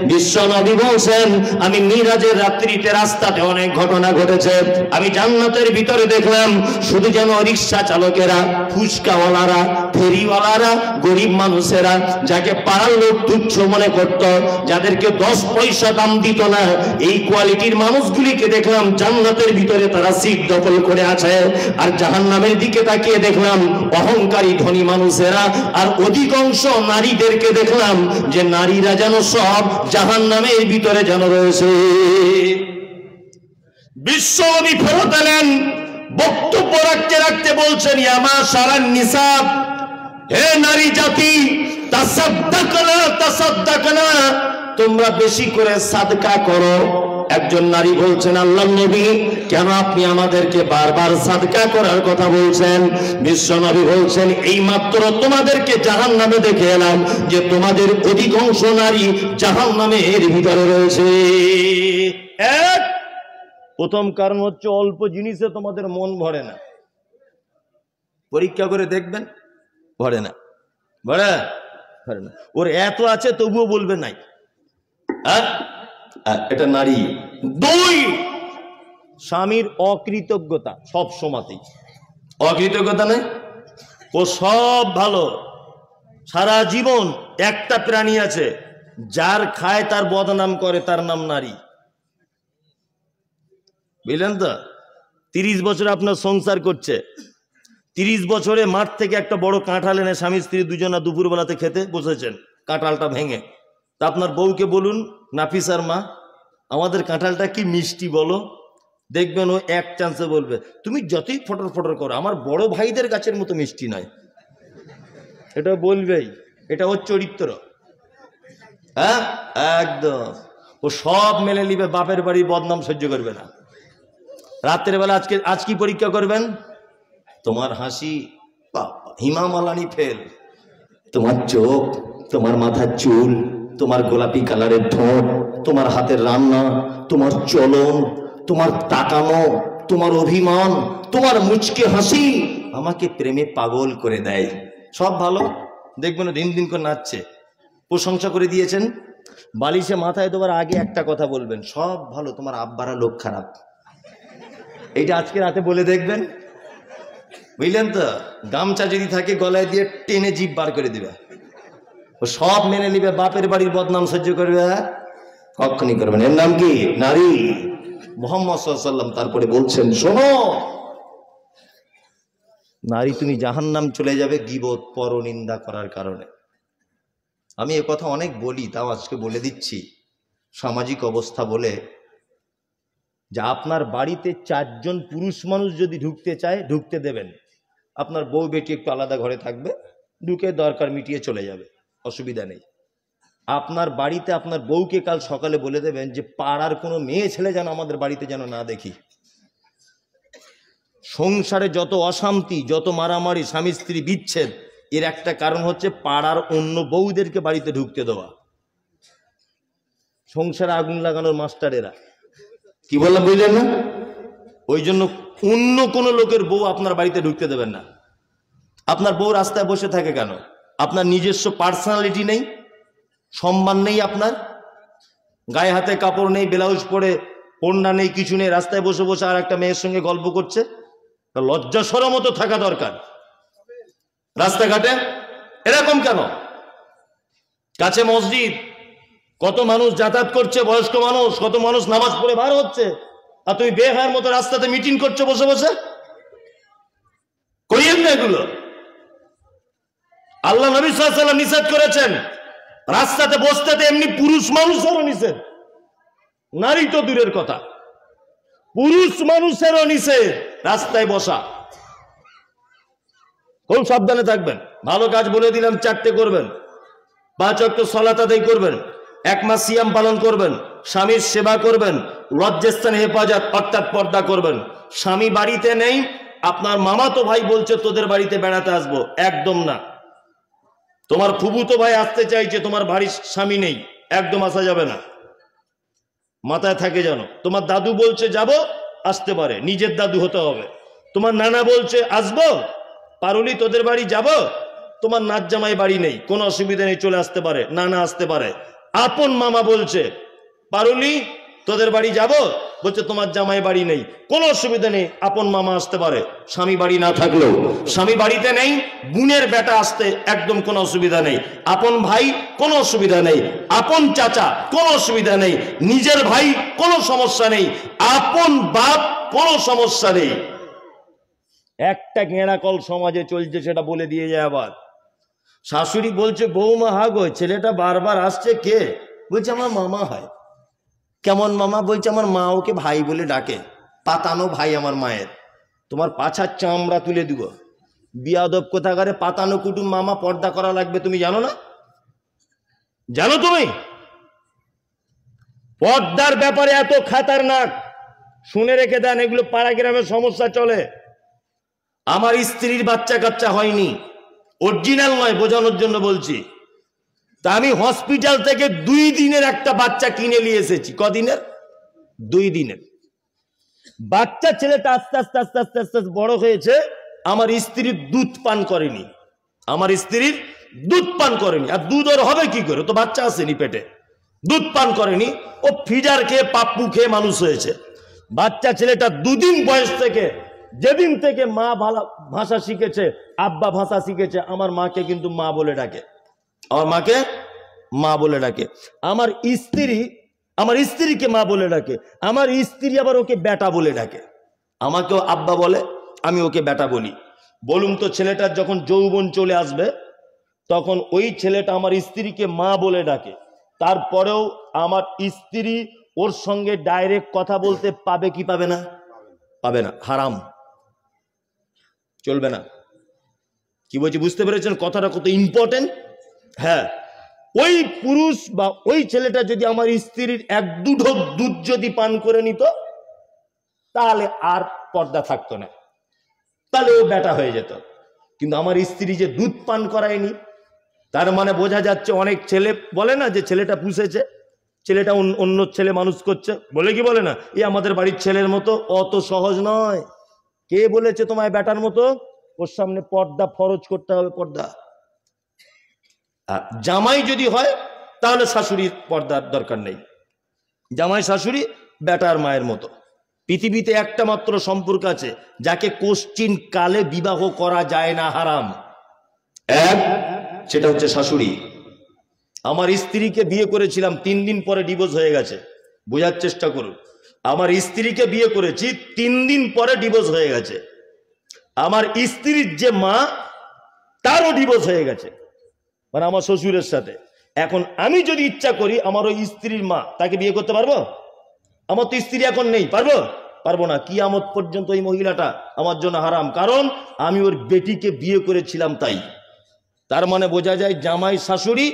S2: বিশ্ব নবী বলছেন, আমি মিরাজের রাত্রিতে রাস্তাতে অনেক ঘটনা ঘটেছে। আমি জান্নাতের ভিতরে দেখলাম শুধু যেন রিক্সা চালকেরা, ফুচকাওয়ালারা, ফেরিওয়ালারা, গরিব মানুষেরা, যাকে পাড়ার লোক তুচ্ছ মনে করত, যাদেরকে 10 পয়সা দাম দিত না, এই কোয়ালিটির মানুষগুলিকে দেখলাম জান্নাতের ভিতরে তারা সিট দখল করে আছে। আর জাহান্নামের দিকে তাকিয়ে দেখলাম অহংকারী ধনী মানুষেরা, আর অধিকাংশ নারীদেরকে দেখলাম যে নারীরা যেন সব জাহান্নামের ভিতরে যেন রয়েছে। বিশ্বনবী ফেরত এলেন, বক্তব্য রাখতে রাখতে বলছেন, ইয়া মাশারান নিসা, হে নারী জাতি, তাসাদ্দাকনা তাসাদ্দাকনা, তোমরা বেশি করে সাদকা করো। একজন নারী বলছেন, আল্লাহর নবী, কেন আপনি আমাদেরকে বারবার সাদকা করার কথা বলছেন? বিশ্ব নবী বলছেন, এই মাত্র তোমাদেরকে জাহান্নামে দেখে এলাম যে তোমাদের অধিকাংশ নারী জাহান্নামের ভিতরে রয়েছে। এক প্রথম কারণ হচ্ছে অল্প জিনিসে তোমাদের মন ভরে না। পরীক্ষা করে দেখবেন, ভরে না, ভরে না। ওর এত আছে তবুও বলবে নাই, এটা নারী। 2,
S1: স্বামীর অকৃতজ্ঞতা সব সময়তেই।
S2: অকৃতজ্ঞতা নেই,
S1: ও সব ভালো। সারা জীবন একটা প্রাণী আছে যার খায় তার বদনাম করে, তার নাম নারী। বুঝলেন তো? 30 বছর আপনার সংসার করছে, 30 বছরে মাঠ থেকে একটা বড় কাঁঠাল এনে স্বামী স্ত্রী দুজনা দুপুরবেলাতে খেতে বসেছেন, কাঁঠালটা ভেঙে। তা আপনার বউকে বলুন, নাফিসার মা আমাদের কাঁঠালটা কি মিষ্টি বলো, দেখবেন ও এক চান্সে বলবে তুমি যতই ফটর ফটর করো আমার বড় ভাইদের গাছের মতো মিষ্টি নয়। এটা বলবেই, এটা ওর চরিত্র। হ্যাঁ একদম, ও সব মেনে নিবে, বাপের বাড়ির বদনাম সহ্য করবে না। রাত্রের বেলা আজ কি পরীক্ষা করবেন? তোমার হাসি হিমামালানি ফেল, তোমার চোখ, তোমার মাথার চুল, তোমার গোলাপি কালারের ঠোঁট, তোমার হাতের রান্না, তোমার চলন, তোমার তাকানো, তোমার অভিমান, তোমার মুচকে হাসি আমাকে প্রেমে পাগল করে দেয়। সব ভালো, দেখবেন দিন দিন করে নাচছে, প্রশংসা করে দিয়েছেন। বালিশে মাথায় দেওয়ার আগে একটা কথা বলবেন, সব ভালো, তোমার আব্বারা লোক খারাপ। এইটা আজকে রাতে বলে দেখবেন, বুঝলেন তো? গামছা যদি থাকে গলায় দিয়ে টেনে জিভ বার করে দিবে, ও সব মেনে নিবে, বাপের বাড়ির বদনাম সহ্য করবে কখনই করবেন। এর নাম কি? নারী। মুহাম্মদ সাল্লাল্লাহু আলাইহি ওয়াসাল্লাম তারপরে বলছেন, শোনো নারী তুমি জাহান্নাম চলে যাবে গীবত পরনিন্দা করার কারণে। আমি এ কথা অনেক বলি, তাও আজকে বলে দিচ্ছি, সামাজিক অবস্থা বলে, যে আপনার বাড়িতে 4 জন পুরুষ মানুষ যদি ঢুকতে চায় ঢুকতে দেবেন। আপনার বউ বেটি একটু আলাদা ঘরে থাকবে, ঢুকে দরকার মিটিয়ে চলে যাবে, অসুবিধা নেই। আপনার বাড়িতে আপনার বউকে কাল সকালে বলে দেবেন যে পাড়ার কোনো মেয়ে ছেলে যেন আমাদের বাড়িতে যেন না দেখি। সংসারে যত অশান্তি, যত মারামারি, স্বামী স্ত্রী বিচ্ছেদ, এর একটা কারণ হচ্ছে পাড়ার অন্য বউদেরকে বাড়িতে ঢুকতে দেওয়া। সংসারে আগুন লাগানোর মাস্টারেরা, কি বললাম বুঝলেন না? ওই জন্য অন্য কোনো লোকের বউ আপনার বাড়িতে ঢুকতে দেবেন না। আপনার বউ রাস্তায় বসে থাকে কেন? আপনার নিজস্ব পার্সোনালিটি নেই, সম্মান নেই, আপনার গায়ে হাতে কাপড় নেই, ব্লাউজ পরে, ওড়না নেই, কিছু নেই, রাস্তায় বসে বসে আর একটা মেয়ের সঙ্গে গল্প করছে। লজ্জা শরম মতো থাকা দরকার রাস্তাঘাটে। এরকম কেন? কাছে মসজিদ, কত মানুষ যাতায়াত করছে, বয়স্ক মানুষ, কত মানুষ নামাজ পড়ে বার হচ্ছে, আর তুমি বেহার মতো রাস্তাতে মিটিং করছো বসে বসে। করিয়েন না এগুলো। আল্লাহ নবী সাল্লাল্লাহু আলাইহি ওয়াসাল্লাম নিষেধ করেছেন রাস্তাতে বসতে, এমনি পুরুষ মানুষেরও নিষেধ, নারী তো দূরের কথা, পুরুষ মানুষেরও নিষেধ রাস্তায় বসা। খুব সাবধানে থাকবেন। ভালো কাজ বলে দিলাম, 4টে করবেন, 5 ওয়াক্ত সালাত আদায় করবেন, 1 মাস সিয়াম পালন করবেন, স্বামীর সেবা করবেন, লজ্জাস্থানে হেফাজত অর্থাৎ পর্দা করবেন। স্বামী বাড়িতে নেই, আপনার মামাতো ভাই বলছে তোদের বাড়িতে বেড়াতে আসবো, একদম না। তোমার ফুফুতো ভাই আসতে চাইছে, তোমার বাড়ির স্বামী নেই, একদম আসা যাবে না, মাথায় থাকে যেন। তোমার দাদু বলছে যাব, আসতে পারে, নিজের দাদু হতে হবে। তোমার নানা বলছে আসবো, পারুলি তোদের বাড়ি যাব, তোমার নাচ জামাই বাড়ি নেই, কোনো অসুবিধা নেই, চলে আসতে পারে, নানা আসতে পারে। আপন মামা বলছে পারুলি তোদের বাড়ি যাব, বলছে তোমার জামাই বাড়ি নেই, কোনো অসুবিধা নেই, আপন মামা আসতে পারে, স্বামী বাড়ি না থাকলেও। স্বামী বাড়িতে নেই, বোনের বেটা আসতে একদম কোনো অসুবিধা নেই, আপন ভাই কোনো অসুবিধা নেই, আপন চাচা কোনো অসুবিধা নেই, নিজের ভাই কোনো সমস্যা নেই, আপন বাপ কোনো সমস্যা নেই। একটা গেঁড়াকল সমাজে চলছে, সেটা বলে দিয়ে যায়। আবার শাশুড়ি বলছে বৌমা হাগো, ছেলেটা বারবার আসছে, কে? বলছে আমার মামা হয়। কেমন মামা? বলছে আমার মা ওকে ভাই বলে ডাকে, পাতানো ভাই আমার মায়ের। তোমার পাছার চামড়া তুলে দিব, বিয়াদব কোথাকারে, পাতানো কুটুম মামা, পর্দা করা লাগবে, তুমি জানো না? জানো তুমি? পর্দার ব্যাপারে এত খাতারনাক, শুনে রেখে দেন, এগুলো পাড়া গ্রামের সমস্যা চলে। আমার স্ত্রীর বাচ্চা কাচ্চা হয়নি, অরিজিনাল নয়, বোঝানোর জন্য বলছি। তা আমি হসপিটাল থেকে 2 দিনের একটা বাচ্চা কিনে নিয়ে এসেছি। কদিনের? 2 দিনের বাচ্চা। ছেলেটা আস্তে আস্তে আস্তে আস্তে আস্তে বড় হয়েছে। আমার স্ত্রীর দুধ পান করেনি, আমার স্ত্রীর দুধ পান করেনি। আর দুধ ওর হবে কি করে? তো বাচ্চা আসেনি পেটে, দুধ পান করেনি। ও ফিডার খেয়ে, পাপ্পু খেয়ে মানুষ হয়েছে। বাচ্চা ছেলেটা 2 দিন বয়স থেকে, যেদিন থেকে মা ভাষা শিখেছে, আব্বা ভাষা শিখেছে, আমার মাকে কিন্তু মা বলে ডাকে, আমার মাকে মা বলে ডাকে। আমার স্ত্রীকে মা বলে ডাকে, আমার স্ত্রী আবার ওকে বেটা বলে ডাকে। আমাকেও আব্বা বলে, আমি ওকে বেটা বলি। বলুন তো, ছেলেটার যখন যৌবন চলে আসবে তখন ওই ছেলেটা আমার স্ত্রীকে মা বলে ডাকে, তারপরেও আমার স্ত্রী ওর সঙ্গে ডাইরেক্ট কথা বলতে পাবে কি পাবে না? পাবে না, হারাম, চলবে না। কি বলছি বুঝতে পেরেছেন কথাটা কত ইম্পর্টেন্ট? হ্যাঁ, ওই পুরুষ বা ওই ছেলেটা যদি আমার স্ত্রীর 1-2 ঢোক দুধ যদি পান করে নিত, তাহলে আর পর্দা থাকতো না, তাহলে ও বেটা হয়ে যেত। কিন্তু আমার স্ত্রী যে দুধ পান করায়নি, তার মানে বোঝা যাচ্ছে অনেক ছেলে বলে না যে ছেলেটা পুষেছে, ছেলেটা অন্য ছেলে মানুষ করছে, বলে কি বলে না, এ আমাদের বাড়ির ছেলের মতো। অত সহজ নয়। কে বলেছে তোমায় বেটার মতো? ওর সামনে পর্দা ফরজ করতে হবে, পর্দা। জামাই যদি হয় তাহলে শাশুড়ির পর্দার দরকার নেই। জামাই শাশুড়ি বেটার মায়ের মতো। পৃথিবীতে একটা মাত্র সম্পর্ক আছে যাকে কোশ্চিন কালে বিবাহ করা যায় না, হারাম। এক, সেটা হচ্ছে শাশুড়ি। আমার স্ত্রীকে বিয়ে করেছিলাম, 3 দিন পরে ডিভোর্স হয়ে গেছে। বোঝার চেষ্টা করুন, আমার স্ত্রীকে বিয়ে করেছি, 3 দিন পরে ডিভোর্স হয়ে গেছে। আমার স্ত্রীর যে মা, তারও ডিভোর্স হয়ে গেছে, মানে আমার শ্বশুরের সাথে। এখন আমি যদি ইচ্ছা করি আমার ওই স্ত্রীর মা তাকে বিয়ে করতে পারবো? আমার তো স্ত্রী এখন নেই, পারবো না। কিয়ামত পর্যন্ত এই মহিলাটা আমার জন্য হারাম, কারণ আমি ওর বেটিকে বিয়ে করেছিলাম। তাই তার মানে বোঝা যায় জামাই শাশুড়ি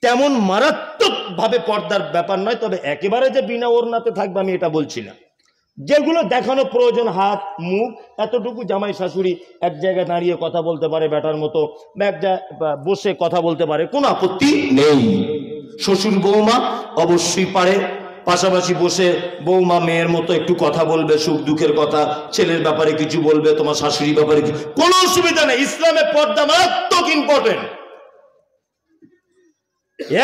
S1: তেমন মারাত্মক ভাবে পর্দার ব্যাপার নয়, তবে একেবারে যে বিনা ওড়নাতে থাকবে আমি এটা বলছি না। যেগুলো দেখানো প্রয়োজন, হাত মুখ, এতটুকু জামাই শাশুড়ি এক জায়গায় দাঁড়িয়ে কথা বলতে পারে বেটার মতো, বা এক জায়গায় বসে কথা বলতে পারে, কোনো আপত্তি নেই। শ্বশুর বৌমা অবশ্যই পারে পাশাপাশি বসে বৌমা মেয়ের মতো একটু কথা বলবে, সুখ দুঃখের কথা, ছেলের ব্যাপারে কিছু বলবে, তোমার শাশুড়ির ব্যাপারে কোনো অসুবিধা নেই। ইসলামে পর্দা মারাত্মক ইম্পর্টেন্ট।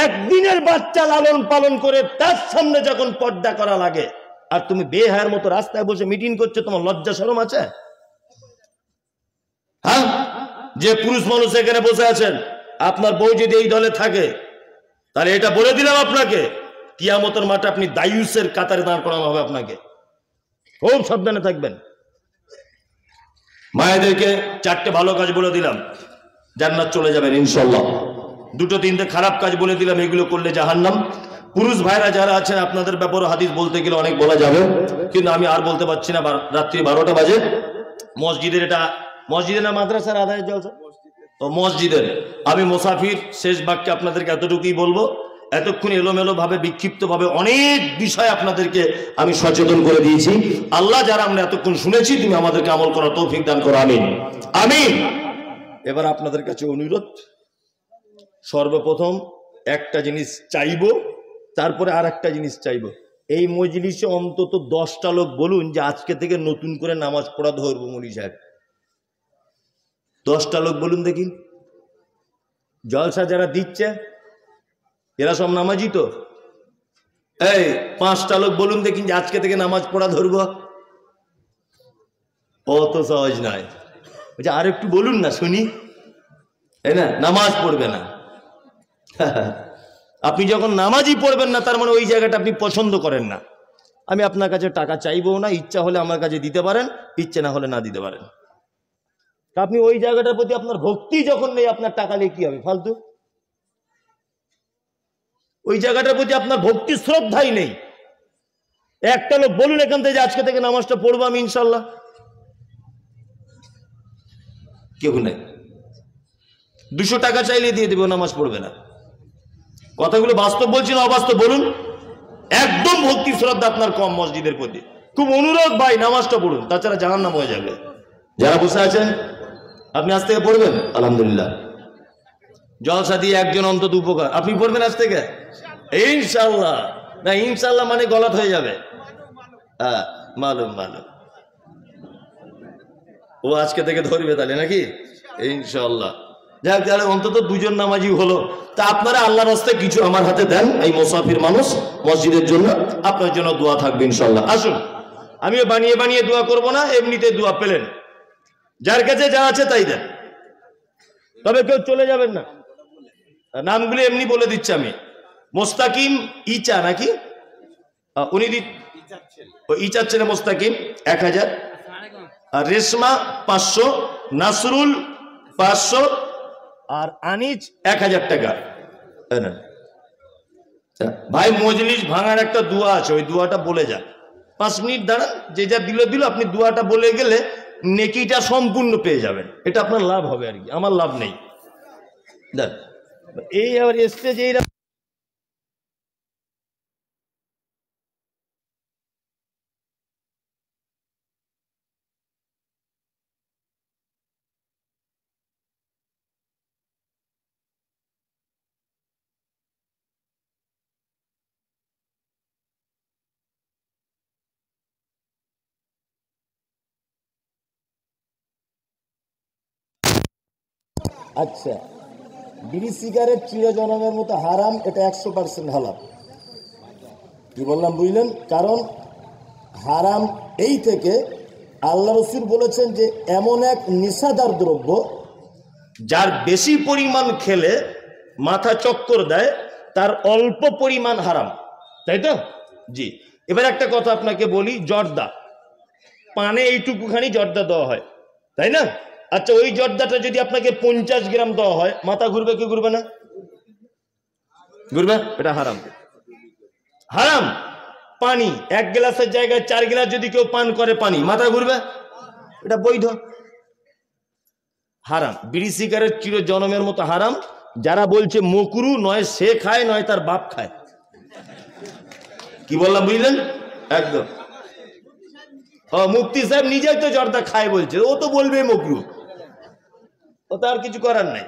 S1: একদিনের বাচ্চা লালন পালন করে তার সামনে যখন পর্দা করা লাগে, আর তুমি বেহায়ার মতো রাস্তায় বসে মিটিং করছো, তোমার লজ্জা শরম আছে? হ্যাঁ, যে পুরুষ মানুষ এখানে বসে আছেন, আপনার বউ যদি এই দলে থাকে, তাহলে এটা বলে দিলাম আপনাকে, কিয়ামতের মাঠে আপনি দায়ুসের কাতারে দাঁড় করানো হবে আপনাকে। খুব সাবধানে থাকবেন। মায়েদেরকে 4টে ভালো কাজ বলে দিলাম, জান্নাত চলে যাবেন ইনশাআল্লাহ। 2-3টে খারাপ কাজ বলে দিলাম, এগুলো করলে জাহান্নাম। পুরুষ ভাইরা যারা আছেন, আপনাদের ব্যাপারে হাদিস বলতে গেলে অনেক বলা যাবে, কিন্তু আমি আর বলতে পারছি না। রাত্রি 12টা বাজে। মসজিদের, এটা মসজিদের না মাদ্রাসার আদায়ের জলসা? তো মসজিদের। আমি মুসাফির, শেষ বাক্যে আপনাদেরকে এতটুকুই বলবো। এতক্ষণ এলোমেলো ভাবে, বিক্ষিপ্ত ভাবে অনেক বিষয় আপনাদেরকে আমি সচেতন করে দিয়েছি। আল্লাহ যারা আমরা এতক্ষণ শুনেছি, তুমি আমাদেরকে আমল করার তৌফিক দান করো, আমিন আমিন। এবার আপনাদের কাছে অনুরোধ, সর্বপ্রথম একটা জিনিস চাইবো, তারপরে আর একটা জিনিস চাইবো। এই মজলিসে অন্তত 10টা লোক বলুন যে আজকে থেকে নতুন করে নামাজ পড়া ধরবো মৌলী সাহেব। 10টা লোক বলুন দেখি। জলসা যারা দিচ্ছে এরা সব নামাজি তো? এই 5টা লোক বলুন দেখি যে আজকে থেকে নামাজ পড়া ধরবো। অত সহজ নয়। আর একটু বলুন না শুনি, তাই না? নামাজ পড়বে না। আপনি যখন নামাজই পড়বেন না, তার মানে ওই জায়গাটা আপনি পছন্দ করেন না। আমি আপনার কাছে টাকা চাইবো না, ইচ্ছা হলে আমার কাছে দিতে পারেন, ইচ্ছে না হলে না দিতে পারেন। আপনি ওই জায়গাটার প্রতি আপনার ভক্তি যখন নেই, আপনার টাকা নিয়ে কি হবে? ফালতু। ওই জায়গাটার প্রতি আপনার ভক্তি শ্রদ্ধাই নেই। একটা লোক বলুন এখান থেকে আজকে থেকে নামাজটা পড়বো আমি ইনশাল্লাহ। কেউ নেই। 200 টাকা চাইলে দিয়ে দেবো, নামাজ পড়বে না। কথাগুলো বাস্তব বলছি না অবাস্তব বলুন? একদম ভক্তি শ্রদ্ধা আপনার কম মসজিদের প্রতি। খুব অনুরোধ ভাই, নামাজটা পড়ুন, তাছাড়া জাহান্নাম হয়ে যাবে। যারা বসে আছেন, আপনি আজ থেকে পড়বেন আলহামদুলিল্লাহ। জলসা দিয়ে একজন অন্তত উপকার, আপনি পড়বেন আজ থেকে ইনশাল্লাহ। না ইনশাল্লাহ মানে গলত হয়ে যাবে। হ্যাঁ, মালুম মালুম। ও আজকে থেকে ধরবে তাহলে নাকি? ইনশাল্লাহ। যাক, তাহলে অন্তত 2জন নামাজি হলো। তা আপনারা আল্লাহর রাস্তায় কিছু আমার হাতে দেন, এই মুসাফির মানুষ মসজিদের জন্য, আপনার জন্য দোয়া থাকবে ইনশাল্লাহ। আসুন
S2: আমিও বানিয়ে বানিয়ে দোয়া করব না, এমনিতে দোয়া পেলেন, যার কাছে যা আছে তাই দেন। তবে কেউ চলে যাবেন না, নামগুলো এমনি বলে দিচ্ছি আমি। মোস্তাকিম ইচা নাকি উনি ইচার ছেলে মোস্তাকিম 1000, আর রেশমা 500, নাসরুল 500, আর আনিজ 1000 টাকা। ভাই মজলিস ভাঙার একটা দোয়া আছে, ওই দোয়াটা বলে যান। 5 মিনিট দাঁড়ান, যে যা দিল দিল, আপনি দোয়াটা বলে গেলে নেকিটা সম্পূর্ণ পেয়ে যাবেন, এটা আপনার লাভ হবে আর কি, আমার লাভ নেই। দেন এই আবার স্টেজে এই আচ্ছা, বিড়ি সিগারেট চিরজনমের মতো হারাম, এটা 100% হালাল। কি বললাম বুঝলেন? কারণ হারাম এই থেকে আল্লাহ রাসূল বলেছেন যে এমন এক নেশাদার দ্রব্য যার বেশি পরিমাণ খেলে মাথা চক্কর দেয়, তার অল্প পরিমাণ হারাম, তাই তো? জি। এবার একটা কথা আপনাকে বলি, জর্দা, পানে এইটুকুখানি জর্দা দেওয়া হয়, তাই না? আচ্ছা, ওই জর্দাটা যদি আপনাকে 50 গ্রাম দেওয়া হয়, মাথা ঘুরবে কি ঘুরবে না? ঘুরবে। এটা হারাম, হারাম। পানি 1 গ্লাসের জায়গায় 4 গ্লাস যদি কেউ পান করে পানি, মাথা ঘুরবে? এটা বৈধ, হারাম। বিড়ি সিগারেট চির জনমের মতো হারাম। যারা বলছে মকরু, নয় সে খায় নয় তার বাপ খায়। কি বললাম বুঝলেন? একদম। মুফতি সাহেব নিজেই তো জর্দা খায় বলছে, ও তো বলবে মকরু, ও তো আর কিছু করার নাই।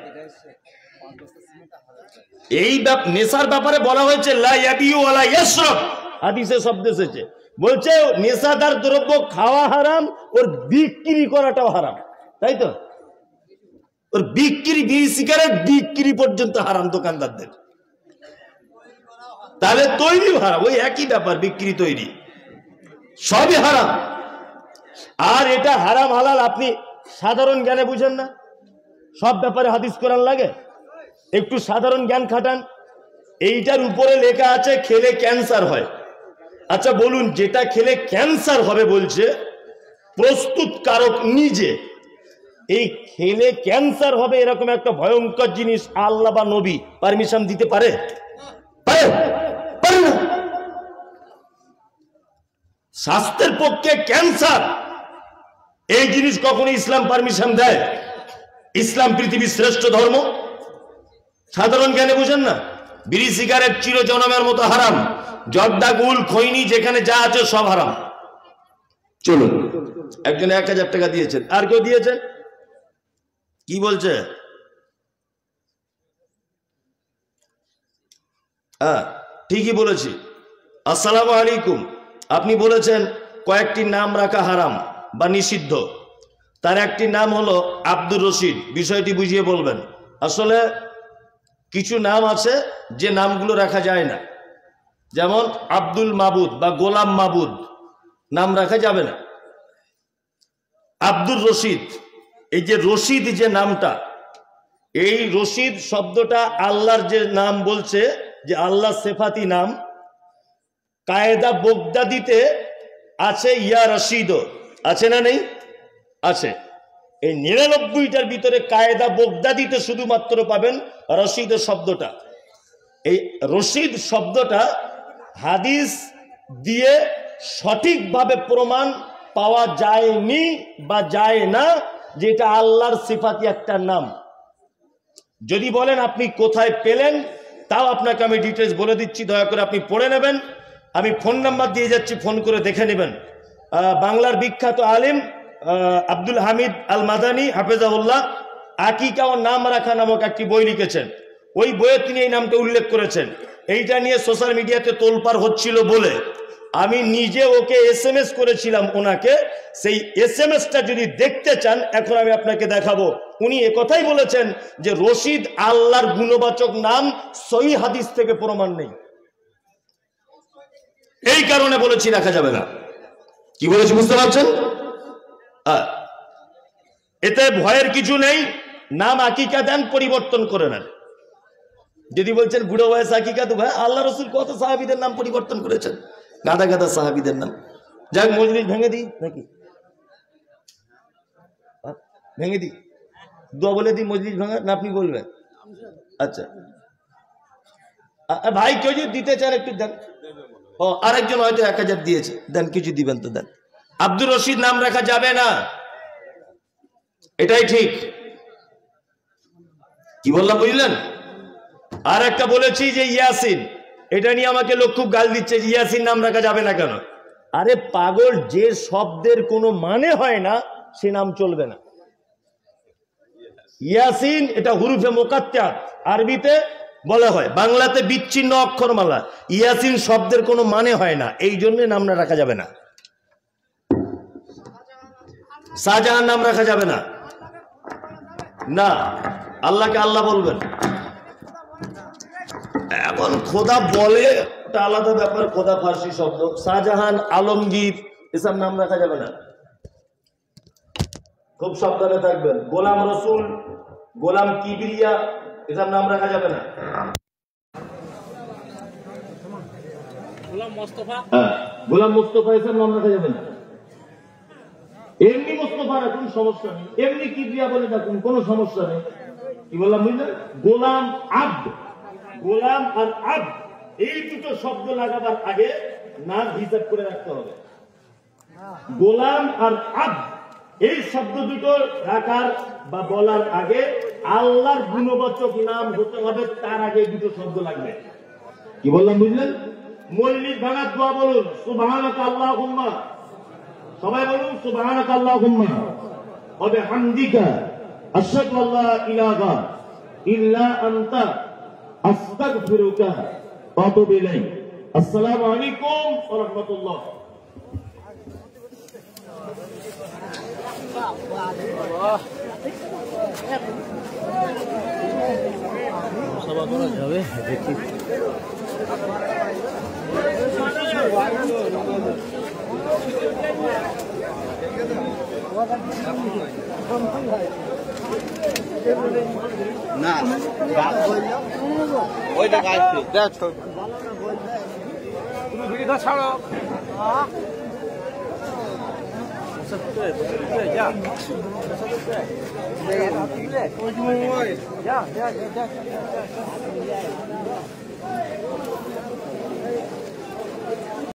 S2: এই নেশার ব্যাপারে বলা হয়েছে লা ইয়াবিউ ওয়ালা ইয়াশরাব, হাদিসে শব্দ এসেছে, বলছে নেশাদার দ্রব্য খাওয়া হারাম, ওর বিক্রি করাটাও হারাম, তাই তো? ওর বিক্রি, বিড়ি সিগারেট বিক্রি পর্যন্ত হারাম দোকানদারদের। তাহলে তৈরি হারাম, ওই একই ব্যাপার, বিক্রি তৈরি সবই হারাম। আর এটা হারাম হালাল আপনি সাধারণ জ্ঞানে বুঝেন না, সব ব্যাপারে হাদিস কোরআন লাগে, একটু সাধারণ জ্ঞান খাটান। এইটার উপরে লেখা আছে খেলে ক্যান্সার হয়। আচ্ছা বলুন, যেটা খেলে ক্যান্সার হবে বলছে প্রস্তুতকারক নিজে, এই খেলে ক্যান্সার হবে এরকম একটা ভয়ঙ্কর জিনিস আল্লাহ বা নবী পারমিশন দিতে পারে? পারে না। স্বাস্থ্যের পক্ষে ক্যান্সার, এই জিনিস কখনো ইসলাম পারমিশন দেয়? ইসলাম পৃথিবীর শ্রেষ্ঠ ধর্ম, সাধারণ জ্ঞানে বুঝেন না? বিড়ি সিগারেট চির জনমের মতো হারাম, জর্দা গুল খৈনি যেখানে যা আছে সব হারাম। চলুন, একজন 1000 টাকা দিয়েছেন, আর কেউ দিয়েছেন? কি বলছে? হ্যাঁ ঠিকই বলেছি। আসসালামু আলাইকুম। আপনি বলেছেন কয়েকটি নাম রাখা হারাম বা নিষিদ্ধ, তার একটি নাম হলো আব্দুর রশিদ। বিষয়টি বুঝিয়ে বলবেন। আসলে কিছু নাম আছে যে নামগুলো রাখা যায় না, যেমন আব্দুল মাবুদ বা গোলাম মাবুদ নাম রাখা যাবে না। আব্দুর রশিদ, এই যে রশিদ যে নামটা, এই রশিদ শব্দটা আল্লাহর যে নাম বলছে যে আল্লাহ সেফাতি নাম, কায়দা বগদাদিতে আছে ইয়া রশিদ, আছে না নেই? আছে। এই 99টার ভিতরে কায়দা বগদাদিতে শুধুমাত্র পাবেন রশিদ শব্দটা। এই রশিদ শব্দটা হাদিস দিয়ে সঠিকভাবে প্রমাণ পাওয়া যায়নি বা যায় না যে এটা আল্লাহর সিফাতি একটা নাম। যদি বলেন আপনি কোথায় পেলেন, তাও আপনাকে আমি ডিটেলস বলে দিচ্ছি, দয়া করে আপনি পড়ে নেবেন। আমি ফোন নাম্বার দিয়ে যাচ্ছি, ফোন করে দেখে নেবেন। বাংলার বিখ্যাত আলিম আব্দুল হামিদ আল মাদানী হাফেজাহুল্লাহ আকিকা ও নাম রাখা নামক একটি বই লিখেছেন। ওই বইয়ে তিনি এই নামটা উল্লেখ করেছেন। এইটা নিয়ে সোশ্যাল মিডিয়াতে তোলপাড় হচ্ছিল বলে আমি নিজে ওকে SMS করেছিলাম ওনাকে। সেই SMS-টা যদি দেখতে চান এখন আমি আপনাকে দেখাবো। উনি একথাই বলেছেন যে রশিদ আল্লাহর গুণবাচক নাম, সহিহ হাদিস থেকে প্রমাণ নেই, এই কারণে বলেছি রাখা যাবে না। কি বলেছি বুঝতে পারছেন?
S1: এতে ভয়ের কিছু নেই। নাম আকিকা দেন, পরিবর্তন করে নেন। যদি বলছেন বুড়ো বয়স আকিকা, তো ভাই আল্লাহ রসুল কত সাহাবীদের নাম পরিবর্তন করেছেন, গাদা গাদা সাহাবীদের নাম। যাক, মজলিস ভেঙে দিই নাকি? ভেঙে দিই, দোয়া বলে দিই মজলিস ভাঙা, না আপনি বলবেন? আচ্ছা ভাই, কেউ যদি দিতে চান একটু দেন। ও আরেকজন হয়তো 1000 দিয়েছে, দেন, কিছু দিবেন তো দেন। আব্দুর রশিদ নাম রাখা যাবে না, এটাই ঠিক। কি বললাম বুঝলেন? আর একটা বলেছি যে ইয়াসিন, এটা নিয়ে আমাকে লোক খুব গাল দিচ্ছে, ইয়াসিন নাম রাখা যাবে না কেন? আরে পাগল, যে শব্দের কোনো মানে হয় না সে নাম চলবে না। ইয়াসিন এটা হুরুফে মুকাত্তাত আরবিতে বলা হয়, বাংলাতে বিচ্ছিন্ন অক্ষরমালা। ইয়াসিন শব্দের কোনো মানে হয় না, এই জন্য নাম রাখা যাবে না। শাহজাহান নাম রাখা যাবে না, না, আল্লাহকে আল্লাহ বলবেন। এখন খোদা বলে এটা আলাদা ব্যাপার, খোদা ফার্সি শব্দ। শাহজাহান, আলমগীর এসব নাম রাখা যাবে না, খুব সাবধানে থাকবেন। গোলাম রসুল, গোলাম কিবরিয়া এসব নাম রাখা যাবে না। গোলাম মুস্তফা এসব নাম রাখা যাবে না। এমনি মুস্তফা রাখুন, সমস্যা নেই, এমনি কিবরিয়া বলে রাখুন, কোনো সমস্যা নেই। কি বললাম বুঝলেন? গোলাম আব্দ, গোলাম আর আব্দ এই দুটো শব্দ লাগাবার আগে নাম হিসাব করে রাখতে হবে। গোলাম আর আব্দ এই শব্দ দুটো রাখার বা বলার আগে আল্লাহর গুণবাচক নাম হতে হবে, তার আগে দুটো শব্দ লাগবে। কি বললাম বুঝলেন? মল্লিক ভাঙার দোয়া বলুন, সুবহানাকা আল্লাহুম্মা, সবাই বলুন সুবহানাকা আল্লাহুম্মা ওয়া বিহামদিকা আশহাদু আল্লা ইলাহা ইল্লা আনতা আস্তাগফিরুকা ওয়া আতুবু ইলাইক। আসসালামু আলাইকুম ওয়া রাহমাতুল্লাহ। সভা করা যাবে দেখি।
S3: না ওইটা গাইছে দেখ তুমি ভিডিও ছাড়ো। যা